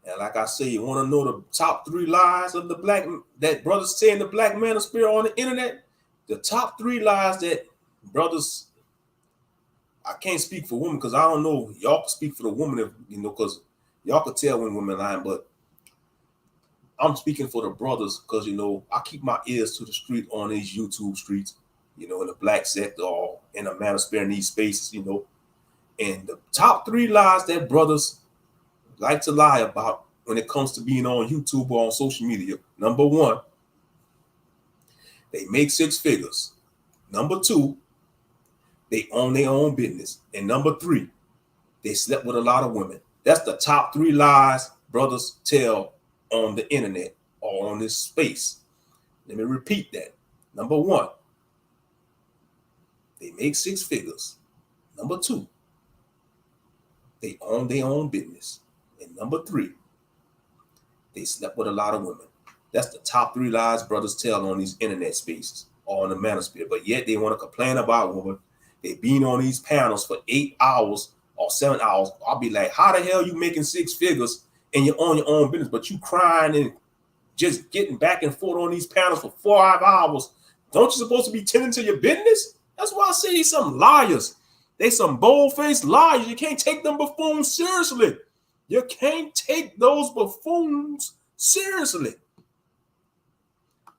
And like I say, you want to know the top 3 lies of the black, that brothers say in the black manosphere on the internet? The top 3 lies that brothers, I can't speak for women because I don't know. Y'all can speak for the woman, if you know, because y'all can tell when women lying, but I'm speaking for the brothers because, you know, I keep my ears to the street on these YouTube streets, you know, in the black sector or in the manosphere in these spaces, you know. And the top 3 lies that brothers like to lie about when it comes to being on YouTube or on social media. Number 1, they make 6 figures. Number 2, they own their own business. And number 3, they slept with a lot of women. That's the top 3 lies brothers tell on the internet or on this space. Let me repeat that. Number 1, they make 6 figures. Number 2, they own their own business. And number 3, they slept with a lot of women. That's the top 3 lies brothers tell on these internet spaces or on the manosphere. But yet they want to complain about women. They being on these panels for 8 hours or 7 hours. I'll be like, how the hell you making 6 figures and you're on your own business, but you crying and just getting back and forth on these panels for 4 or 5 hours? Don't you supposed to be tending to your business? That's why I say these some liars. They some bold-faced liars. You can't take them buffoons seriously. You can't take those buffoons seriously.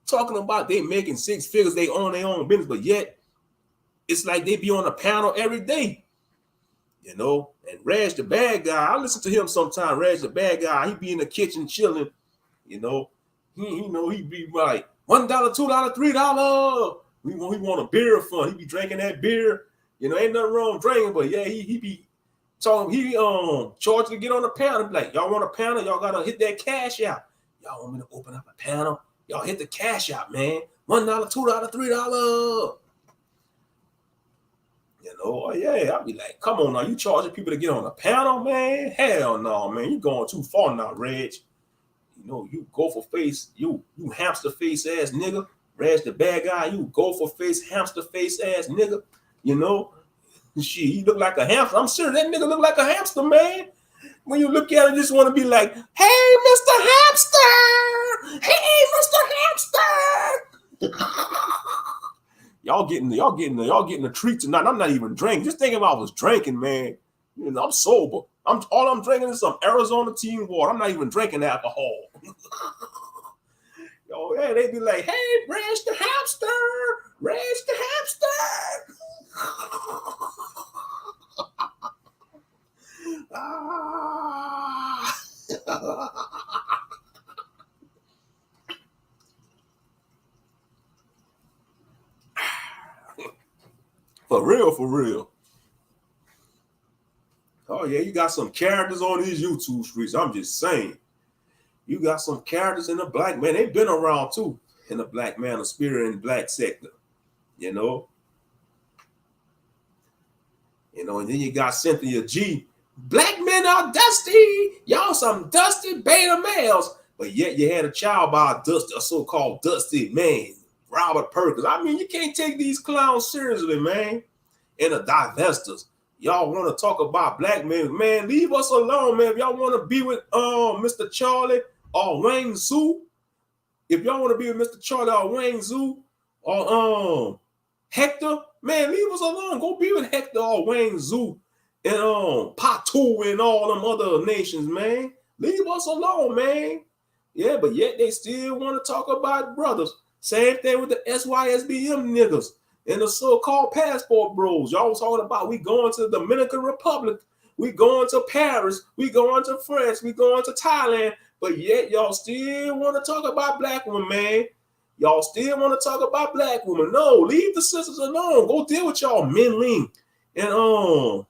Talking about they making 6 figures, they own their own business, but yet it's like they be on a panel every day, you know. And Reg the bad guy, I listen to him sometimes. Reg the bad guy, he be in the kitchen chilling, you know. He be like $1, $2, $3. He want a beer fund. He be drinking that beer, you know. Ain't nothing wrong drinking, but yeah, he be. So he charged to get on the panel. Be like, y'all want a panel? Y'all gotta hit that cash out. Y'all want me to open up a panel? Y'all hit the cash out, man. $1, $2, $3. You know, oh yeah, I'll be like, come on now, you charging people to get on a panel, man? Hell no, man, you going too far now, Reg. You know, you go for face, you hamster face ass nigga. Reg the bad guy, you go for face, hamster face ass nigga. You know. Shit, he look like a hamster. I'm sure that nigga look like a hamster, man. When you look at him, you just want to be like, hey, Mr. Hamster! Hey, Mr. Hamster! Y'all getting the treat tonight. I'm not even drinking. Just thinking about I was drinking, man. You know, I'm sober. All I'm drinking is some Arizona tea and water. I'm not even drinking alcohol. Oh yeah, they be like, hey, Ranch the hamster, Ranch the hamster. Ah. For real, for real. Oh yeah, you got some characters on these YouTube streets. I'm just saying. You got some characters in the black man. They've been around too in the black man of spirit and black sector. You know. And then you got Cynthia G. Black men are dusty. Y'all some dusty beta males. But yet you had a child by a so-called dusty man, Robert Perkins. I mean, you can't take these clowns seriously, man. And the divestors. Y'all want to talk about black men, man, leave us alone, man. If y'all want to be with Mr. Charlie or Wang Zhu, if y'all want to be with Mr. Charlie or Wang Zhu or Hector, man, leave us alone. Go be with Hector or Wang Zhu and Patu and all them other nations, man. Leave us alone, man. Yeah, but yet they still want to talk about brothers. Same thing with the SYSBM niggas and the so-called passport bros. Y'all was talking about we going to the Dominican Republic, we going to Paris, we going to France, we going to Thailand, but yet y'all still want to talk about black women, man. Y'all still want to talk about black women. No, leave the sisters alone. Go deal with y'all Min Ling and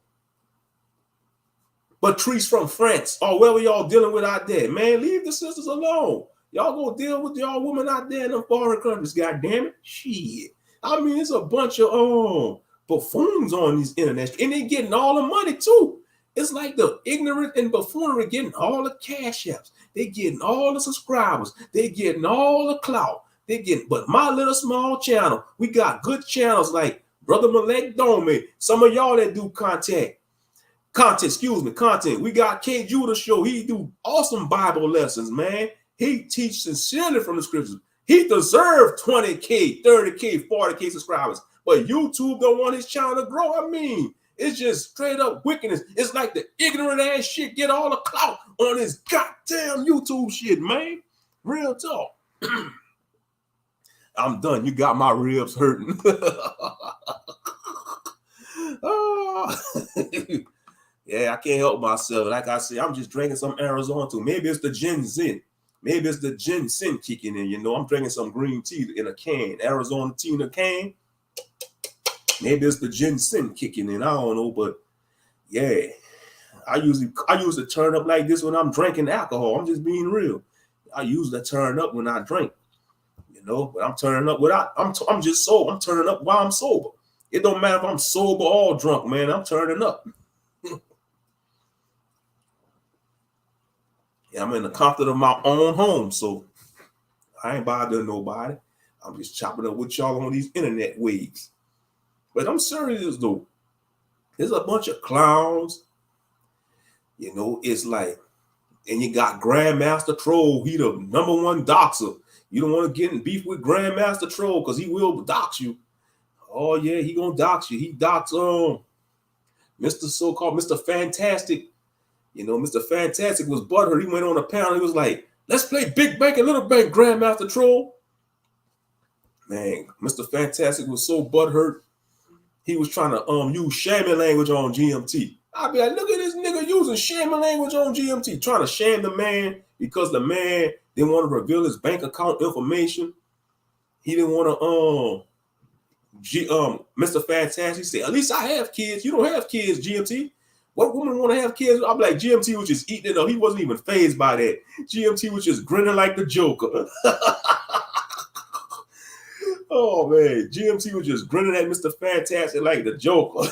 Patrice from France or wherever y'all dealing with out there. Man, leave the sisters alone. Y'all go deal with y'all women out there in them foreign countries, God damn it. Shit. I mean, it's a bunch of buffoons on these internet, and they getting all the money too. It's like the ignorant and buffoonery getting all the cash apps. They getting all the subscribers. They getting all the clout. They getting, but my little small channel, we got good channels like Brother Malek Dome. Some of y'all that do content. We got K. Judah show. He do awesome Bible lessons, man. He teach sincerely from the scriptures. He deserved 20K, 30K, 40K subscribers. But YouTube don't want his channel to grow. I mean, it's just straight up wickedness. It's like the ignorant ass shit get all the clout on his goddamn YouTube shit, man. Real talk. I'm done. You got my ribs hurting. Oh. Yeah, I can't help myself. Like I said, I'm just drinking some Arizona too. Maybe it's the ginseng. Maybe it's the ginseng kicking in. I'm drinking some green tea in a can, Arizona tea in a can. Maybe it's the ginseng kicking in. I don't know, but yeah, I usually turn up like this when I'm drinking alcohol. I'm just being real. I usually turn up when I drink, but I'm turning up without. I'm just sober. I'm turning up while I'm sober. It don't matter if I'm sober or drunk, man. I'm turning up. I'm in the comfort of my own home, so I ain't bothering nobody. I'm just chopping up with y'all on these internet waves. But I'm serious though. There's a bunch of clowns. It's like, and you got Grandmaster Troll. He the #1 doxer. You don't want to get in beef with Grandmaster Troll because he will dox you. Oh yeah, he gonna dox you. He dox Mr. So-called Mr. Fantastic. Mr. Fantastic was butthurt. He went on a panel. He was like, let's play Big Bank and Little Bank, Grandmaster Troll. Man, Mr. Fantastic was so butthurt. He was trying to use shaming language on GMT. I'd be like, look at this nigga using shaming language on GMT, trying to shame the man because the man didn't want to reveal his bank account information. He didn't want to Mr. Fantastic said, at least I have kids. You don't have kids, GMT. What woman want to have kids? I'm like, GMT was just eating it up. He wasn't even fazed by that. GMT was just grinning like the Joker. Oh, man. GMT was just grinning at Mr. Fantastic like the Joker.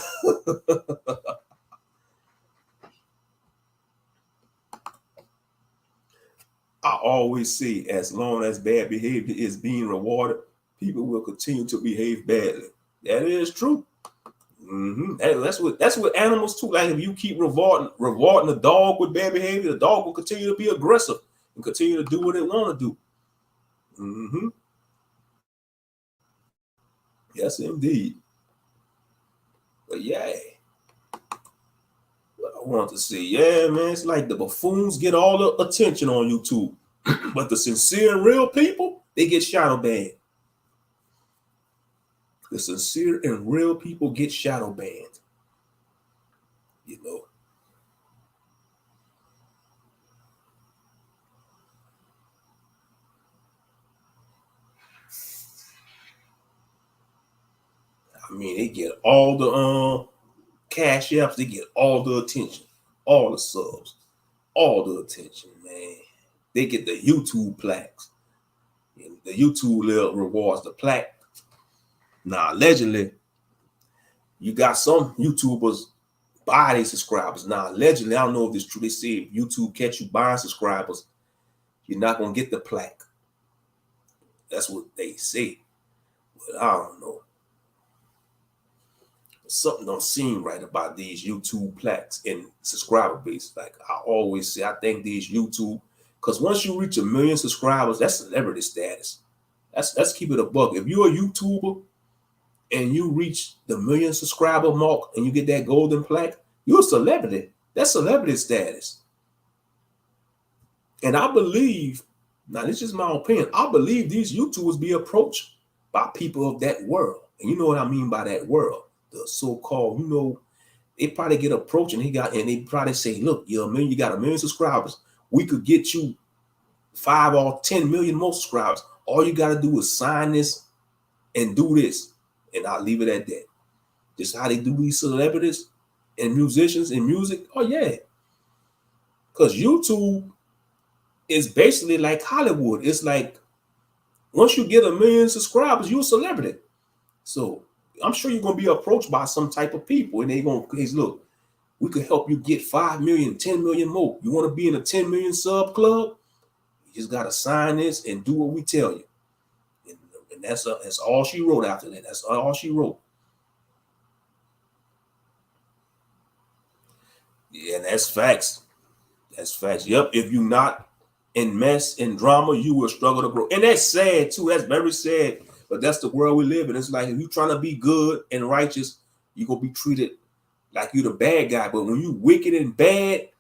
I always say, as long as bad behavior is being rewarded, people will continue to behave badly. That is true. Mm-hmm. That's what animals too. Like if you keep rewarding a dog with bad behavior, the dog will continue to be aggressive and continue to do what it want to do. Mm-hmm. Yes, indeed. But yeah, what I want to see, yeah, man, it's like the buffoons get all the attention on YouTube, but the sincere and real people, They get shadow banned. The sincere and real people get shadow banned. You know. I mean, they get all the cash apps, they get all the attention, all the subs, all the attention, man. They get the YouTube plaques. And the YouTube rewards the plaque. Now, allegedly, you got some YouTubers buy their subscribers. Now, allegedly, I don't know if it's true. They say if YouTube catch you buying subscribers, you're not gonna get the plaque. That's what they say. But I don't know. Something don't seem right about these YouTube plaques and subscriber base. Like I always say, I think these YouTube, because once you reach 1 million subscribers, that's celebrity status. Let's keep it a buck. If you're a YouTuber and you reach the 1 million subscriber mark and you get that golden plaque, you're a celebrity. That's celebrity status. And I believe, now this is my opinion, I believe these YouTubers be approached by people of that world. And you know what I mean by that world. The so-called, you know, they probably get approached and they probably say, look, you got 1 million subscribers. We could get you 5 or 10 million more subscribers. All you got to do is sign this and do this. And I'll leave it at that. Just how they do these celebrities and musicians and music. Oh, yeah. Because YouTube is basically like Hollywood. It's like once you get 1 million subscribers, you're a celebrity. So I'm sure you're going to be approached by some type of people and they're going to say, look, we could help you get 5 million, 10 million more. You want to be in a 10 million sub club? You just got to sign this and do what we tell you. And that's all she wrote after that. That's all she wrote. Yeah, and that's facts. That's facts. Yep. If you're not in mess and drama, you will struggle to grow. And that's sad too. That's very sad. But that's the world we live in. It's like if you're trying to be good and righteous, you're going to be treated like you're the bad guy. But when you wicked and bad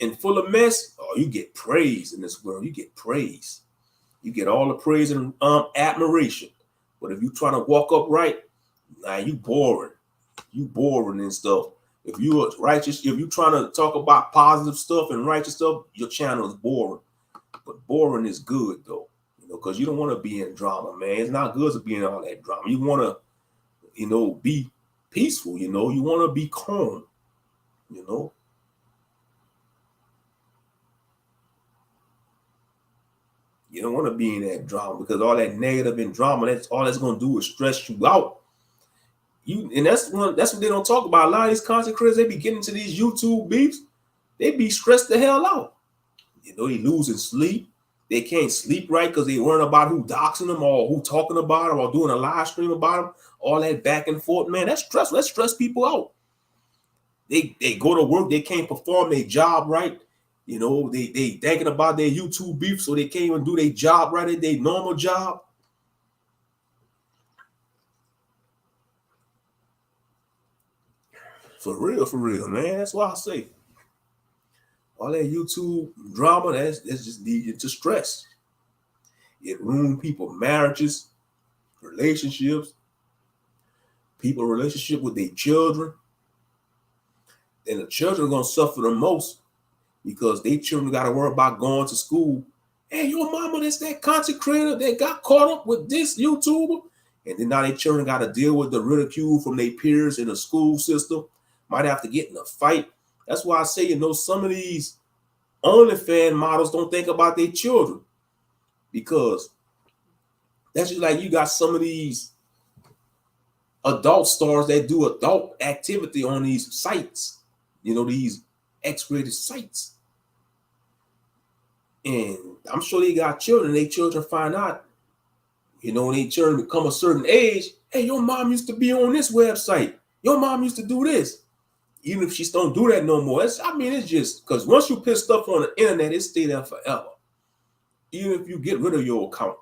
and full of mess, oh, you get praise in this world. You get praise. You get all the praise and admiration. But if you're trying to walk upright, nah, you boring. You boring and stuff. If you're righteous, if you're trying to talk about positive stuff and righteous stuff, your channel is boring. But boring is good though. Because you don't want to be in drama, man. It's not good to be in all that drama. You want to, be peaceful, you want to be calm, You don't want to be in that drama because all that negative and drama, that's all that's going to do is stress you out. And that's what they don't talk about. A lot of these content creators, they be getting into these YouTube beefs. They be stressed the hell out. They losing sleep. They can't sleep right because they worrying about who doxing them or who talking about them or doing a live stream about them. All that back and forth, man, that's stress. Let's stress people out. They go to work, they can't perform their job right. They thinking about their YouTube beef, so they can't even do their job right at their normal job. For real, man. That's why I say all that YouTube drama, that's just leading to stress. It ruins people's marriages, relationships, people's relationship with their children. And the children are going to suffer the most because their children got to worry about going to school. Hey, your mama, that's that content creator that got caught up with this YouTuber. And then now their children got to deal with the ridicule from their peers in the school system. Might have to get in a fight. That's why I say, some of these OnlyFans models don't think about their children. Because that's just like you got some of these adult stars that do adult activity on these sites. These X-rated sites. And I'm sure they got children. Their children find out, when their children become a certain age, hey, your mom used to be on this website. Your mom used to do this. Even if she don't do that no more. It's just because once you put stuff on the internet, it stay there forever. Even if you get rid of your account.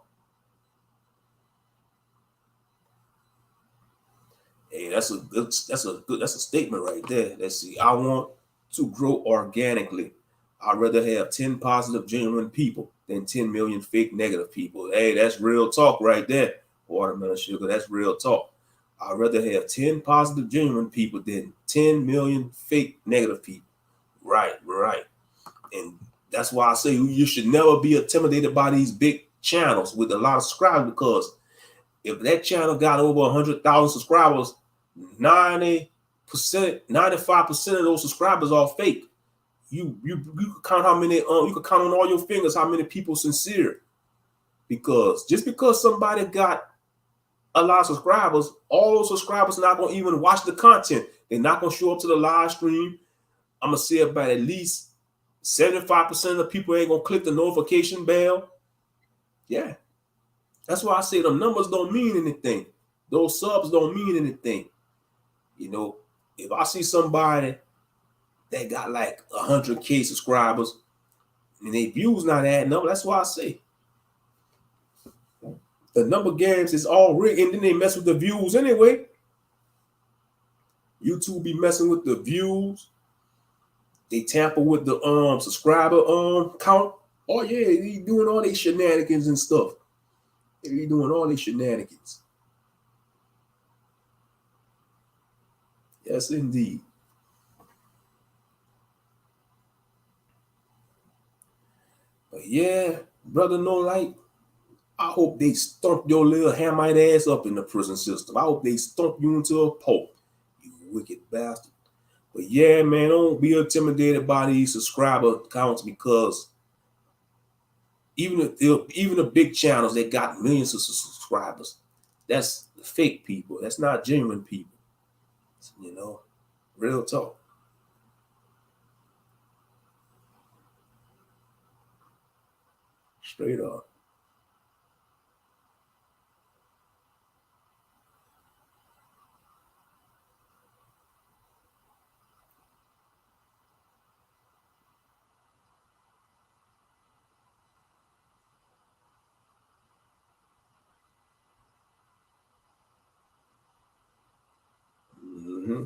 Hey, that's a statement right there. Let's see. I want to grow organically. I'd rather have 10 positive, genuine people than 10 million fake negative people. Hey, that's real talk right there. Watermelon sugar, that's real talk. I'd rather have 10 positive, genuine people than 10 million fake negative people. Right. And that's why I say you should never be intimidated by these big channels with a lot of subscribers, because if that channel got over 100,000 subscribers, 90%, 95% of those subscribers are fake. You can count how many, you can count on all your fingers how many people sincere. Because just because somebody got a lot of subscribers, all those subscribers not gonna even watch the content. They're not gonna show up to the live stream. I'm gonna say about at least 75% of the people ain't gonna click the notification bell. Yeah. That's why I say the numbers don't mean anything. Those subs don't mean anything. You know, if I see somebody that got like 100K subscribers and their views not adding up, that's why I say the number games is all rigged, and then they mess with the views anyway. YouTube be messing with the views. They tamper with the subscriber count. Oh yeah, they doing all these shenanigans and stuff. They doing all these shenanigans. Yes, indeed. But yeah, brother No Light, I hope they stomp your little Hamite ass up in the prison system. I hope they stomp you into a pulp, you wicked bastard. But yeah, man, don't be intimidated by these subscriber counts, because even the big channels that got millions of subscribers, that's fake people. That's not genuine people. You know, real talk. Straight up. Mm-hmm.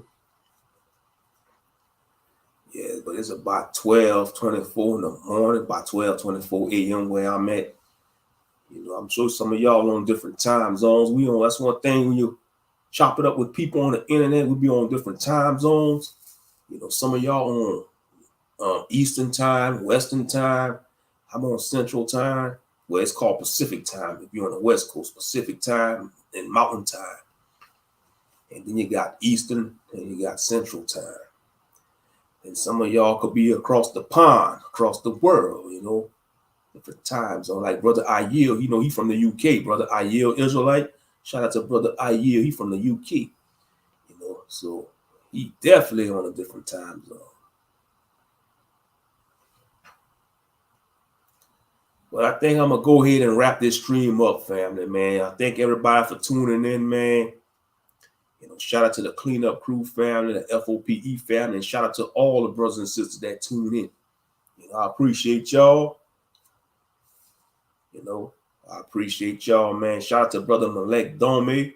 Yeah, but it's about 12:24 in the morning, about 12:24 a.m. where I'm at. You know, I'm sure some of y'all on different time zones. That's one thing when you chop it up with people on the internet, we be on different time zones. You know, some of y'all on Eastern time, Western time. I'm on Central time. Well, it's called Pacific time. If you're on the West Coast, Pacific time and Mountain time. And then you got Eastern and you got Central time. And some of y'all could be across the pond, across the world, you know, different time zone. Like Brother Ayil, you know, he from the UK. Brother Ayil, Israelite. Shout out to Brother Ayil, he from the UK. You know, so he definitely on a different time zone. But I think I'm going to go ahead and wrap this stream up, family, man. I thank everybody for tuning in, man. You know, shout out to the Cleanup Crew family, the FOPE family, and shout out to all the brothers and sisters that tune in. You know, I appreciate y'all. You know, I appreciate y'all, man. Shout out to Brother Malek Dome.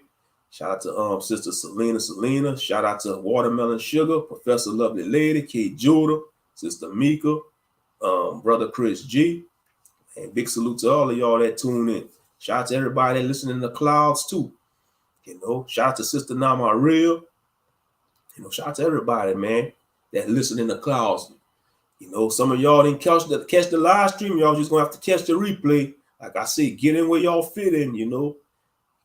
Shout out to Sister Selena. Shout out to Watermelon Sugar, Professor Lovely Lady, Kate Judah, Sister Mika, Brother Chris G. And big salute to all of y'all that tune in. Shout out to everybody that listening in the clouds too. You know, shout out to Sister Nama Real. You know, shout out to everybody, man, that listen in the clouds. You know, some of y'all didn't catch the live stream. Y'all just gonna have to catch the replay. Like I say, get in where y'all fit in, you know.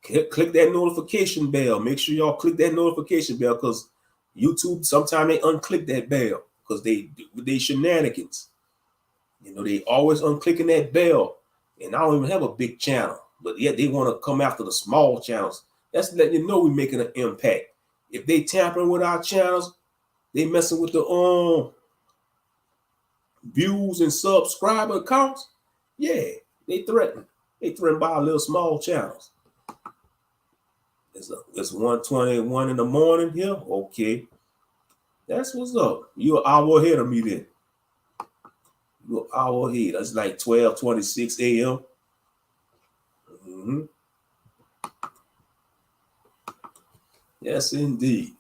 Click that notification bell. Make sure y'all click that notification bell, because YouTube, sometimes they unclick that bell because they shenanigans. You know, they always unclicking that bell. And I don't even have a big channel, but yet they want to come after the small channels. That's letting you know we're making an impact. If they tampering with our channels, they messing with the views and subscriber accounts. Yeah, they threaten. They threaten by our little small channels. It's 1:21 in the morning here. Okay, that's what's up. You're an hour ahead of me then. You're an hour ahead. That's like 12:26 a.m. Mm-hmm. Yes, indeed.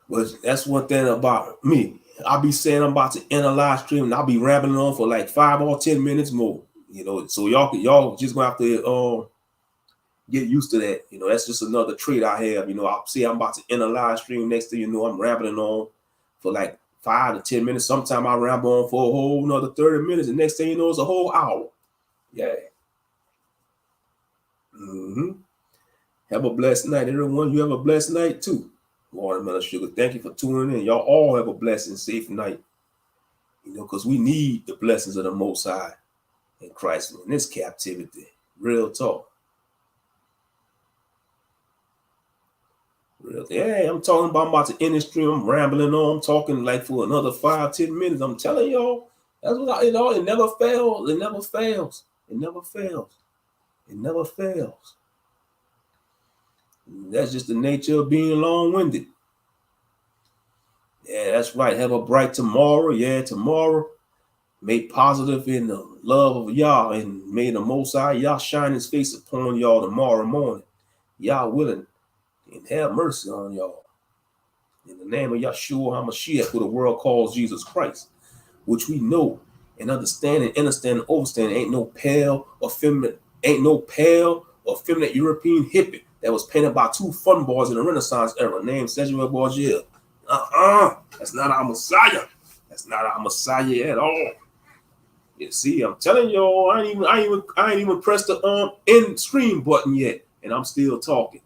But that's one thing about me. I'll be saying I'm about to end a live stream and I'll be rambling on for like 5 or 10 minutes more. So y'all just gonna have to get used to that. That's just another trait I have. I'll say I'm about to end a live stream. Next thing you know, I'm rambling on for like 5 to 10 minutes. Sometimes I ramble on for a whole another 30 minutes. And next thing you know, it's a whole hour. Yeah. Have a blessed night, everyone. You have a blessed night too. Watermelon Sugar, thank you for tuning in. Y'all all have a blessed and safe night. Because we need the blessings of the Most High in Christ in this captivity. Real talk. Yeah, I'm talking about, I'm about to end the stream. I'm rambling on. I'm talking like for another 5-10 minutes. I'm telling y'all, that's what it never fails. It never fails. It never fails. It never fails. That's just the nature of being long-winded. Yeah, that's right. Have a bright tomorrow. Yeah, tomorrow. Made positive in the love of y'all, and may the Most High y'all shine his face upon y'all tomorrow morning. Y'all willing and have mercy on y'all. In the name of Yahshua HaMashiach, who the world calls Jesus Christ, which we know and understand and overstand ain't no pale or feminine European hippie that was painted by 2 fun boys in the Renaissance era named Cedric Borgia. That's not our Messiah. That's not our Messiah at all. You see, I'm telling y'all, I ain't even pressed the end stream button yet, and I'm still talking.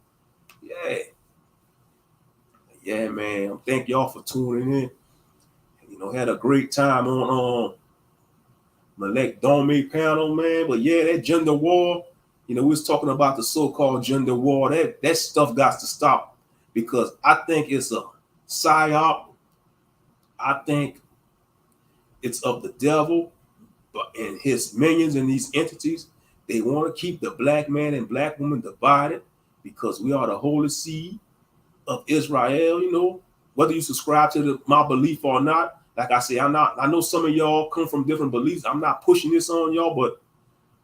Yeah, man. Thank y'all for tuning in. Had a great time on Malek Dome panel, man. But yeah, that gender war, we was talking about the so-called gender war. That stuff got to stop, because I think it's a psyop. I think it's of the devil and his minions and these entities. They want to keep the black man and black woman divided, because we are the holy seed of Israel. Whether you subscribe to my belief or not. Like I say, I know some of y'all come from different beliefs. I'm not pushing this on y'all, but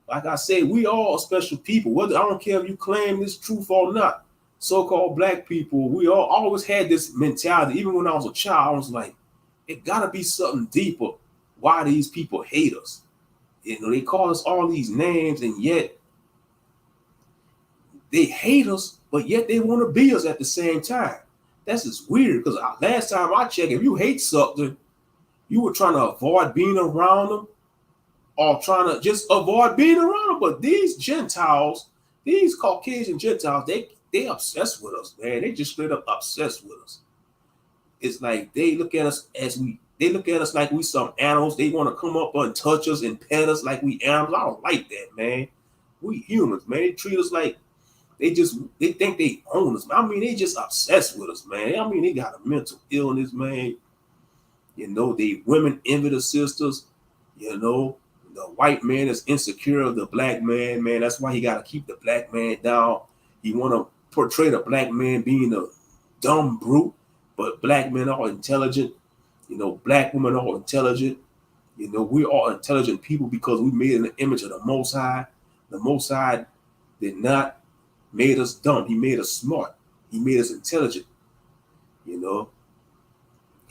like I say, we all are special people. I don't care if you claim this truth or not. So-called black people, we all always had this mentality. Even when I was a child, I was like, it gotta be something deeper. Why these people hate us? They call us all these names, and yet they hate us, but yet they want to be us at the same time. That's just weird, because last time I checked, if you hate something, you were trying to avoid being around them, or trying to just avoid being around them. But these Gentiles, these Caucasian Gentiles, they obsessed with us, man. They just straight up obsessed with us. It's like they look at us like we some animals. They want to come up and touch us and pet us like we animals. I don't like that, man. We humans, man. They treat us like they think they own us. I mean, they just obsessed with us, man. I mean, they got a mental illness, man. They women envy the sisters. The white man is insecure of the black man, man. That's why he got to keep the black man down. He want to portray the black man being a dumb brute, but black men are intelligent. Black women are intelligent. We are intelligent people because we made in the image of the Most High. The Most High did not made us dumb. He made us smart. He made us intelligent.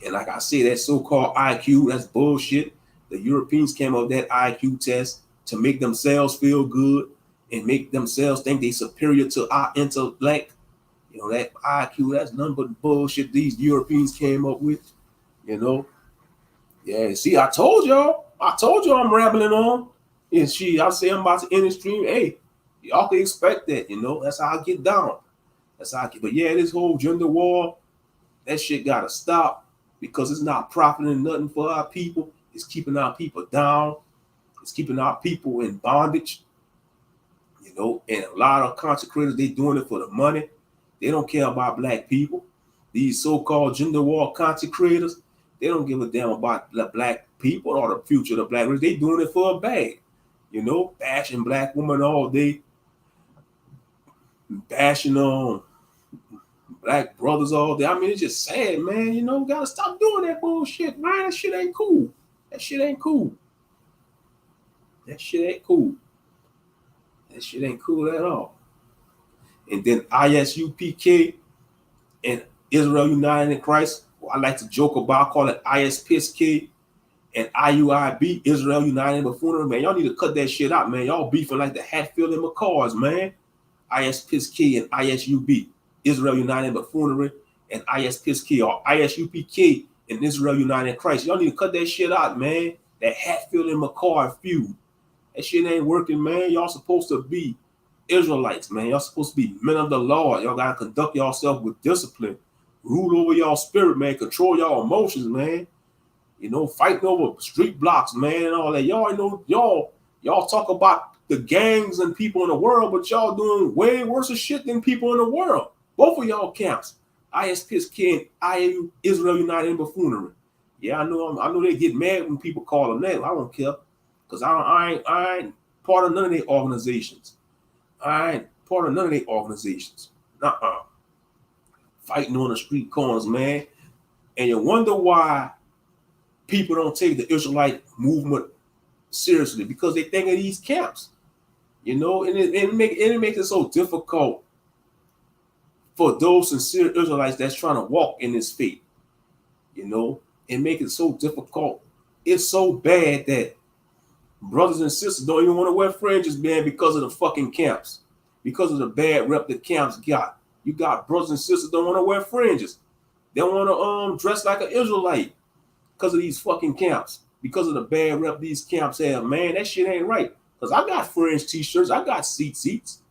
And like I say, that so-called IQ, that's bullshit. The Europeans came up with that IQ test to make themselves feel good and make themselves think they superior to our intellect. That IQ, that's nothing but bullshit these Europeans came up with. Yeah, see, I told y'all I'm rambling on. And I say I'm about to end the stream. Hey, y'all can expect that, that's how I get down. But yeah, this whole gender war, that shit gotta stop, because it's not profiting nothing for our people. It's keeping our people down. It's keeping our people in bondage. And a lot of consecrators, they doing it for the money. They don't care about black people. These so-called gender war consecrators, they don't give a damn about the black people or the future of the black race. They doing it for a bag. Bashing black women all day. Bashing on black brothers all day. I mean, it's just sad, man. Gotta stop doing that bullshit, man. That shit ain't cool. That shit ain't cool. That shit ain't cool. That shit ain't cool at all. And then ISUPK and Israel United in Christ. I like to joke about, call it ISUPK and IUIB, Israel United Buffoonery. Man, y'all need to cut that shit out, man. Y'all beefing like the Hatfield and McCaws, man. ISUPK and ISUB, Israel United Buffoonery, and ISUPK or ISUPK and Israel United in Christ. Y'all need to cut that shit out, man. That Hatfield and McCaw feud. That shit ain't working, man. Y'all supposed to be Israelites, man. Y'all supposed to be men of the Lord. Y'all gotta conduct yourself with discipline. Rule over y'all spirit, man. Control y'all emotions, man. You know, fighting over street blocks, man, and all that. Y'all know, y'all talk about the gangs and people in the world, but y'all doing way worse shit than people in the world. Both of y'all camps, ISUPK and IU Israel United in Buffoonery. Yeah, I know they get mad when people call them that. I don't care, because I ain't part of none of their organizations. I ain't part of none of their organizations. Fighting on the street corners, man. And you wonder why people don't take the Israelite movement seriously, because they think of these camps, you know, and it makes it so difficult for those sincere Israelites that's trying to walk in this faith. You know, it makes it so difficult. It's so bad that brothers and sisters don't even want to wear fringes, man, because of the fucking camps, because of the bad rep the camps got. You got brothers and sisters don't want to wear fringes. They want to dress like an Israelite because of these fucking camps, because of the bad rep these camps have. Man, that shit ain't right. Because I got fringe t-shirts, I got seats,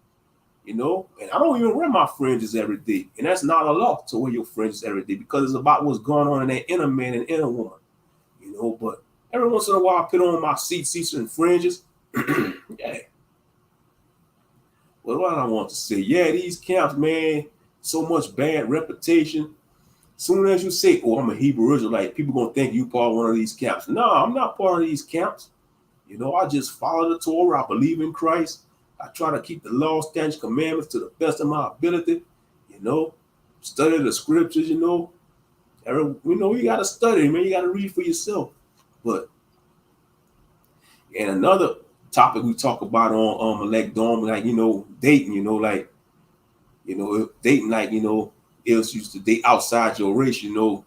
you know, and I don't even wear my fringes every day. And that's not a law to wear your fringes every day, because it's about what's going on in that inner man and inner woman, you know. But every once in a while, I put on my seats and fringes. Yeah. But what I want to say, yeah, these camps, man, so much bad reputation. Soon as you say, oh, I'm a Hebrew Israelite, people going to think you part of one of these camps. No, I'm not part of these camps. You know, I just follow the Torah. I believe in Christ. I try to keep the law, statutes, commandments to the best of my ability. You know, study the scriptures, you know. You got to study, man. You got to read for yourself. But, and another topic we talk about on Elect Dome, like, you know, dating, you know, like, you know, dating, like, you know, else used to date outside your race, you know.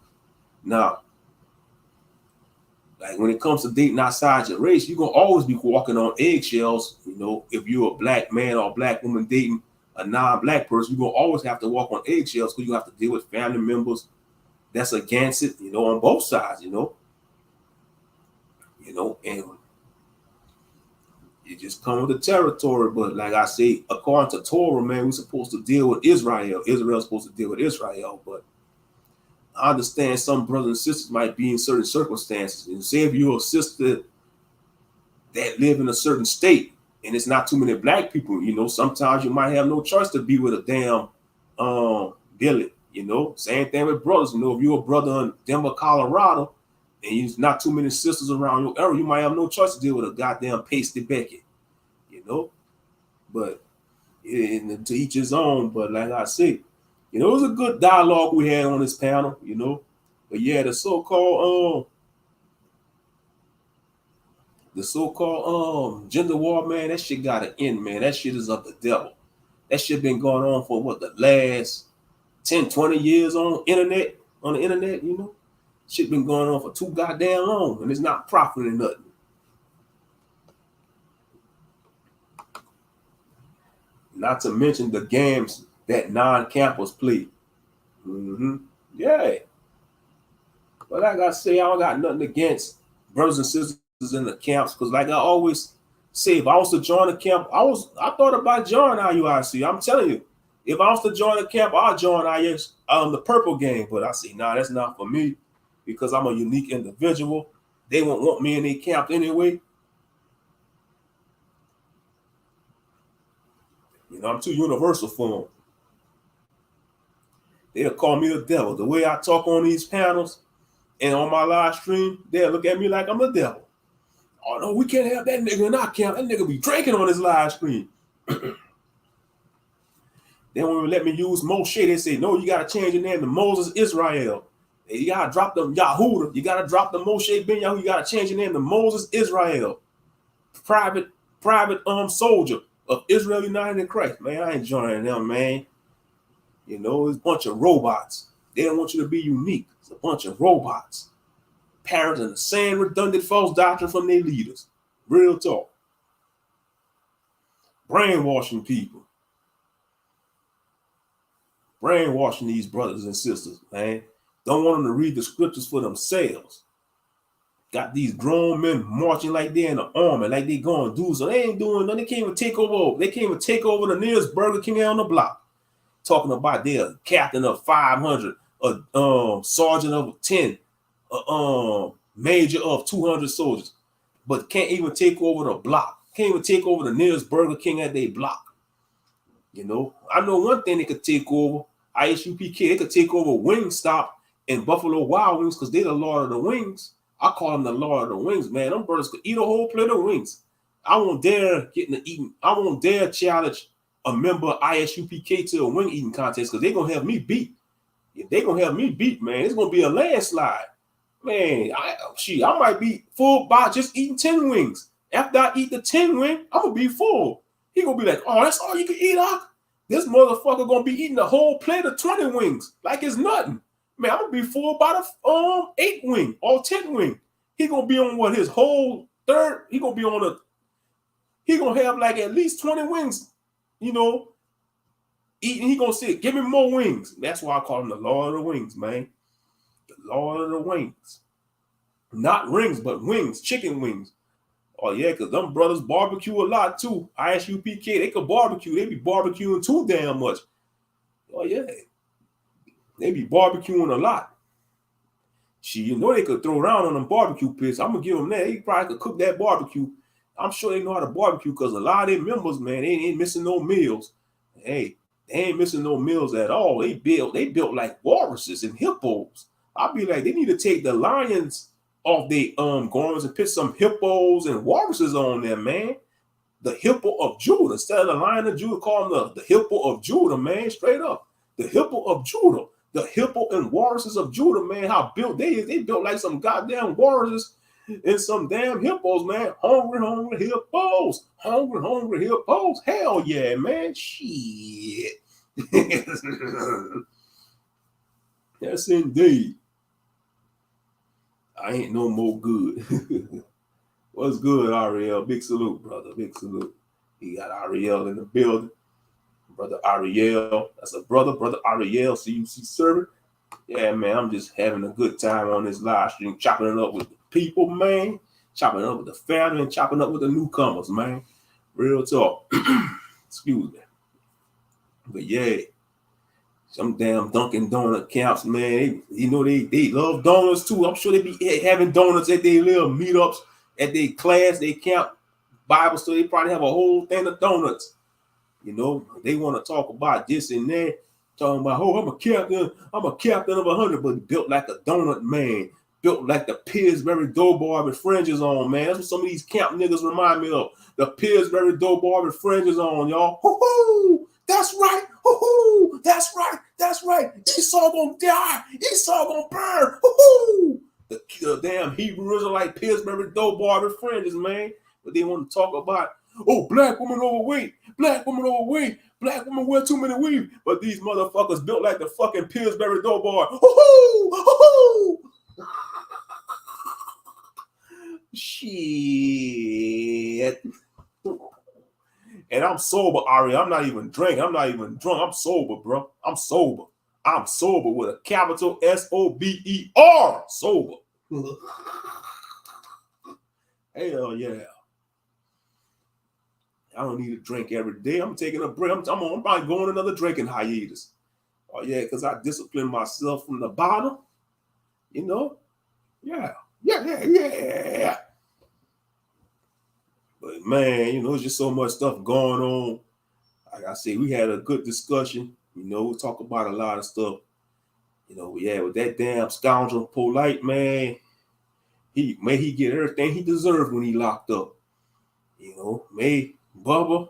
Now, like when it comes to dating outside your race, you're gonna always be walking on eggshells, you know. If you're a black man or a black woman dating a non-black person, you're gonna always have to walk on eggshells, because you have to deal with family members that's against it, you know, on both sides, you know. You know, and it just comes with the territory. But like I say, according to Torah, man, we're supposed to deal with Israel. Israel's supposed to deal with Israel. But I understand some brothers and sisters might be in certain circumstances. And say if you're a sister that live in a certain state and it's not too many black people, you know, sometimes you might have no choice to be with a damn Billy, you know. Same thing with brothers, you know. If you're a brother in Denver, Colorado, and there's not too many sisters around your area, you might have no choice to deal with a goddamn pasty Becky, you know. But to each his own. But like I say, you know, it was a good dialogue we had on this panel, you know. But yeah, the so-called gender war, man, that shit gotta end, man. That shit is of the devil. That shit been going on for what, the last 10, 20 years on the internet, you know. Shit been going on for too goddamn long, and it's not profiting nothing. Not to mention the games that non-campers play. Yeah. But like I say, I don't got nothing against brothers and sisters in the camps, because like I always say, if I was to join a camp, I thought about joining IUIC. I'm telling you, if I was to join a camp, I'll join the purple gang. But I say, nah, that's not for me, because I'm a unique individual. They won't want me in their camp anyway. You know, I'm too universal for them. They'll call me the devil. The way I talk on these panels and on my live stream, they'll look at me like I'm the devil. Oh no, we can't have that nigga in our camp. That nigga be drinking on his live stream. Then when we let me use Moshe, they say, no, you gotta change your name to Moses Israel. And you gotta drop the Yahuda. You gotta drop the Moshe Ben Yahu. You gotta change your name to Moses Israel. Private soldier of Israel United in Christ. Man, I ain't joining them, man. You know, it's a bunch of robots. They don't want you to be unique. It's a bunch of robots. Parents and the same redundant false doctrine from their leaders. Real talk. Brainwashing people. Brainwashing these brothers and sisters, man. Don't want them to read the scriptures for themselves. Got these grown men marching like they're in the army, like they going to do so. They ain't doing nothing. They can't even take over. They can't even take over the nearest Burger King on the block. Talking about their captain of 500, a sergeant of 10, a major of 200 soldiers, but can't even take over the block. Can't even take over the nearest Burger King at their block. You know, I know one thing they could take over. ISUPK, they could take over Wingstop and Buffalo Wild Wings because they're the Lord of the Wings. I call them the Lord of the Wings, man. Them brothers could eat a whole plate of wings. I won't dare I won't dare challenge a member of ISUPK to a wing eating contest because they're gonna have me beat. If they're gonna have me beat, man, it's gonna be a landslide. Man, I might be full by just eating 10 wings. After I eat the 10 wing, I'm gonna be full. He gonna be like, oh, that's all you can eat, Doc? This motherfucker gonna be eating a whole plate of 20 wings like it's nothing. Man, I'm gonna be full by the 8 wing or 10 wing. He gonna be on what his whole third. He gonna be on he gonna have like at least 20 wings, you know, eating. He gonna say, give me more wings. That's why I call him the Lord of the Wings, man. The Lord of the Wings. Not rings, but wings, chicken wings. Oh, yeah, because them brothers barbecue a lot too. ISUPK, they could barbecue. They be barbecuing too damn much. Oh, yeah. They be barbecuing a lot. Shit, you know they could throw around on them barbecue pits. I'm going to give them that. They probably could cook that barbecue. I'm sure they know how to barbecue because a lot of their members, man, they ain't missing no meals. Hey, they ain't missing no meals at all. They built like walruses and hippos. I'll be like, they need to take the lions off their garments and put some hippos and walruses on there, man. The hippo of Judah. Instead of the lion of Judah, call them the hippo of Judah, man. Straight up. The hippo of Judah. The hippo and walruses of Judah, man. How built they is. They built like some goddamn walruses and some damn hippos, man. Hungry hippos. Hungry hippos. Hell yeah, man. Shit. Yes, indeed. I ain't no more good. What's good, Ariel? Big salute, brother. Big salute. He got Ariel in the building. Brother Ariel. That's a brother. Brother Ariel, CUC servant. Yeah, man, I'm just having a good time on this live stream, chopping it up with the people, man. Chopping it up with the family and chopping up with the newcomers, man. Real talk. Excuse me. But yeah. Some damn Dunkin' Donut camps, man. They love donuts too. I'm sure they be having donuts at their little meetups, at their class, they camp Bible study. They probably have a whole thing of donuts. You know, they want to talk about this and that, talking about, oh, I'm a captain of 100, but built like a donut man, built like the Pillsbury Doughboy with fringes on, man. That's what some of these camp niggas remind me of. The Pillsbury Doughboy with fringes on, y'all. Hoo-hoo! That's right. Hoo-hoo! That's right. That's right. Esau gonna die. Esau gonna burn. Hoo-hoo! The damn Hebrew Israelite Pillsbury Doughboy with fringes, man. But they want to talk about, oh, black woman overweight. Black woman overweight. Black woman wear too many weave. But these motherfuckers built like the fucking Pillsbury Doughboy. Hoo-hoo! Hoo-hoo! Shit. And I'm sober, Ari. I'm not even drinking. I'm not even drunk. I'm sober, bro. I'm sober. I'm sober with a capital SOBER. Sober. Hell yeah. I don't need to drink every day. I'm taking a break. I'm probably going another drinking hiatus. Oh yeah, because I discipline myself from the bottom. You know? Yeah. But man, you know, it's just so much stuff going on. Like I said, we had a good discussion. You know, we talk about a lot of stuff. You know, yeah, with that damn scoundrel Polight, man, he get everything he deserved when he locked up. You know, may Bubba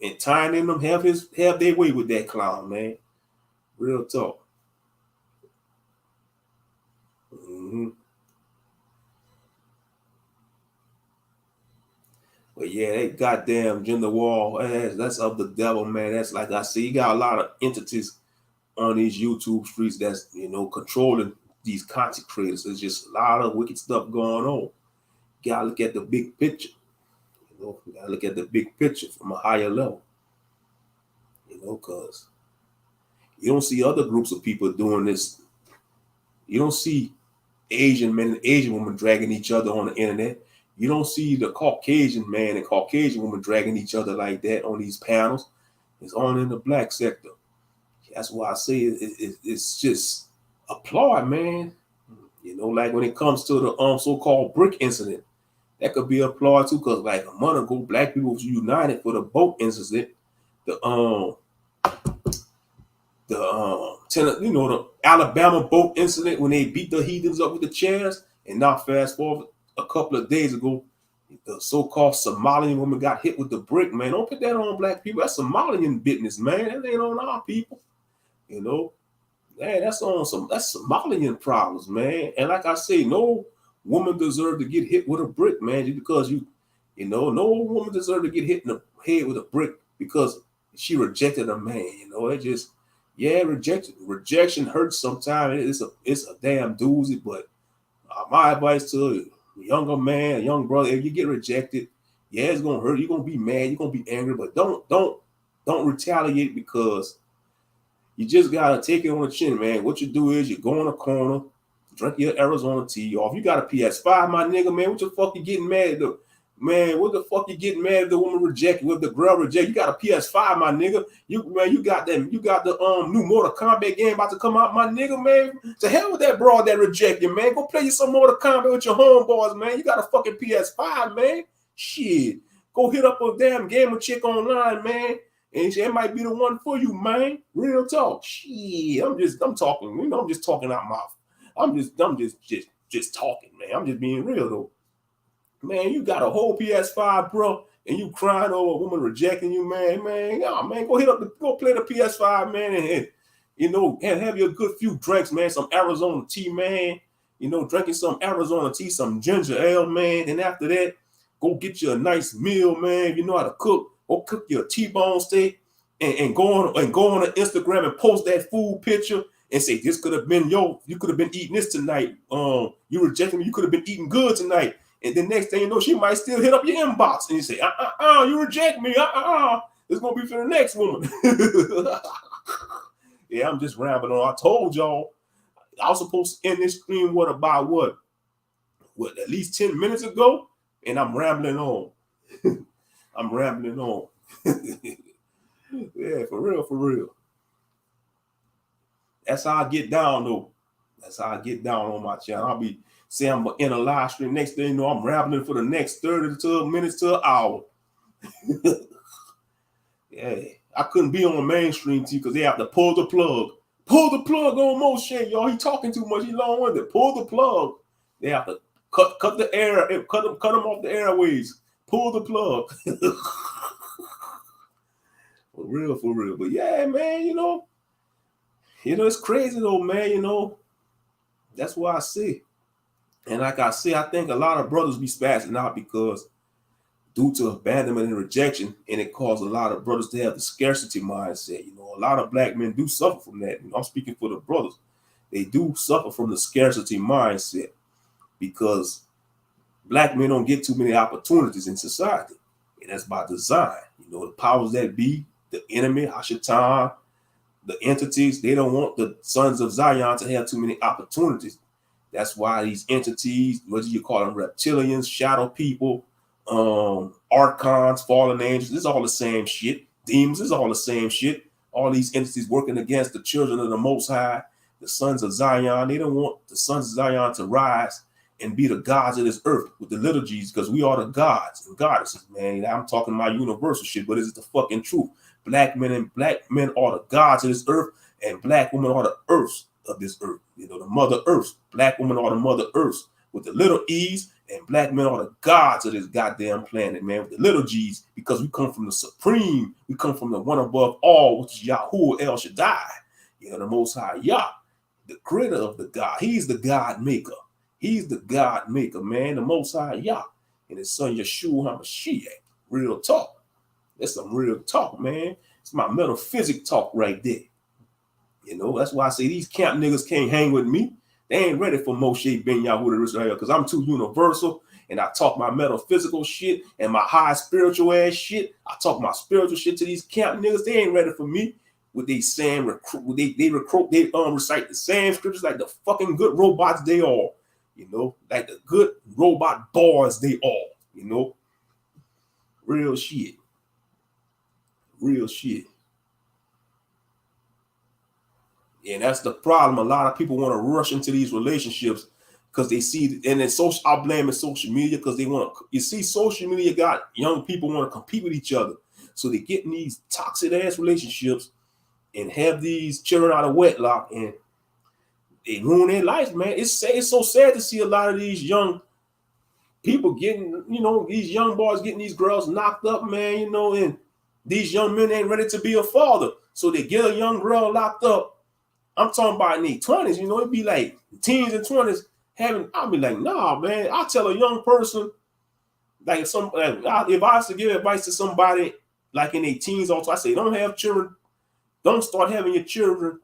and Tiny and them have their way with that clown, man. Real talk. Mm-hmm. But yeah, that goddamn gender wall, that's of the devil, man. That's like I see, you got a lot of entities on these YouTube streets that's, controlling these content creators. There's just a lot of wicked stuff going on. You gotta look at the big picture. You gotta look at the big picture from a higher level. Because you don't see other groups of people doing this. You don't see Asian men and Asian women dragging each other on the internet. You don't see the Caucasian man and Caucasian woman dragging each other like that on these panels. It's on in the black sector. That's why I say it's just applaud, man. Like when it comes to the so-called brick incident, that could be applaud too, because like a month ago, black people was united for the boat incident. The Alabama boat incident when they beat the heathens up with the chairs. And now fast forward a couple of days ago, the so-called Somalian woman got hit with the brick, man. Don't put that on black people. That's Somalian business, man. That ain't on our people. Man, that's Somalian problems, man. And like I say, no woman deserves to get hit with a brick, man, just because no woman deserves to get hit in the head with a brick because she rejected a man. It just, rejection hurts sometimes. It's a damn doozy. But my advice to a younger man, a young brother, if you get rejected, it's gonna hurt. You're gonna be mad. You're gonna be angry, but don't retaliate, because you just gotta take it on the chin, man. What you do is you go in a corner, drink your Arizona tea, or if you got a PS5, my nigga, man, what the fuck you getting mad at? Man, what the fuck you getting mad if the woman reject you, if the girl reject you? Got a PS5, my nigga. You got the new Mortal Kombat game about to come out, my nigga, man. To hell with that broad that reject you, man. Go play you some Mortal Kombat with your homeboys, man. You got a fucking PS5, man. Shit. Go hit up a damn gamer chick online, man. And it might be the one for you, man. Real talk. Shit. I'm talking, I'm just talking out my mouth. I'm just talking, man. I'm just being real though. Man, you got a whole PS5, bro, and you crying over a woman rejecting you, man. Go play the PS5, man, and have your good few drinks, man. Some Arizona tea, man. Drinking some Arizona tea, some ginger ale, man. And after that, go get you a nice meal, man. If you know how to cook, go cook your T-bone steak and go on Instagram and post that food picture and say, this could have been you could have been eating this tonight. You rejected me, you could have been eating good tonight. And then next thing you know, she might still hit up your inbox and you say, you reject me. It's going to be for the next woman. Yeah, I'm just rambling on. I told y'all I was supposed to end this stream, at least 10 minutes ago? And I'm rambling on. I'm rambling on. Yeah, for real. That's how I get down, though. That's how I get down on my channel. I'll be saying I'm in a live stream. Next thing you know, I'm rambling for the next 30 to minutes to an hour. Yeah, I couldn't be on the mainstream TV because they have to pull the plug. Pull the plug on most shit, y'all. He talking too much. He long-winded. Pull the plug. They have to cut the air, cut them off the airways. Pull the plug. For real. But yeah, man, it's crazy though, man. That's what I see. And like I say, I think a lot of brothers be spazzing out because due to abandonment and rejection, and it caused a lot of brothers to have the scarcity mindset. A lot of black men do suffer from that. I'm speaking for the brothers. They do suffer from the scarcity mindset because black men don't get too many opportunities in society. And that's by design. The powers that be, the enemy, Hashatan, the entities, they don't want the sons of Zion to have too many opportunities. That's why these entities, whether you call them reptilians, shadow people, archons, fallen angels, it's all the same shit. Demons is all the same shit. All these entities working against the children of the Most High, the sons of Zion. They don't want the sons of Zion to rise and be the gods of this earth with the little G's, because we are the gods and goddesses, man. I'm talking about universal shit, but it's the fucking truth. Black men are the gods of this earth, and black women are the earths of this earth. The mother earths. Black women are the mother earths with the little E's, and black men are the gods of this goddamn planet, man, with the little G's, because we come from the supreme. We come from the one above all, which is Yahuwah El Shaddai. The Most High Yah, the creator of the God. He's the God maker. He's the God maker, man, the Most High Yah, and his son Yeshua HaMashiach. Real talk. That's some real talk, man. It's my metaphysic talk right there. You know, that's why I say these camp niggas can't hang with me. They ain't ready for Moshe Ben Yahuwah Israel because I'm too universal and I talk my metaphysical shit and my high spiritual ass shit. I talk my spiritual shit to these camp niggas. They ain't ready for me with these same they recite the same scriptures like the fucking good robots they are. You know, like the good robot boys they are. You know, real shit. Real shit. And that's the problem. A lot of people want to rush into these relationships because they see, and then social, I blame it social media because they want to, you see, social media got young people want to compete with each other. So they get in these toxic ass relationships and have these children out of wedlock and they ruin their life, man. It's so sad to see a lot of these young people getting, you know, these young boys getting these girls knocked up, man, you know, and these young men ain't ready to be a father. So they get a young girl locked up. I'm talking about in their 20s, you know, it'd be like teens and 20s having, I'll be like, nah, man. I tell a young person, like if I was to give advice to somebody like in their teens, also, I say, don't have children. Don't start having your children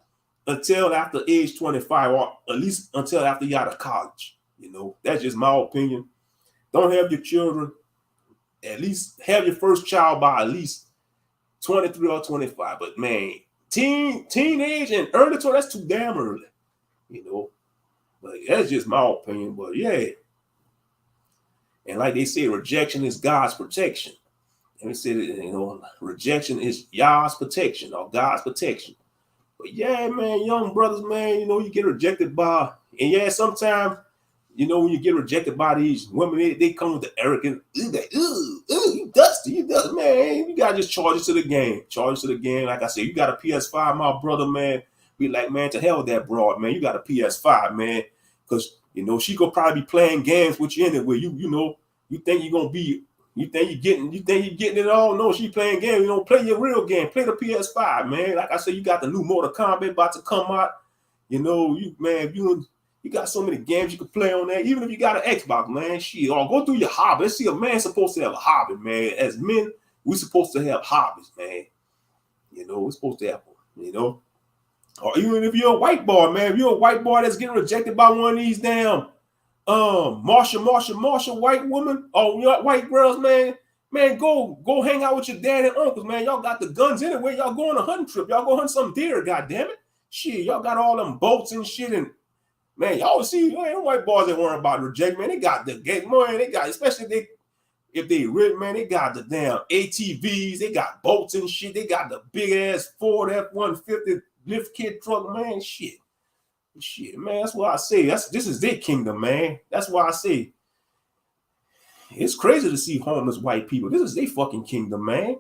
until after age 25 or at least until after you're out of college. You know, that's just my opinion. Don't have your children, at least have your first child by at least 23 or 25. But man, teenage and early 20s, that's too damn early, you know. But that's just my opinion. But yeah, and like they say, rejection is God's protection. And we said, you know, rejection is Yah's protection or God's protection. But yeah, man, young brothers, man, you know, you get rejected by, and yeah, sometimes, you know, when you get rejected by these women, they come with the arrogant, you dusty, man. You gotta just charge it to the game. Charge it to the game. Like I said, you got a PS5, my brother, man. Be like, man, to hell with that broad, man. You got a PS5, man. Because, you know, she could probably be playing games with you anyway. You know, you think you're gonna be, you think you're getting it all. No, she playing games. You don't play your real game. Play the PS5, man. Like I said, you got the new Mortal Kombat about to come out. You know, you got so many games you can play on there. Even if you got an Xbox, man, shit, or go through your hobby. Let's see, a man's supposed to have a hobby, man. As men, we're supposed to have hobbies, man. You know, we're supposed to have them, you know. Or even if you're a white boy, man, if you're a white boy that's getting rejected by one of these damn Marshall white woman or white girls, man, go hang out with your dad and uncles, man. Y'all got the guns anyway. Y'all go on a hunting trip. Y'all go hunt some deer, goddamn it. Shit, y'all got all them boats and shit, and man, y'all see, man, white boys ain't worrying about rejection, man. They got the game, man. They got, especially if they rich, man, they got the damn ATVs, they got boats and shit. They got the big ass Ford F-150 lift kit truck, man. Shit, man. That's why I say this is their kingdom, man. That's why I say it's crazy to see homeless white people. This is their fucking kingdom, man.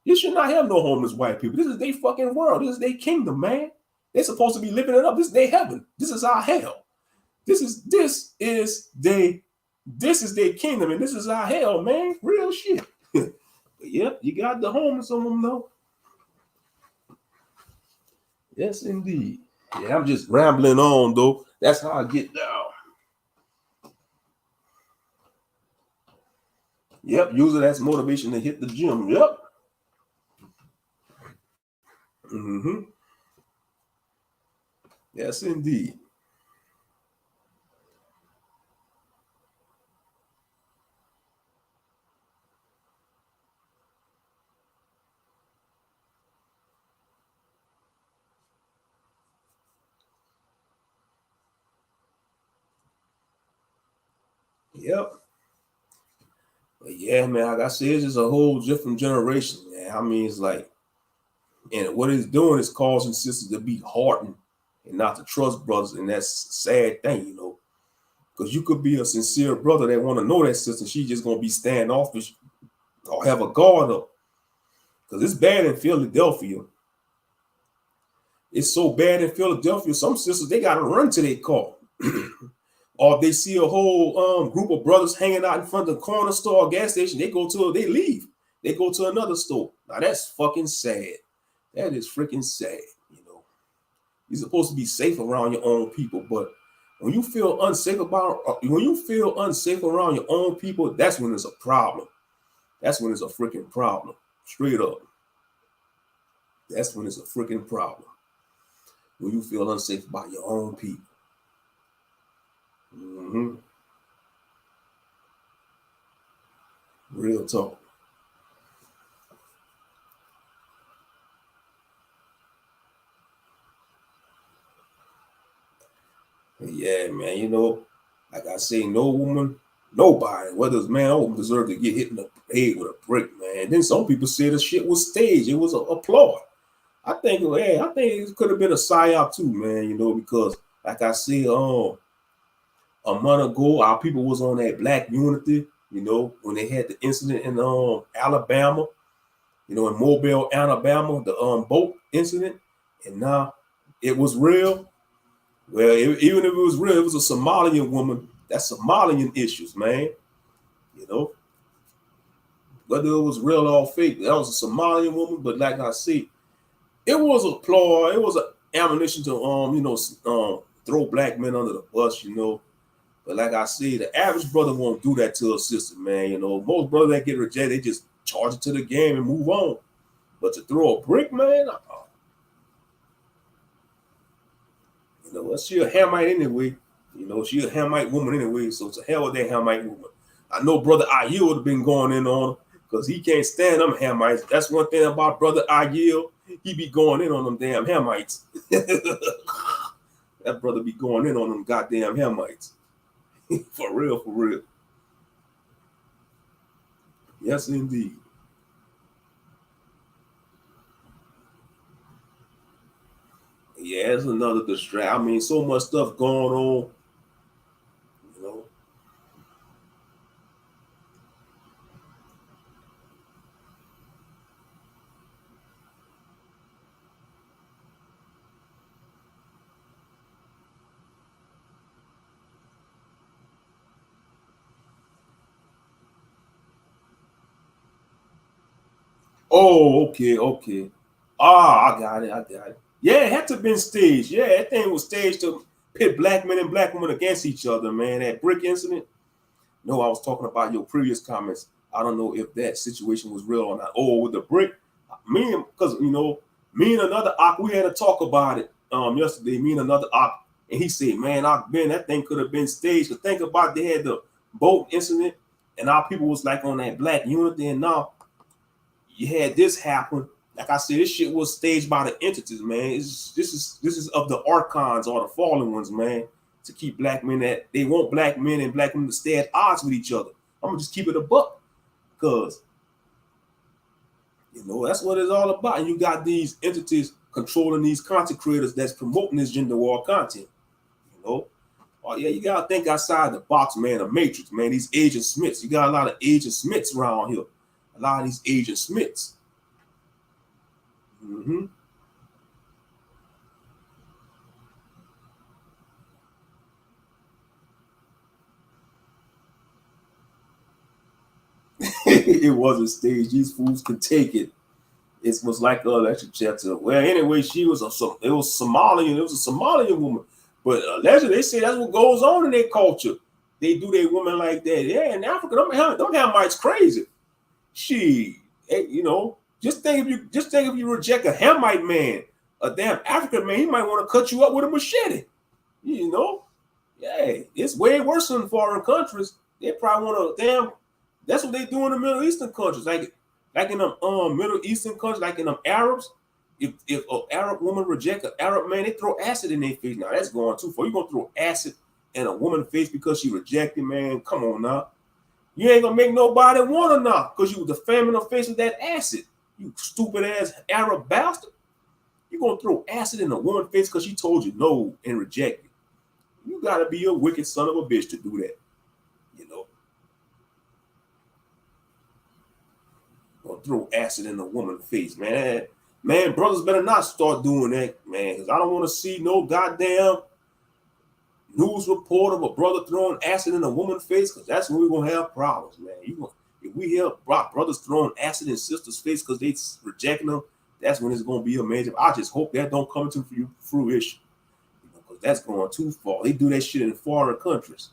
You should not have no homeless white people. This is their fucking world. This is their kingdom, man. They're supposed to be living it up. This is their heaven. This is our hell. This is their kingdom, and this is our hell, man. Real shit. But yep, you got the homeless on them, though. Yes, indeed. Yeah, I'm just rambling on, though. That's how I get down. Yep, use it as motivation to hit the gym. Yep. Mm-hmm. Yes, indeed. Yep. But yeah, man, like I said, it's just a whole different generation, man. I mean, it's like, and what it's doing is causing sisters to be hardened and not to trust brothers, and that's a sad thing, you know. Because you could be a sincere brother that want to know that sister, she just gonna be standoffish or have a guard up. Because it's bad in Philadelphia. It's so bad in Philadelphia, some sisters, they gotta run to their car. Or if they see a whole group of brothers hanging out in front of the corner store or gas station, they leave. They go to another store. Now that's fucking sad. That is freaking sad, you know. You're supposed to be safe around your own people, but when you feel unsafe around your own people, that's when it's a problem. That's when it's a freaking problem. Straight up. That's when it's a freaking problem. when you feel unsafe about your own people. Mm-hmm. Real talk. Yeah, man. You know, like I say, no woman, nobody, whether it's man or woman, deserve to get hit in the head with a brick, man. Then some people say the shit was staged. It was a applaud. I think it could have been a psyop too, man. You know, because like I said, a month ago, our people was on that Black Unity. You know, when they had the incident in Alabama, you know, in Mobile, Alabama, the boat incident, and now it was real. Well, even if it was real, it was a Somalian woman. That's Somalian issues, man. You know, whether it was real or fake, that was a Somalian woman. But like I said, it was a ploy. It was an ammunition to throw black men under the bus. You know, but like I said, the average brother won't do that to a sister, man. You know, most brothers that get rejected, they just charge it to the game and move on. But to throw a brick, man, you know, she a Hamite anyway. You know, she a Hamite woman anyway. So to hell with that Hamite woman. I know Brother Ayil would have been going in on her because he can't stand them Hamites. That's one thing about Brother Ayil. He be going in on them damn Hamites. That brother be going in on them goddamn Hamites. For real, for real. Yes, indeed. Yeah, it's another distract. I mean, so much stuff going on. You know. Oh, okay. Ah, I got it. Yeah, it had to have been staged. Yeah, that thing was staged to pit black men and black women against each other, man. That brick incident. No, I was talking about your previous comments. I don't know if that situation was real or not. Oh, with the brick, because me and another Ak, we had to talk about it yesterday. Me and another Ak, and he said, "Man, that thing could have been staged." But think about they had the boat incident, and our people was like on that black unity, and now you had this happen. Like I said, this shit was staged by the entities, man. This is of the archons or the fallen ones, man, to keep black men that they want black men and black women to stay at odds with each other. I'm gonna just keep it a buck, because that's what it's all about. And you got these entities controlling these content creators that's promoting this gender war content. Oh yeah, you gotta think outside the box, man. A matrix, man. These Agent Smiths. You got a lot of Agent Smiths around here. A lot of these Agent Smiths. Mm-hmm. It wasn't staged. These fools could take it. It was like electric chapter. Well, anyway, it was Somalian. It was a Somalian woman. But allegedly, they say that's what goes on in their culture. They do their women like that. Yeah, in Africa, them Hamites crazy. Just think if you reject a Hamite man, a damn African man, he might want to cut you up with a machete. Yeah, it's way worse in foreign countries. They probably want to that's what they do in the Middle Eastern countries, like in the Middle Eastern countries, like in them Arabs. If an Arab woman reject an Arab man, they throw acid in their face. Now that's going too far. You gonna throw acid in a woman's face because she rejected, man? Come on now. You ain't gonna make nobody want her now because you defaming her face with that acid. You stupid ass Arab bastard. You gonna throw acid in a woman's face because she told you no and rejected. You gotta be a wicked son of a bitch to do that. Gonna throw acid in a woman's face, man. Man, brothers better not start doing that, man, because I don't want to see no goddamn news report of a brother throwing acid in a woman's face, because that's when we're gonna have problems, man. If we hear brothers throwing acid in sisters' face because they rejecting them, that's when it's gonna be a major. I just hope that don't come to fruition, because that's going too far. They do that shit in foreign countries,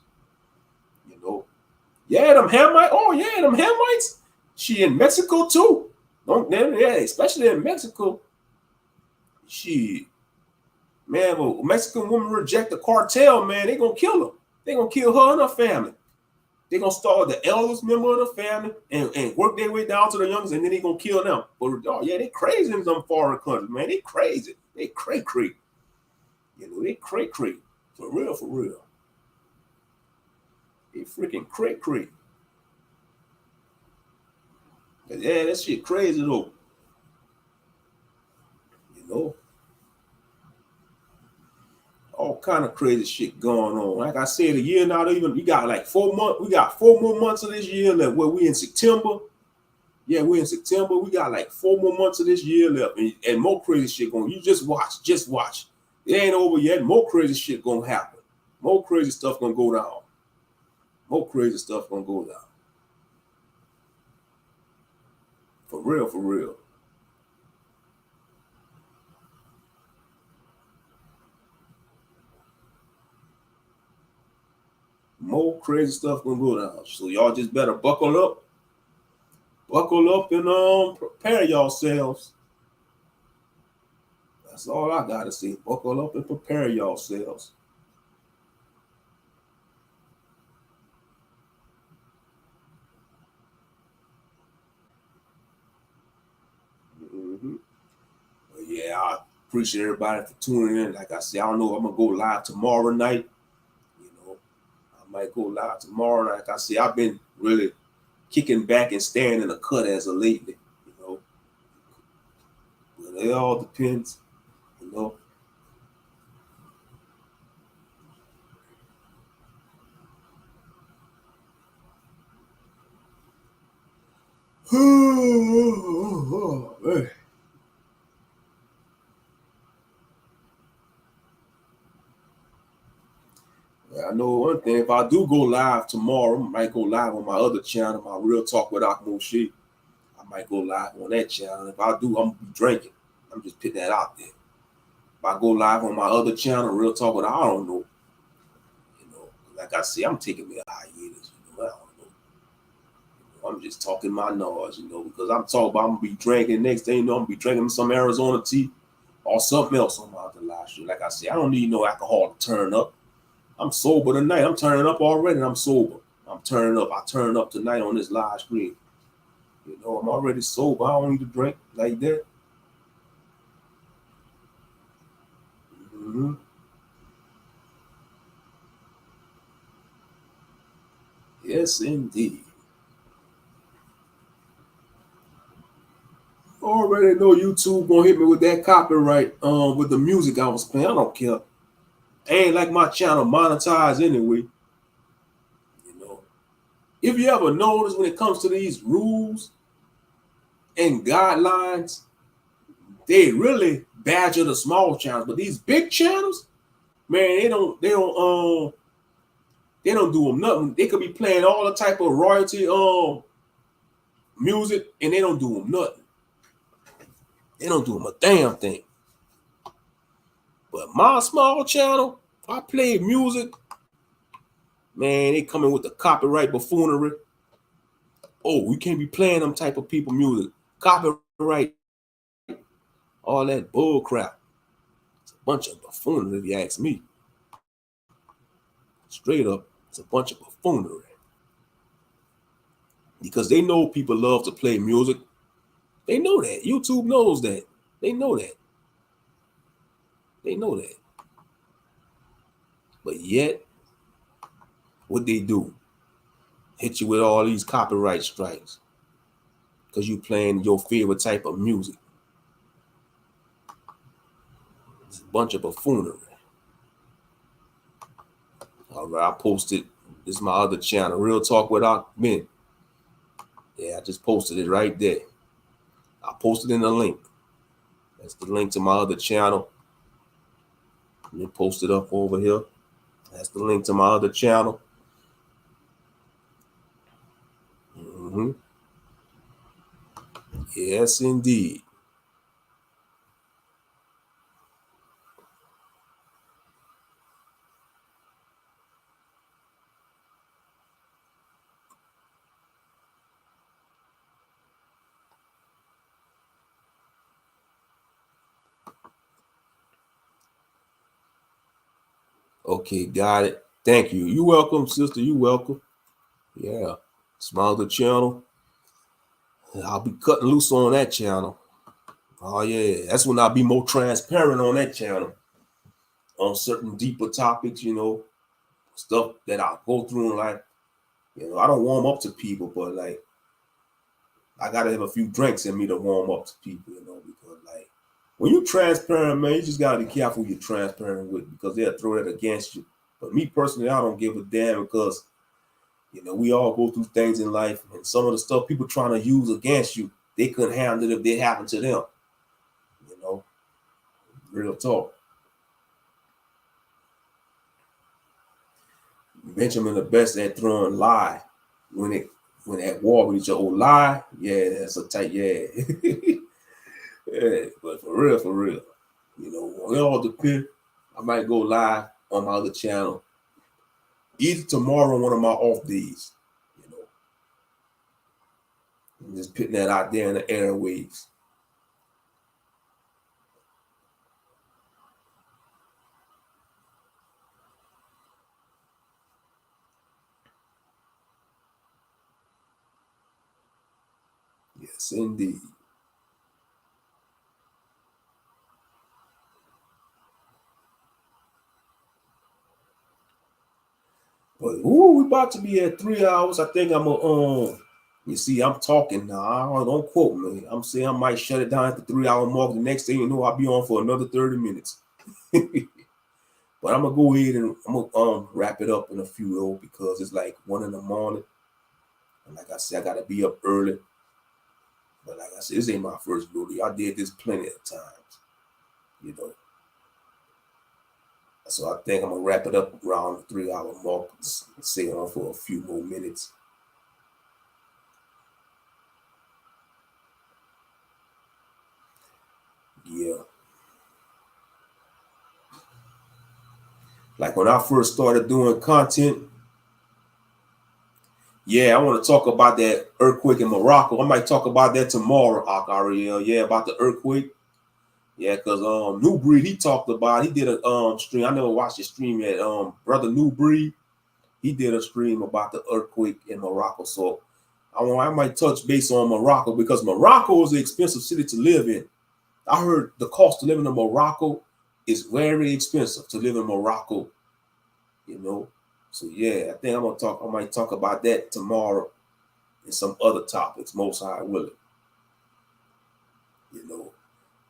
Yeah, them Hamites. Oh yeah, them Hamites. She in Mexico too. Especially in Mexico. Man, well, Mexican woman reject the cartel, man, they gonna kill her. They gonna kill her and her family. They gonna start the eldest member of the family and work their way down to the youngest, and then they gonna kill them. But oh yeah, they crazy in some foreign countries, man. They crazy. They cray. You know, they cray. For real. They freaking cray. Yeah, that shit crazy though. You know, all kind of crazy shit going on. Like I said, a year not even. We got like 4 months. We got 4 more months of this year left. Where we in September. Yeah, we're in September. We got like 4 more months of this year left, and more crazy shit going. You just watch. It ain't over yet. More crazy shit gonna happen. More crazy stuff gonna go down. For real. More crazy stuff gonna go down. So y'all just better buckle up and prepare yourselves. That's all I gotta say. Buckle up and prepare yourselves. Mm-hmm. Yeah, I appreciate everybody for tuning in. Like I said, I don't know if I'm gonna go live tomorrow night. You know, I might go live tomorrow night. Like I said, I've been really kicking back and staying in the cut as of lately. You know, but it all depends. You know. I know one thing. If I do go live tomorrow, I might go live on my other channel, my Real Talk with Akmoshi. I might go live on that channel. If I do, I'm gonna be drinking. I'm just putting that out there. If I go live on my other channel, Real Talk with, I don't know. You know, like I said, I'm taking me a hiatus. You know, I don't know. I'm just talking my noise, you know, because I'm talking about I'm gonna be drinking. Next thing you know, I'm gonna be drinking some Arizona tea or something else on my other live show. Like I said, I don't need no alcohol to turn up. I'm sober tonight. I'm turning up already. I'm sober. I'm turning up. I turn up tonight on this live stream. You know, I'm already sober. I don't need to drink like that. Mm-hmm. Yes, indeed. Already know YouTube gonna hit me with that copyright with the music I was playing. I don't care. Ain't like my channel monetized anyway. You know. If you ever notice when it comes to these rules and guidelines, they really badger the small channels. But these big channels, man, they don't do them nothing. They could be playing all the type of royalty music and they don't do them nothing. They don't do them a damn thing. But my small channel, I play music, man, they coming with the copyright buffoonery. Oh, we can't be playing them type of people music. Copyright, all that bull crap. It's a bunch of buffoonery, if you ask me. Straight up, it's a bunch of buffoonery. Because they know people love to play music. They know that. YouTube knows that. They know that. They know that. But yet, what they do? Hit you with all these copyright strikes. Because you playing your favorite type of music. It's a bunch of buffoonery. All right, I posted. This is my other channel, Real Talk with Men. Yeah, I just posted it right there. I posted in the link. That's the link to my other channel. Let me post it up over here. That's the link to my other channel. Mm-hmm. Yes, indeed. Okay, got it. Thank you. You welcome, sister. You welcome. Yeah. Smile the channel. I'll be cutting loose on that channel. Oh yeah. That's when I'll be more transparent on that channel. On certain deeper topics, stuff that I go through in life. I don't warm up to people, but like I gotta have a few drinks in me to warm up to people, because like when you're transparent, man, you just gotta be careful who you're transparent with because they'll throw that against you. But me personally, I don't give a damn because we all go through things in life, and some of the stuff people trying to use against you, they couldn't handle it if it happened to them. Real talk. Benjamin the best at throwing lie when at war with each other. Oh, lie, yeah, that's a tight, yeah. Yeah, but for real, it all depends. I might go live on my other channel either tomorrow or one of my off days. I'm just putting that out there in the airwaves. Yes, indeed. But we about to be at 3 hours. I think I'm you see, I'm talking now. Don't quote me. I'm saying I might shut it down at the 3 hour mark. The next thing you know, I'll be on for another 30 minutes. But I'm gonna go ahead and I'm gonna wrap it up in a few though, because it's like 1 in the morning. And like I said, I gotta be up early. But like I said, this ain't my first rodeo. I did this plenty of times, So I think I'm gonna wrap it up around the 3 hour mark, stay on for a few more minutes. Yeah. Like when I first started doing content, yeah, I want to talk about that earthquake in Morocco. I might talk about that tomorrow, Ariel. Yeah, about the earthquake. Yeah, because New Breed, he talked about, he did a stream. I never watched his stream yet. Brother New Breed, he did a stream about the earthquake in Morocco. So I might touch base on Morocco because Morocco is an expensive city to live in. I heard the cost of living in Morocco is very expensive to live in Morocco, So yeah, I think I might talk about that tomorrow and some other topics, most high willing.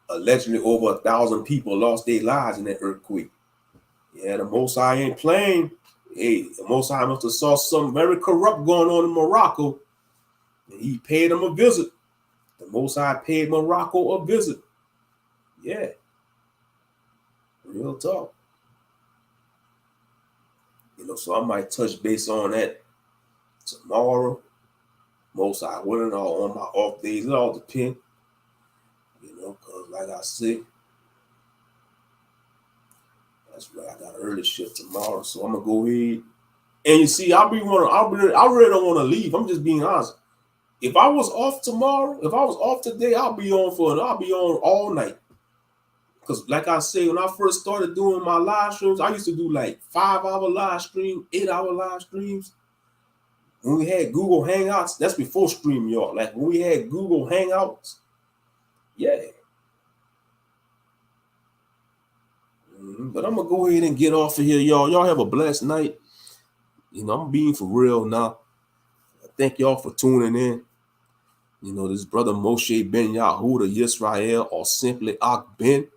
Allegedly over 1,000 people lost their lives in that earthquake. Yeah, the Most High ain't playing. Hey, the Most High must have saw something very corrupt going on in Morocco, and he paid them a visit. The Most High paid Morocco a visit. Yeah, real talk. So I might touch base on that tomorrow. Most High willing, or on my off days. It all depends. Because like I said, that's right. I got an early shift tomorrow, so I'm gonna go ahead. And you see, I really don't want to leave. I'm just being honest. If I was off tomorrow, if I was off today, I'll be on all night. Because like I say, when I first started doing my live streams, I used to do like 5-hour live stream, 8-hour live streams. When we had Google Hangouts, that's before StreamYard. Like when we had Google Hangouts, yeah. But I'm gonna go ahead and get off of here, y'all. Y'all have a blessed night. I'm being for real now. Thank y'all for tuning in. This brother Moshe Ben Yahuda Yisrael, or simply Ak Ben,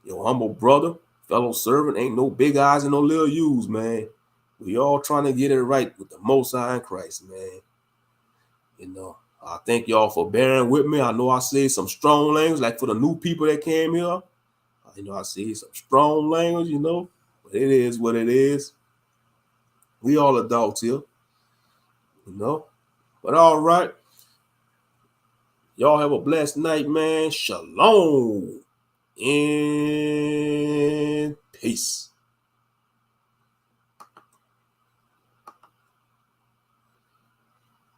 your humble brother, fellow servant. Ain't no big eyes and no little U's, man. We all trying to get it right with the Most High in Christ, man. I thank y'all for bearing with me. I know I say some strong language, like for the new people that came here. I say some strong language, but it is what it is. We all adults here, But all right. Y'all have a blessed night, man. Shalom and peace.